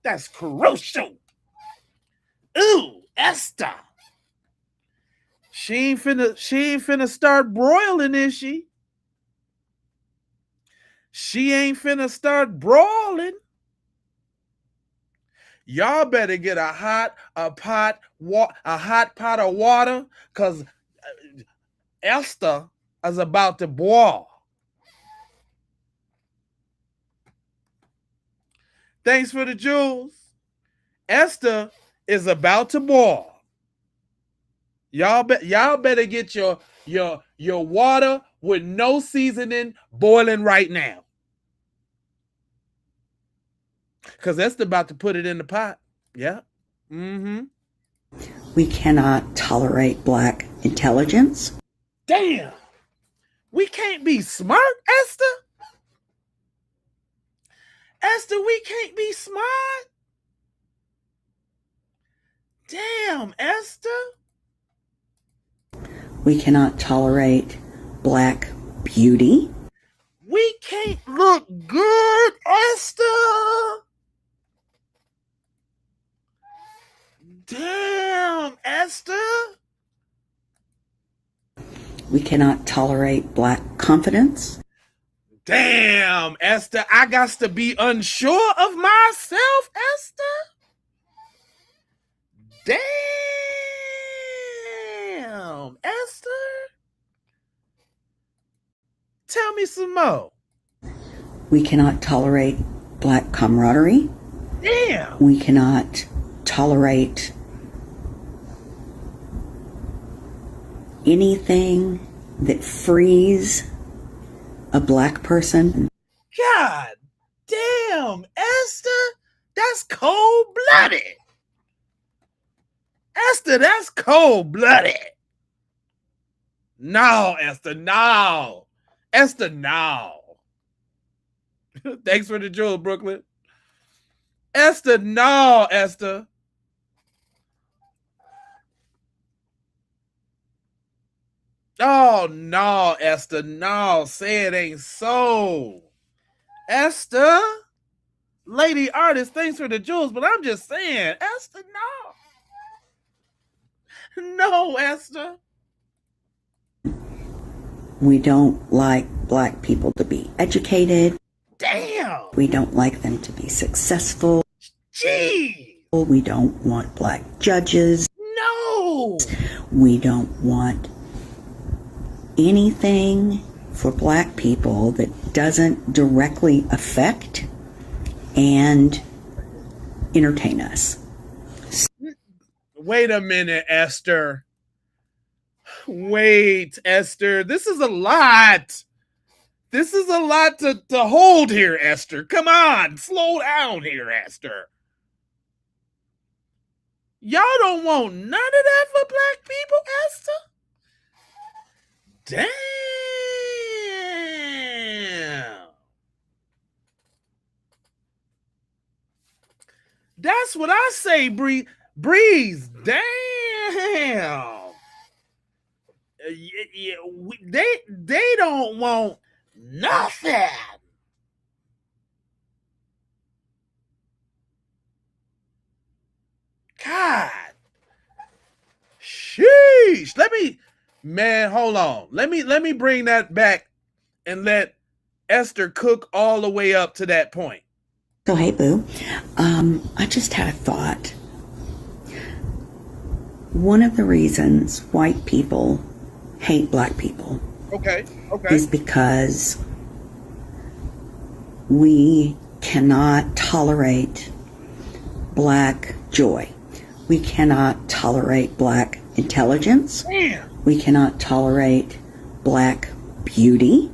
[SPEAKER 1] That's crucial. Ooh, Esther. She ain't finna start broiling, is she? She ain't finna start brawling. Y'all better get a hot pot of water, because Esther is about to boil. Thanks for the jewels. Esther is about to boil. Y'all better get your water with no seasoning boiling right now. Because Esther about to put it in the pot. Yeah. Mm-hmm.
[SPEAKER 3] We cannot tolerate black intelligence.
[SPEAKER 1] Damn. We can't be smart, Esther? Esther, we can't be smart? Damn, Esther.
[SPEAKER 3] We cannot tolerate black beauty.
[SPEAKER 1] We can't look good, Esther. Damn, Esther.
[SPEAKER 3] We cannot tolerate black confidence.
[SPEAKER 1] Damn, Esther. I got to be unsure of myself, Esther. Damn, Esther. Tell me some more.
[SPEAKER 3] We cannot tolerate black camaraderie.
[SPEAKER 1] Damn.
[SPEAKER 3] We cannot tolerate anything that frees a black person.
[SPEAKER 1] God damn, Esther. That's cold-blooded. Esther, that's cold-blooded. No, Esther, no. Esther, no. Thanks for the jewel, Brooklyn. Esther, no, Esther. Oh, no, Esther, no. Say it ain't so. Esther, lady artist, thanks for the jewels, but I'm just saying, Esther, no. No, Esther.
[SPEAKER 3] We don't like black people to be educated.
[SPEAKER 1] Damn.
[SPEAKER 3] We don't like them to be successful.
[SPEAKER 1] Gee.
[SPEAKER 3] We don't want black judges.
[SPEAKER 1] No.
[SPEAKER 3] We don't want anything for black people that doesn't directly affect and entertain us.
[SPEAKER 1] Wait a minute, Esther. Wait, Esther. This is a lot. This is a lot to hold here, Esther. Come on. Slow down here, Esther. Y'all don't want none of that for black people, Esther? Damn. That's what I say, Breeze. Damn. They don't want nothing. God. Sheesh. Hold on. Let me bring that back and let Esther cook all the way up to that point.
[SPEAKER 3] So, hey, boo. I just had a thought. One of the reasons white people hate black people is because we cannot tolerate black joy. We cannot tolerate black intelligence. We cannot tolerate black beauty.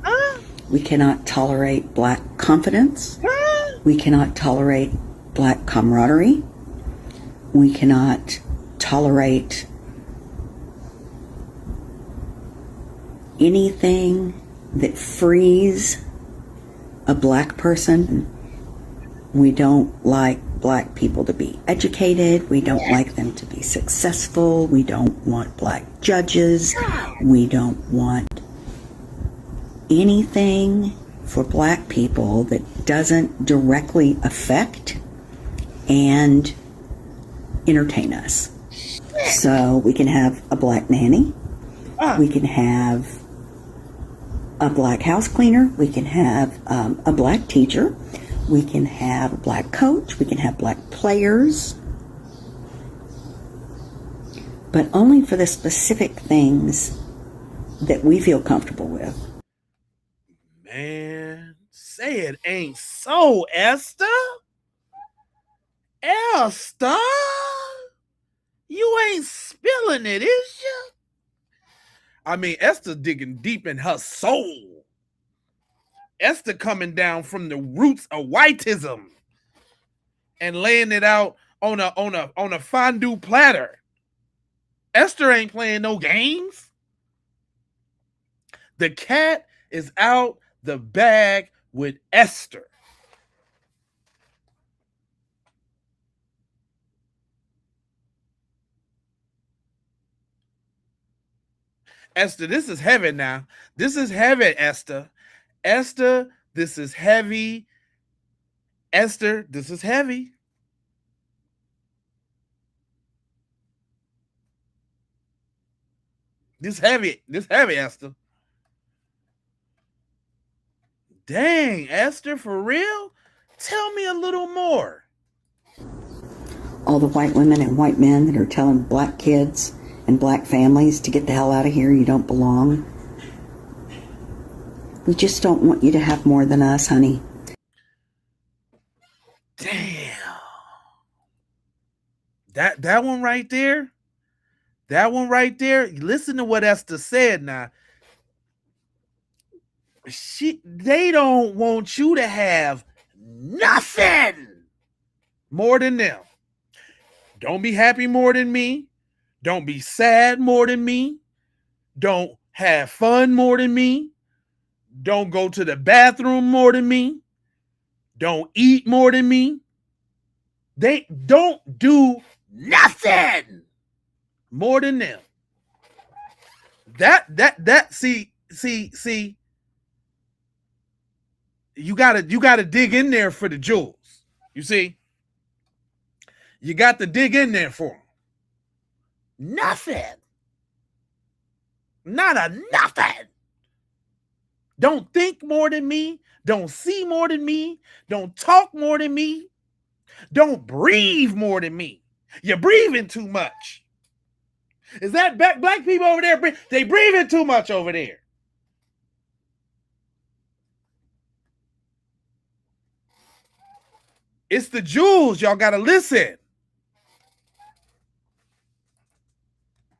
[SPEAKER 3] We cannot tolerate black confidence. We cannot tolerate black camaraderie. We cannot tolerate anything that frees a black person. We don't like black people to be educated. We don't like them to be successful. We don't want black judges. We don't want anything for black people that doesn't directly affect and entertain us. So we can have a black nanny. We can have a black house cleaner. We can have a black teacher. We can have a black coach. We can have black players. But only for the specific things that we feel comfortable with.
[SPEAKER 1] Man, say it ain't so, Esther. Esther, you ain't spilling it, is you? I mean, Esther digging deep in her soul. Esther coming down from the roots of whiteism and laying it out on a fondue platter. Esther ain't playing no games. The cat is out the bag with Esther. Esther, this is heavy now. This is heavy, Esther. Esther, this is heavy. Esther, this is heavy. This heavy, Esther. Dang, Esther, for real? Tell me a little more.
[SPEAKER 3] All the white women and white men that are telling black kids and black families to get the hell out of here, you don't belong. We just don't want you to have more than us, honey.
[SPEAKER 1] Damn. That one right there. That one right there. Listen to what Esther said now. They don't want you to have nothing more than them. Don't be happy more than me. Don't be sad more than me. Don't have fun more than me. Don't go to the bathroom more than me. Don't eat more than me. They don't do nothing more than them. See. You gotta dig in there for the jewels. You see? You got to dig in there for them. Nothing. Not a nothing. Don't think more than me. Don't see more than me. Don't talk more than me. Don't breathe more than me. You're breathing too much. Is that black people over there? They breathing too much over there. It's the jewels. Y'all got to listen.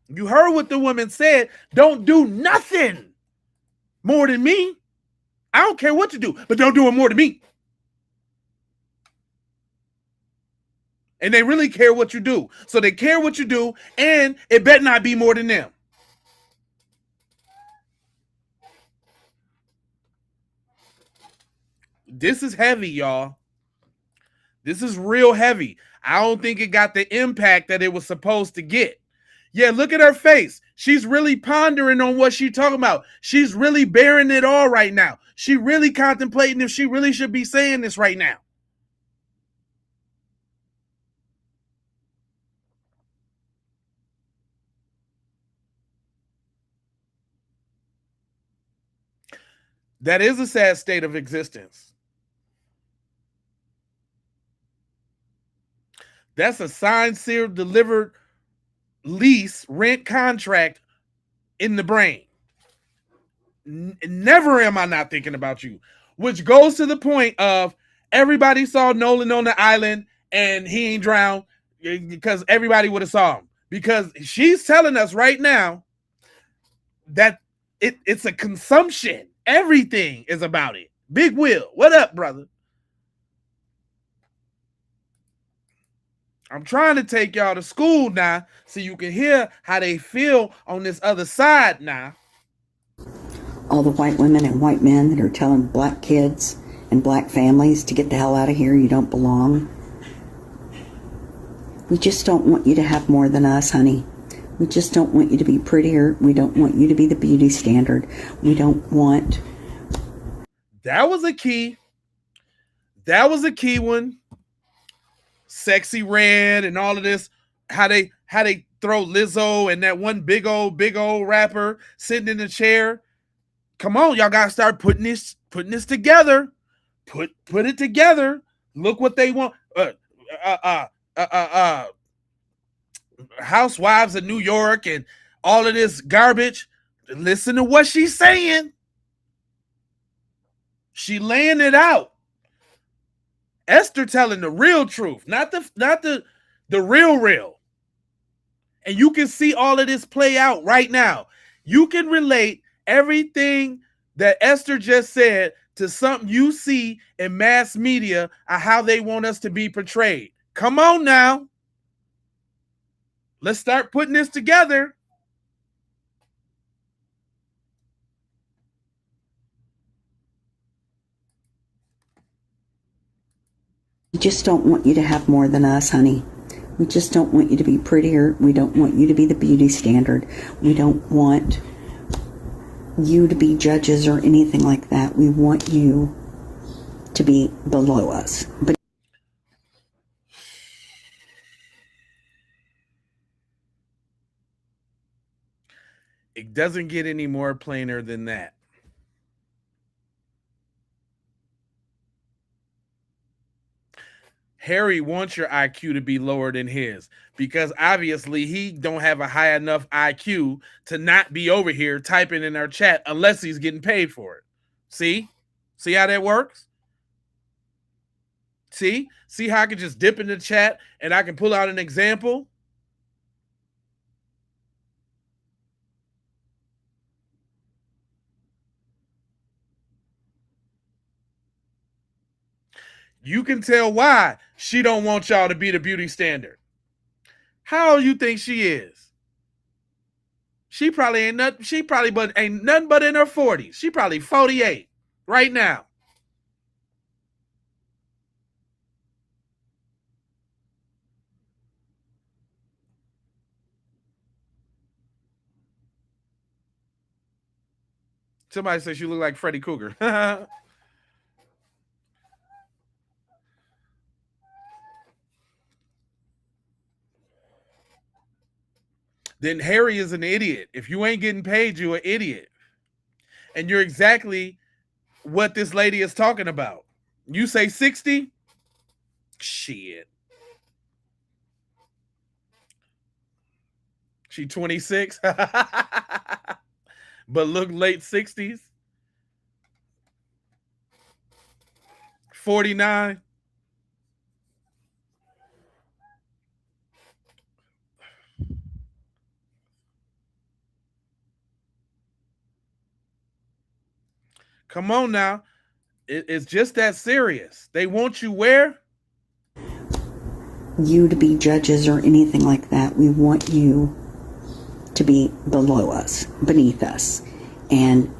[SPEAKER 1] You heard what the woman said. Don't do nothing more than me. I don't care what you do, but don't do it more than me. And they really care what you do. So they care what you do, and it better not be more than them. This is heavy, y'all. This is real heavy. I don't think it got the impact that it was supposed to get. Yeah, look at her face. She's really pondering on what she's talking about. She's really bearing it all right now. She really contemplating if she really should be saying this right now. That is a sad state of existence. That's a signed, sealed, delivered lease, rent contract in the brain. Never am I not thinking about you. Which goes to the point of everybody saw Nolan on the island and he ain't drowned because everybody would have saw him. Because she's telling us right now that it's a consumption. Everything is about it. Big Will, what up, brother? I'm trying to take y'all to school now so you can hear how they feel on this other side now.
[SPEAKER 3] All the white women and white men that are telling black kids and black families to get the hell out of here, you don't belong. We just don't want you to have more than us, honey. We just don't want you to be prettier. We don't want you to be the beauty standard. We don't want...
[SPEAKER 1] That was a key. That was a key one. Sexy Red and all of this. How they throw Lizzo and that one big old rapper sitting in the chair. Come on, y'all gotta start putting this together. Put it together. Look what they want. Housewives of New York and all of this garbage. Listen to what she's saying. She laying it out. Esther telling the real truth, not the real. And you can see all of this play out right now. You can relate everything that Esther just said to something you see in mass media of how they want us to be portrayed. Come on now. Let's start putting this together.
[SPEAKER 3] We just don't want you to have more than us, honey. We just don't want you to be prettier. We don't want you to be the beauty standard. We don't want you to be judges or anything like that. We want you to be below us. But
[SPEAKER 1] it doesn't get any more plainer than that. Harry wants your IQ to be lower than his because obviously he don't have a high enough IQ to not be over here typing in our chat unless he's getting paid for it. See how that works? See how I can just dip in the chat and I can pull out an example. You can tell why she don't want y'all to be the beauty standard. How old you think she is? She probably ain't nothing. She probably ain't nothing but in her 40s. She probably 48 right now. Somebody says you look like Freddy Krueger. Then Harry is an idiot. If you ain't getting paid, you're an idiot. And you're exactly what this lady is talking about. You say 60? Shit. She 26? But look late 60s? 49? Come on now. It's just that serious. They want you where?
[SPEAKER 3] You to be judges or anything like that. We want you to be below us, beneath us. And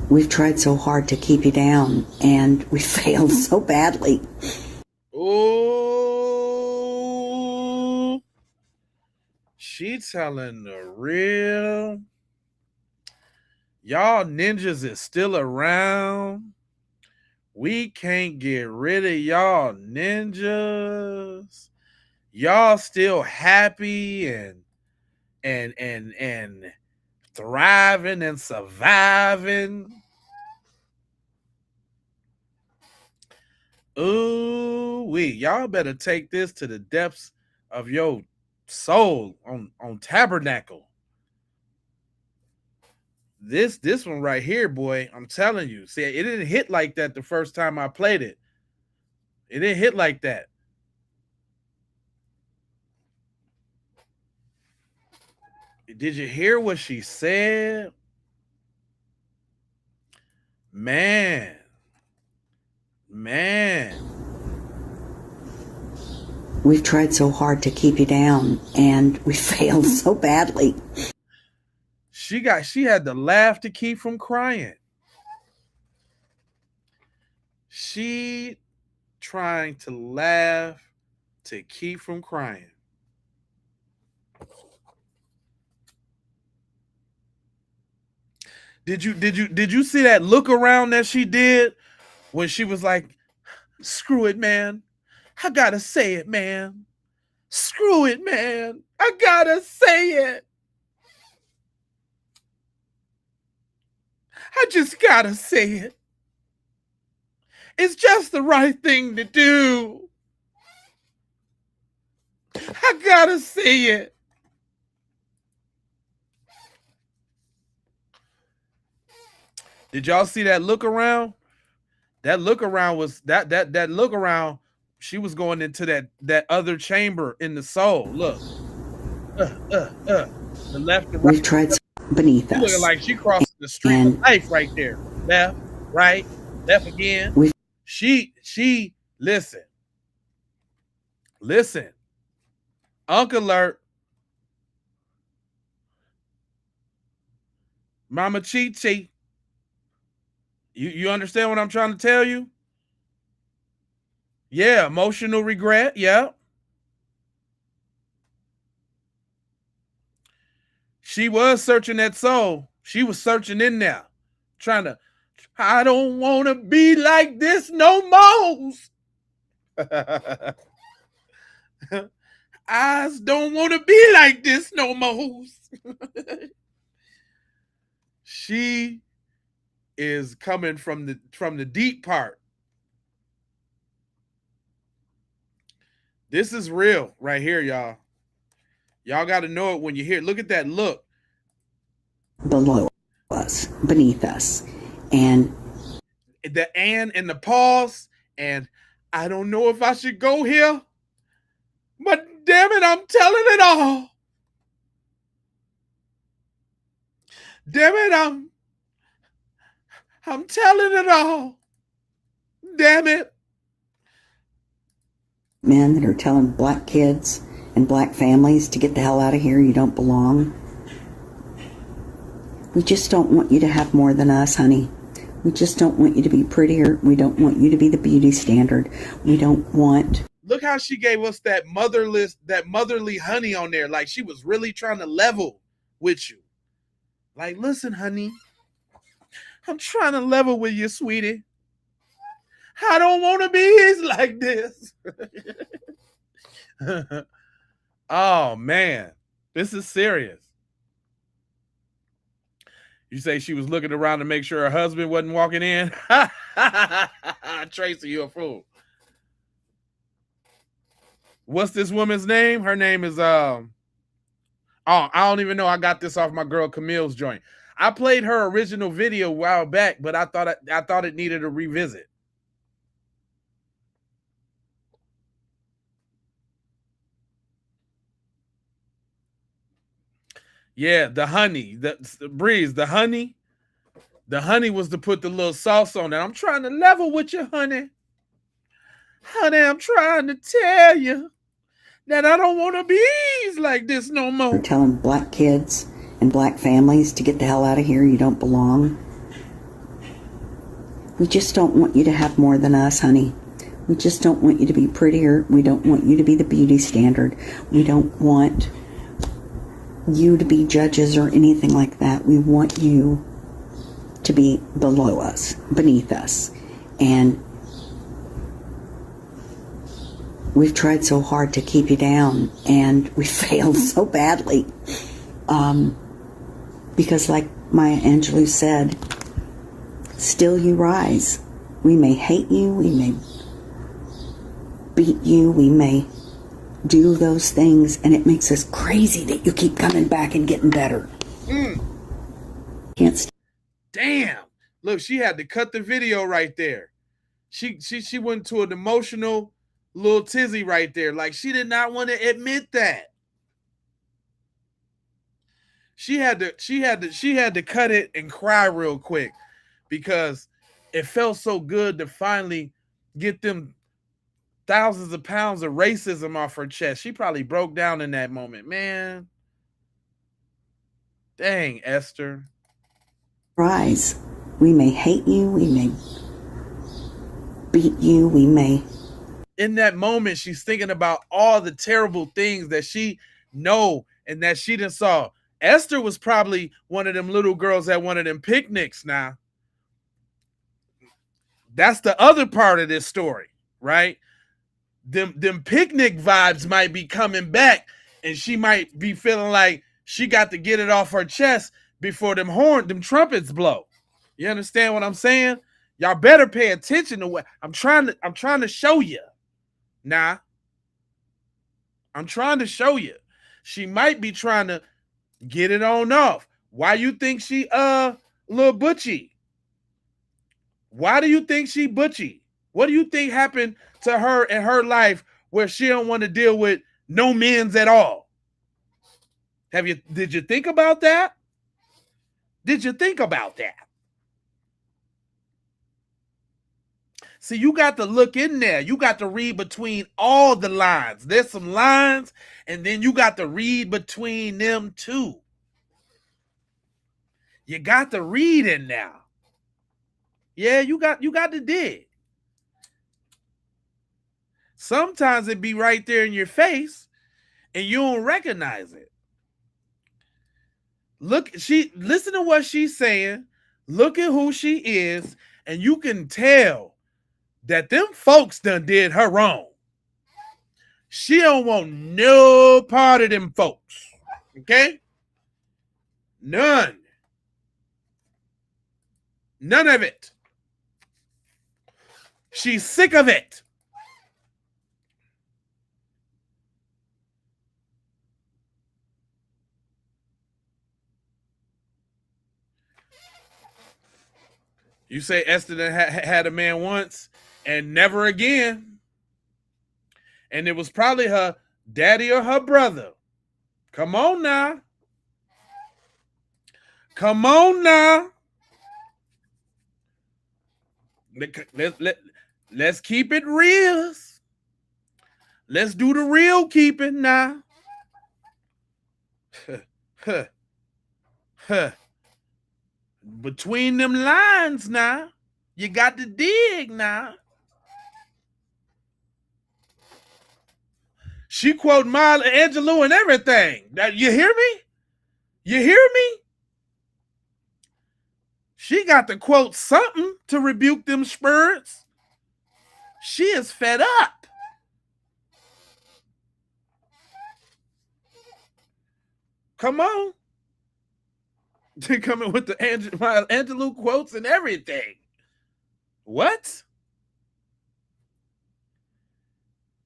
[SPEAKER 3] we've tried so hard to keep you down, and we failed so badly.
[SPEAKER 1] Oh, she telling the real. Y'all ninjas is still around. We can't get rid of y'all ninjas. Y'all still happy and thriving and surviving. Ooh, y'all better take this to the depths of your soul on Tabernacle. This one right here, boy, I'm telling you. See, it didn't hit like that the first time I played it. It didn't hit like that. Did you hear what she said? Man.
[SPEAKER 3] We've tried so hard to keep you down, and we failed so badly.
[SPEAKER 1] She had to laugh to keep from crying. She trying to laugh to keep from crying. Did you see that look around that she did when she was like, screw it, man. I gotta say it, man. Screw it, man. I gotta say it. I just gotta say it. It's just the right thing to do. I gotta say it. Did y'all see that look around? That look around was that look around. She was going into that other chamber in the soul. Look, the left and right.
[SPEAKER 3] We've tried beneath us.
[SPEAKER 1] Looking like she crossing the street of life right there. Left, right, left again. She listen. Uncle alert. Mama Chi Chi. You understand what I'm trying to tell you? Yeah, emotional regret. Yeah. She was searching that soul. She was searching in there, trying to, I don't want to be like this no more. I don't want to be like this no more. She is coming from the deep part. This is real right here, y'all. Y'all got to know it when you hear it. Look at that look.
[SPEAKER 3] Below us, beneath us. And
[SPEAKER 1] the and the pause, and I don't know if I should go here, but damn it, I'm telling it all. Damn it, I'm telling it all. Damn it.
[SPEAKER 3] Men that are telling black kids and black families to get the hell out of here, you don't belong. We just don't want you to have more than us, honey. We just don't want you to be prettier. We don't want you to be the beauty standard. We don't want...
[SPEAKER 1] Look how she gave us that motherly honey on there. Like she was really trying to level with you. Like, listen, honey, I'm trying to level with you, sweetie. I don't want to be like this. Oh, man. This is serious. You say she was looking around to make sure her husband wasn't walking in? Tracy, you a fool. What's this woman's name? Her name is I don't even know. I got this off my girl Camille's joint. I played her original video a while back, but I thought it needed a revisit. Yeah, the honey, the Breeze, the honey was to put the little sauce on it. I'm trying to level with you, honey. Honey, I'm trying to tell you that I don't want to be like this no more.
[SPEAKER 3] You're telling black kids and black families to get the hell out of here. You don't belong. We just don't want you to have more than us, honey. We just don't want you to be prettier. We don't want you to be the beauty standard. We don't want you to be judges or anything like that. We want you to be below us, beneath us. And we've tried so hard to keep you down, and we failed so badly. Because like Maya Angelou said, still you rise. We may hate you, we may beat you, we may do those things, and it makes us crazy that you keep coming back and getting better. Can't
[SPEAKER 1] Damn. Look, she had to cut the video right there. She went to an emotional little tizzy right there. Like she did not want to admit that. She had to cut it and cry real quick because it felt so good to finally get them thousands of pounds of racism off her chest. She probably broke down in that moment, man. Dang, Esther.
[SPEAKER 3] rise. We may hate you, we may beat you, we may...
[SPEAKER 1] In that moment, she's thinking about all the terrible things that she know and that she done saw. Esther was probably one of them little girls at one of them picnics now. That's the other part of this story, right? Them picnic vibes might be coming back, and she might be feeling like she got to get it off her chest before them trumpets blow. You understand what I'm saying? Y'all better pay attention to what I'm trying to show you. Nah. I'm trying to show you. She might be trying to get it on off. Why you think she little butchy? Why do you think she butchy? What do you think happened to her in her life where she don't want to deal with no men's at all? Did you think about that? Did you think about that? See, you got to look in there. You got to read between all the lines. There's some lines, and then you got to read between them too. You got to read in there. Yeah, you got to dig. Sometimes it be right there in your face, and you don't recognize it. Listen to what she's saying. Look at who she is, and you can tell that them folks done did her wrong. She don't want no part of them folks. Okay? None. None of it. She's sick of it. You say Esther had a man once and never again. And it was probably her daddy or her brother. Come on now. Come on now. Let's keep it real. Let's do the real keeping now. Between them lines now, you got to dig now. She quote Maya Angelou and everything. You hear me? You hear me? She got to quote something to rebuke them spirits. She is fed up. Come on. They coming with the Maya Angelou quotes and everything. What?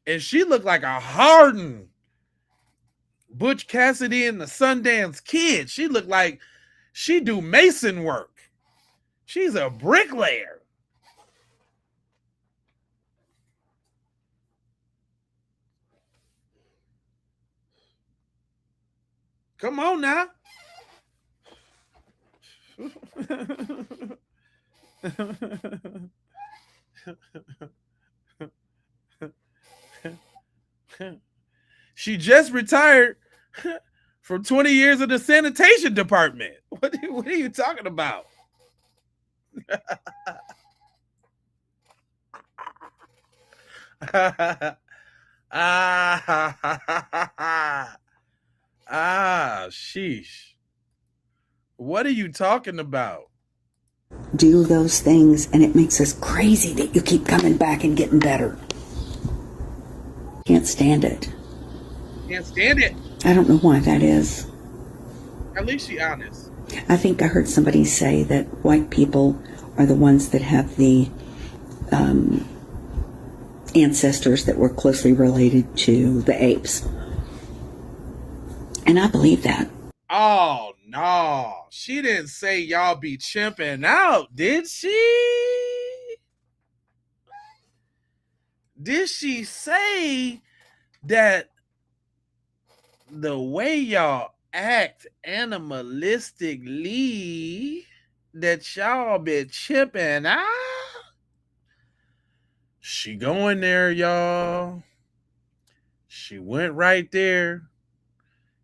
[SPEAKER 1] And she looked like a hardened Butch Cassidy and the Sundance Kid. She looked like she do mason work. She's a bricklayer. Come on now. She just retired from 20 years in the sanitation department. What are you talking about? Sheesh. What are you talking about?
[SPEAKER 3] Do those things, and it makes us crazy that you keep coming back and getting better. Can't stand it.
[SPEAKER 1] Can't stand it.
[SPEAKER 3] I don't know why that is.
[SPEAKER 1] At least she's honest.
[SPEAKER 3] I think I heard somebody say that white people are the ones that have the ancestors that were closely related to the apes. And I believe that.
[SPEAKER 1] Oh, no. She didn't say y'all be chimping out, did she? Did she say that the way y'all act animalistically, that y'all been chipping out? She going there, y'all. She went right there.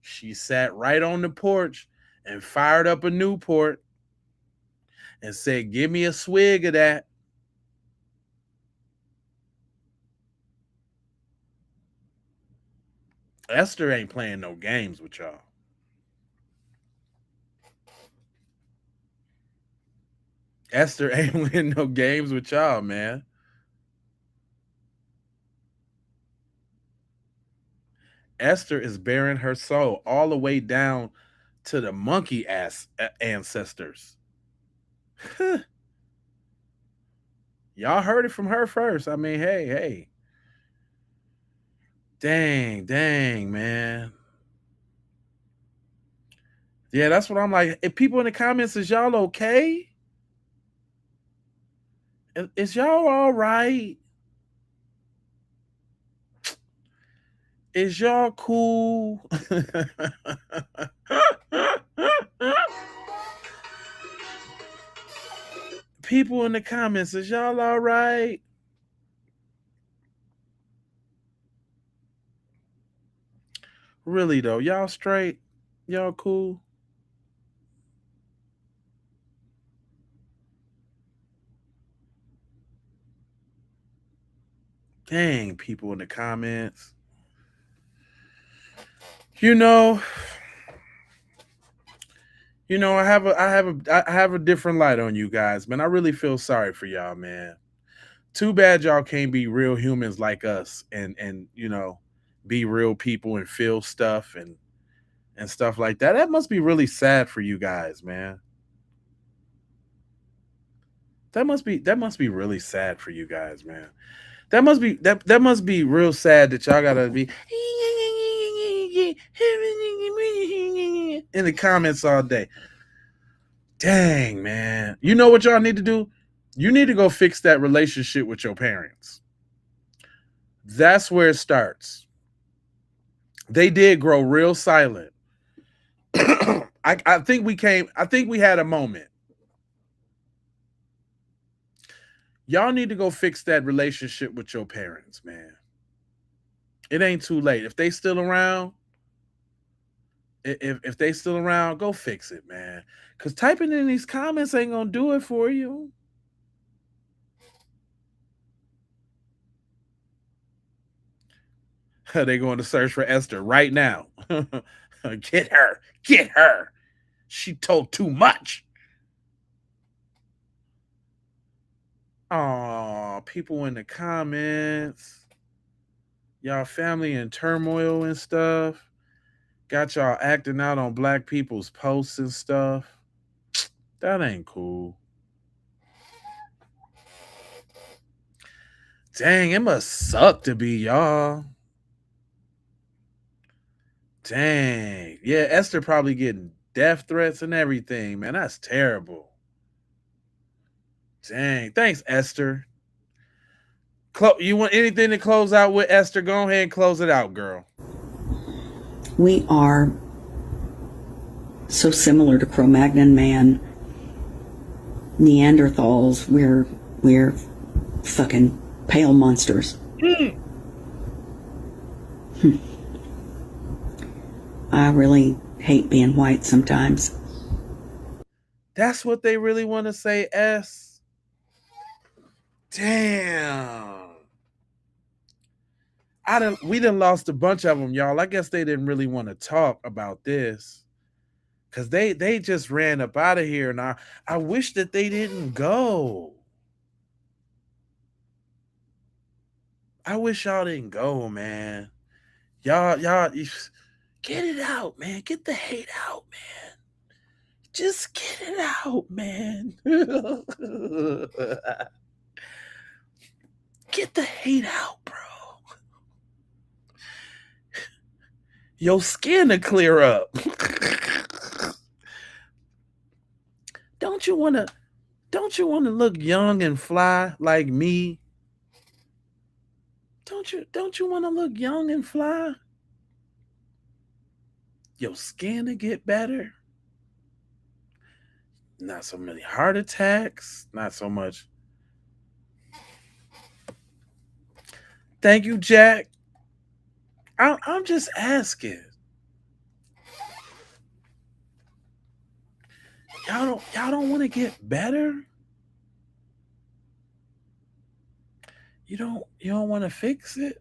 [SPEAKER 1] She sat right on the porch and fired up a Newport and said, give me a swig of that. Esther ain't playing no games with y'all. Esther ain't winning no games with y'all, man. Esther is bearing her soul all the way down to the monkey ass ancestors. Y'all heard it from her first. I mean, hey. Dang, man. Yeah, that's what I'm like. If people in the comments, is y'all okay? Is y'all all right? Is y'all cool? People in the comments, is y'all all right? Really though, y'all straight? Y'all cool? Dang, people in the comments. You know, You know, I have a different light on you guys, man. I really feel sorry for y'all, man. Too bad y'all can't be real humans like us and you know, be real people and feel stuff and stuff like that. That must be really sad for you guys, man. That must be really sad for you guys, man. That must be real sad that y'all gotta be in the comments all day. Dang, man. You know what y'all need to do? You need to go fix that relationship with your parents. That's where it starts. They did grow real silent. I think we had a moment. Y'all need to go fix that relationship with your parents, man. It ain't too late. If they still around, if they still around, go fix it, man. Because typing in these comments ain't gonna do it for you. They going to search for Esther right now. Get her. She told too much. Oh, people in the comments. Y'all family in turmoil and stuff. Got y'all acting out on black people's posts and stuff. That ain't cool. Dang, it must suck to be y'all. Dang. Yeah, Esther probably getting death threats and everything, man. That's terrible. Dang. Thanks, Esther. You want anything to close out with, Esther? Go ahead and close it out, girl.
[SPEAKER 3] We are so similar to Cro-Magnon man, Neanderthals. We're fucking pale monsters. I really hate being white sometimes.
[SPEAKER 1] That's what they really want to say, S. Damn. We done lost a bunch of them, y'all. I guess they didn't really want to talk about this. Because they just ran up out of here. And I wish that they didn't go. I wish y'all didn't go, man. Y'all, get it out, man. Get the hate out, man. Just get it out, man. Get the hate out, bro. Your skin to clear up. Don't you want to look young and fly like me? Don't you want to look young and fly? Your skin to get better. Not so many heart attacks. Not so much. Thank you, Jack. I'm just asking. Y'all don't want to get better? You don't want to fix it?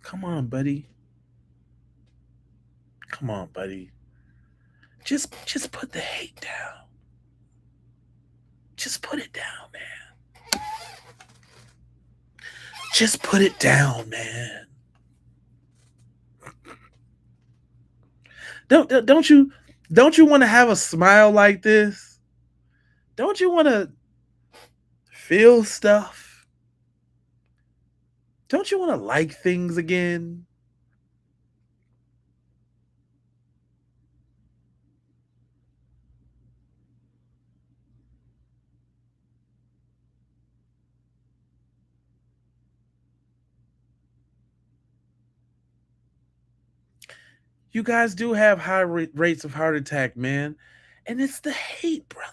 [SPEAKER 1] Come on, buddy. Come on, buddy. Just put the hate down. Just put it down, man. Just put it down, man. Don't you want to have a smile like this? Don't you want to feel stuff? Don't you want to like things again? You guys do have high rates of heart attack, man. And it's the hate, brother.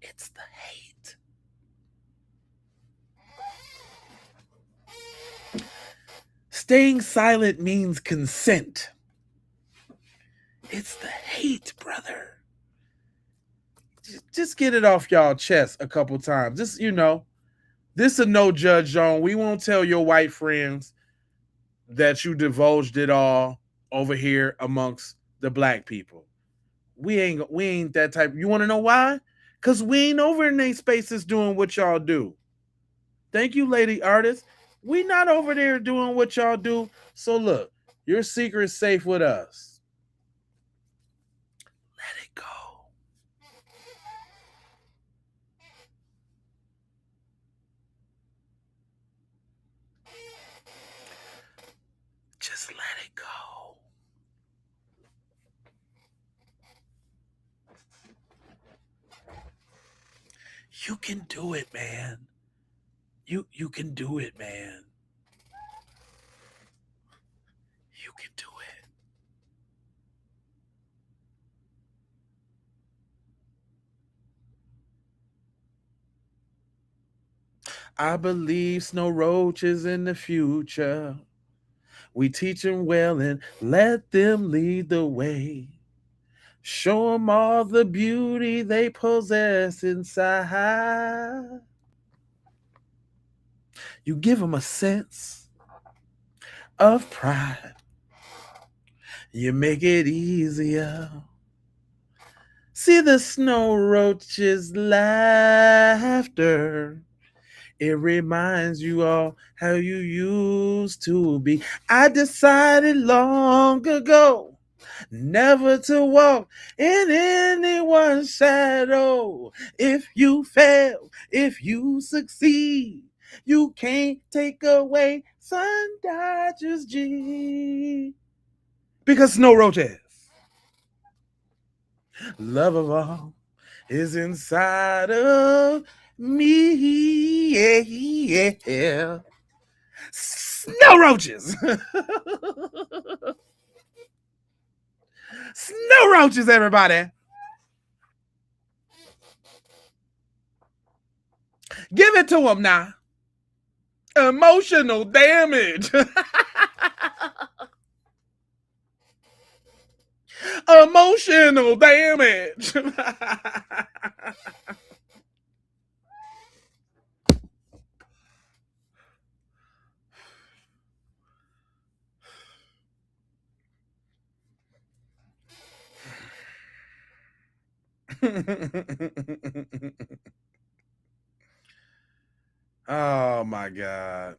[SPEAKER 1] It's the hate. Staying silent means consent. It's the hate, brother. Just get it off y'all chest a couple times. This, this a no judge zone. We won't tell your white friends that you divulged it all over here amongst the black people. We ain't that type. You want to know why? Because we ain't over in their spaces doing what y'all do. Thank you, lady artists. We not over there doing what y'all do. So look, your secret's safe with us. Let it go. Just let it go. You can do it, man. You can do it, man. You can do it. I believe snow roaches in the future. We teach them well and let them lead the way. Show them all the beauty they possess inside. You give them a sense of pride. You make it easier. See the snow roach's laughter. It reminds you all how you used to be. I decided long ago never to walk in anyone's shadow. If you fail, if you succeed, you can't take away Sun Dodgers G. Because Snow Roaches, love of all, is inside of me. Yeah. Snow roaches. Snow roaches, everybody. Give it to them now. Emotional damage. Emotional damage. Oh my God.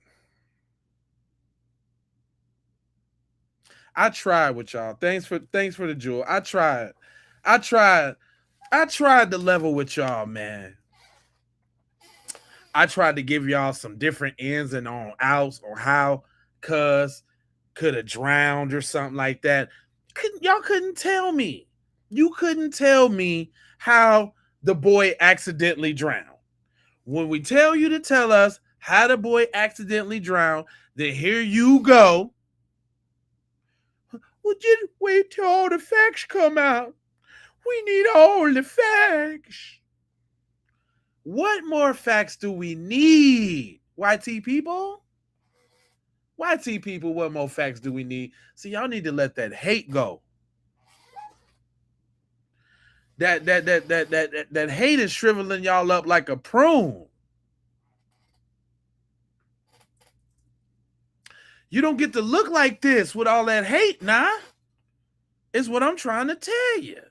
[SPEAKER 1] I tried with y'all. Thanks for the jewel. I tried to level with y'all, man. I tried to give y'all some different ins and on outs or how cuz could have drowned or something like that. Y'all couldn't tell me. You couldn't tell me how the boy accidentally drowned. When we tell you to tell us how the boy accidentally drowned, then here you go. Well, just wait till all the facts come out. We need all the facts. What more facts do we need? YT people? YT people, what more facts do we need? See, y'all need to let that hate go. That hate is shriveling y'all up like a prune. You don't get to look like this with all that hate, nah. Is what I'm trying to tell you.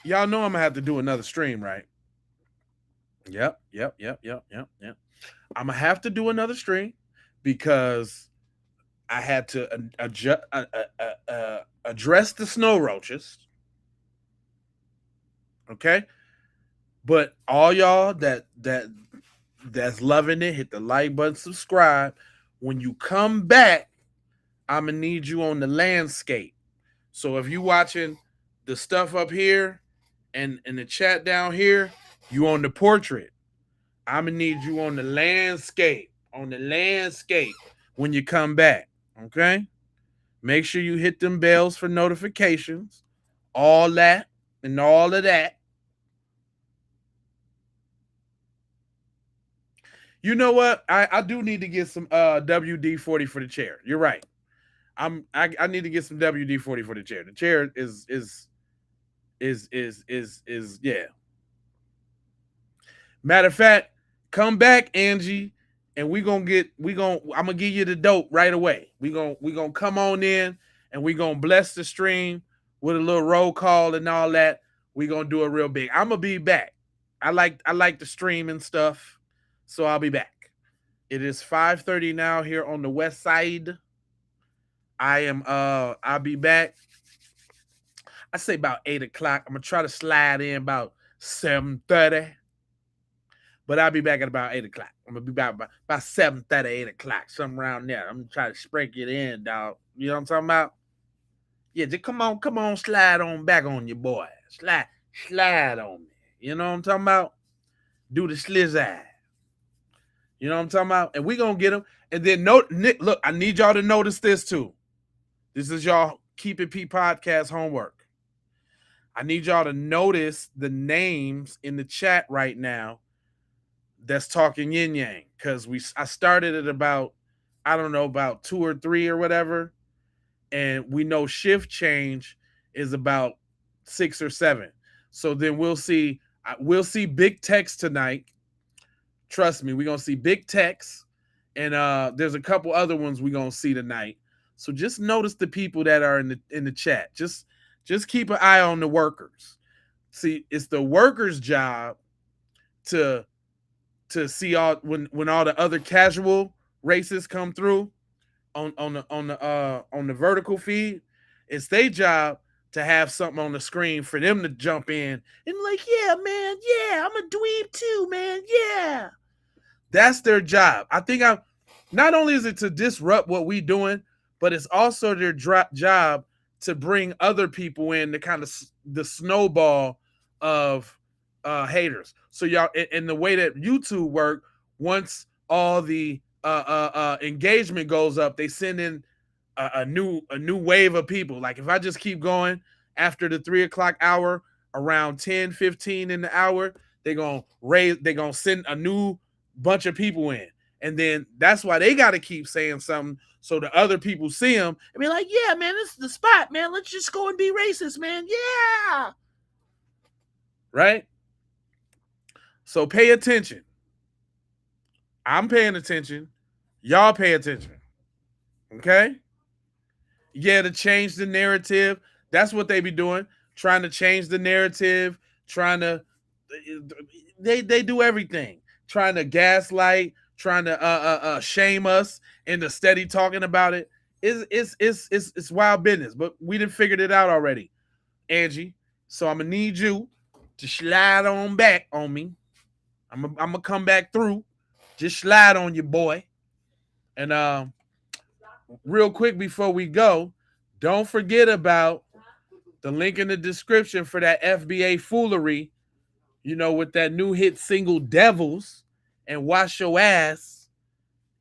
[SPEAKER 1] Y'all know I'm gonna have to do another stream, right? Yep. I'm gonna have to do another stream because I had to address the snow roaches. Okay, but all y'all that's loving it, hit the like button, subscribe. When you come back, I'm gonna need you on the landscape. So if you watching the stuff up here and in the chat down here, you on the portrait. I'm gonna need you on the landscape. When you come back. Okay? Make sure you hit them bells for notifications. All that and all of that. You know what? I do need to get some WD-40 for the chair. You're right. I need to get some WD-40 for the chair. The chair is yeah. Matter of fact, come back, Angie, and I'm gonna give you the dope right away. We gonna come on in and we gonna bless the stream with a little roll call and all that. We gonna do it real big. I'm gonna be back. I like the stream and stuff, so I'll be back. It is 5:30 now here on the west side. I'll be back. I say about 8 o'clock. I'm gonna try to slide in about 7:30. But I'll be back at about 8 o'clock. I'm gonna be back about 7:30, 8 o'clock, something around there. I'm gonna try to sprinkle it in, dog. You know what I'm talking about? Yeah, just come on, slide on back on your boy. Slide on me. You know what I'm talking about? Do the slizzy. You know what I'm talking about? And we gonna get them. And then look, I need y'all to notice this too. This is y'all Keep It P podcast homework. I need y'all to notice the names in the chat right now that's talking yin yang, because I started at about, I don't know, about 2 or 3 or whatever, and we know shift change is about 6 or 7. So then we'll see big text tonight. Trust me, we're gonna see big text, and there's a couple other ones we're gonna see tonight. So just notice the people that are in the chat. Just keep an eye on the workers. See, it's the workers' job to see all when all the other casual races come through on the vertical feed. It's their job to have something on the screen for them to jump in and like, yeah, man, yeah, I'm a dweeb too, man, yeah. That's their job. I think not only is it to disrupt what we doing, but it's also their job to bring other people in to kind of the snowball of haters. So y'all, in the way that YouTube work, once all the engagement goes up, they send in a new wave of people. Like if I just keep going after the 3 o'clock hour, around 10:15 in the hour, they're gonna send a new bunch of people in. And then that's why they got to keep saying something so the other people see them and be like, yeah, man, this is the spot, man. Let's just go and be racist, man. Yeah. Right? So pay attention. I'm paying attention. Y'all pay attention. Okay? Yeah, to change the narrative. That's what they be doing. Trying to change the narrative. They do everything. Trying to gaslight. Trying to shame us into steady talking about it. It's wild business. But we done figured it out already, Angie. So I'm going to need you to slide on back on me. I'm going to come back through. Just slide on your boy. And real quick before we go, don't forget about the link in the description for that FBA Foolery, with that new hit single Devils and Wash Your Ass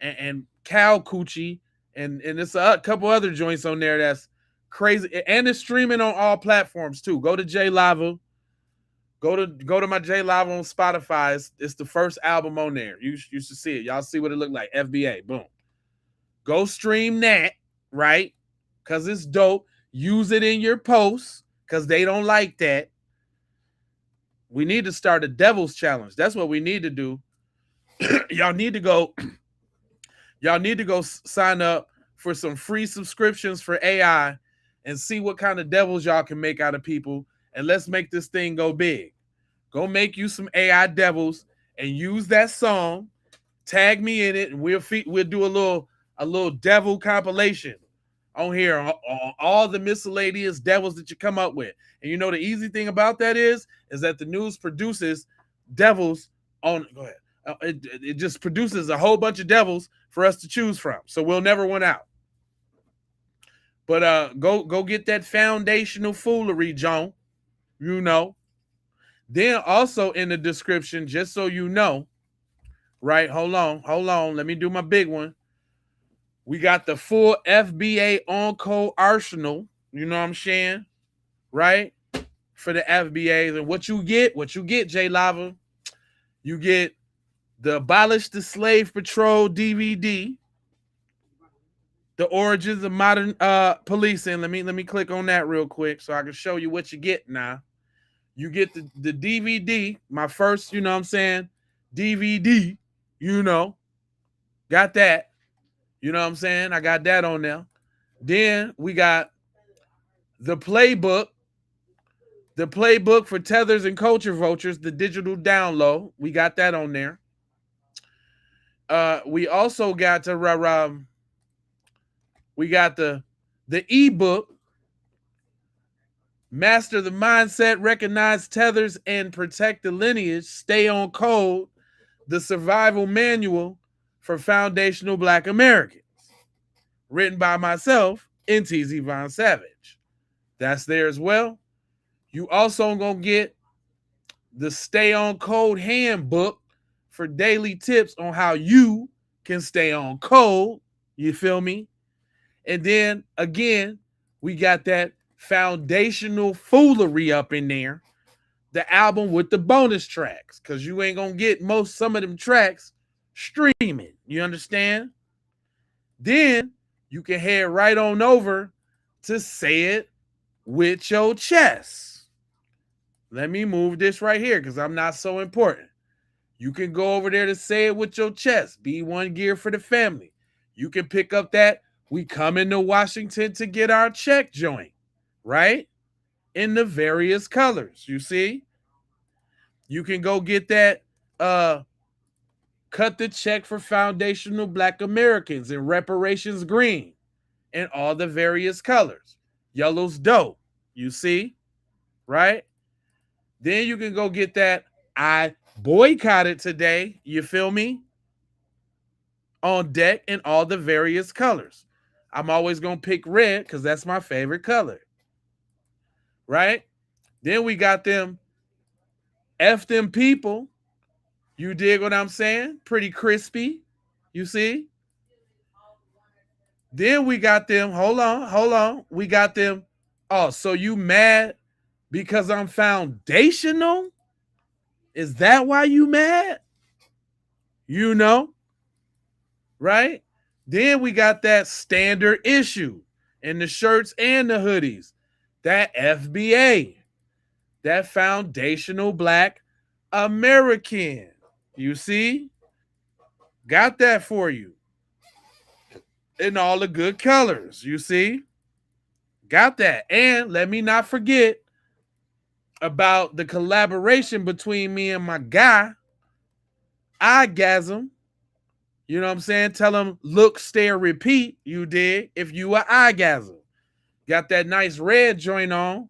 [SPEAKER 1] and Cow Coochie. And there's a couple other joints on there that's crazy. And it's streaming on all platforms too. Go to J Lava. Go to my J Lava on Spotify. It's the first album on there. You should see it. Y'all see what it looked like. FBA. Boom. Go stream that, right? Because it's dope. Use it in your posts because they don't like that. We need to start a Devil's Challenge. That's what we need to do. Y'all need to go sign up for some free subscriptions for AI and see what kind of devils y'all can make out of people. And let's make this thing go big. Go make you some AI devils and use that song. Tag me in it, and we'll do a little devil compilation on here on all the miscellaneous devils that you come up with. And the easy thing about that is that the news produces devils on. Go ahead. It just produces a whole bunch of devils for us to choose from, so we'll never run out. But go get that foundational Foolery, John. Then also in the description, just so you know, right? Hold on. Let me do my big one. We got the full FBA on-code arsenal. You know what I'm saying? Right? For the FBAs. And what you get, J Lava, you get the Abolish the Slave Patrol DVD, the Origins of Modern Policing. Let me click on that real quick so I can show you what you get now. You get the DVD, my first, DVD, you know. Got that. You know what I'm saying? I got that on there. Then we got the Playbook. The Playbook for Tethers and Culture Vultures, the digital download. We got that on there. We also got to we got the ebook, Master the Mindset, Recognize Tethers, and Protect the Lineage, Stay on Code, the Survival Manual for Foundational Black Americans, written by myself, NTZ Von Savage. That's there as well. You also gonna get the Stay on Code Handbook for daily tips on how you can stay on code. You feel me? And then again, we got that foundational Foolery up in there, the album with the bonus tracks, because you ain't gonna get some of them tracks streaming. You understand? Then you can head right on over to Say It With Your Chest. Let me move this right here because I'm not so important. You can go over there to Say It With Your Chest. B1 gear for the family. You can pick up that We Coming to Washington to Get Our Check joint, right? In the various colors, you see? You can go get that Cut the Check for Foundational Black Americans in Reparations Green in all the various colors. Yellow's dope, you see? Right? Then you can go get that I Boycotted Today, you feel me? On deck in all the various colors. I'm always going to pick red because that's my favorite color. Right? Then we got them F Them People. You dig what I'm saying? Pretty crispy. You see? Then we got them, hold on. We got them, oh, so you mad because I'm foundational? Is that why you mad? You know? Right? Then we got that standard issue in the shirts and the hoodies. That FBA. That Foundational Black American. You see? Got that for you. In all the good colors. You see? Got that. And let me not forget about the collaboration between me and my guy, Igasm. You know what I'm saying? Tell him, look, stare, repeat. You dig? If you are Igasm. Got that nice red joint on.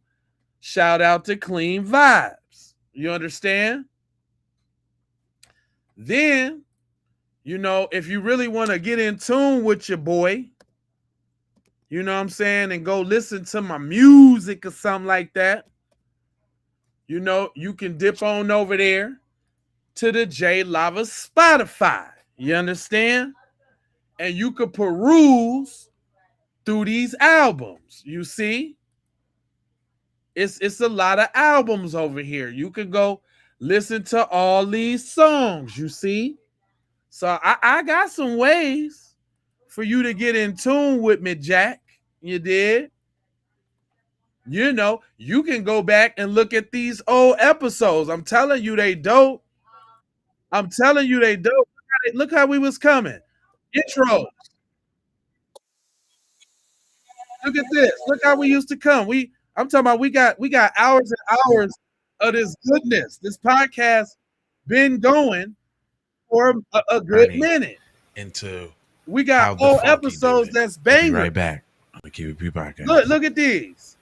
[SPEAKER 1] Shout out to Clean Vibes. You understand? Then, you know, if you really want to get in tune with your boy, you know what I'm saying, and go listen to my music or something like that, you know, you can dip on over there to the J Lava Spotify. You understand? And you could peruse through these albums. You see? It's a lot of albums over here. You can go listen to all these songs, you see? So I got some ways for you to get in tune with me, Jack. You did? You know, you can go back and look at these old episodes. I'm telling you, they dope. I'm telling you, they dope. Look how we was coming. Intros. Look at this. Look how we used to come. I'm talking about we got hours and hours of this goodness. This podcast been going for a good minute. We got old episodes that's banging.
[SPEAKER 4] Right back on the QVP podcast.
[SPEAKER 1] Look at these.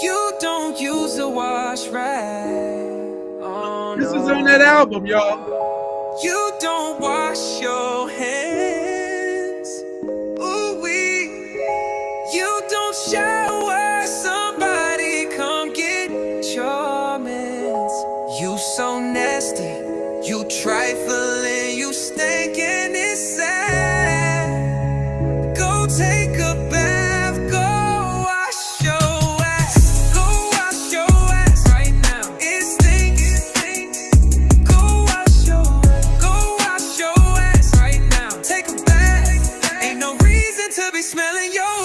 [SPEAKER 15] You don't use a wash rag. Oh,
[SPEAKER 1] this is on that album, y'all.
[SPEAKER 15] You don't wash your hands. Ooh-wee. You don't shower. Somebody come get your mans. You so nasty. You trifling. You stinking. It's sad. Go take a bath. Go wash your ass. Go wash your ass right now. It stinks. Go wash your ass right now. Take a bath. Ain't no reason to be smelling your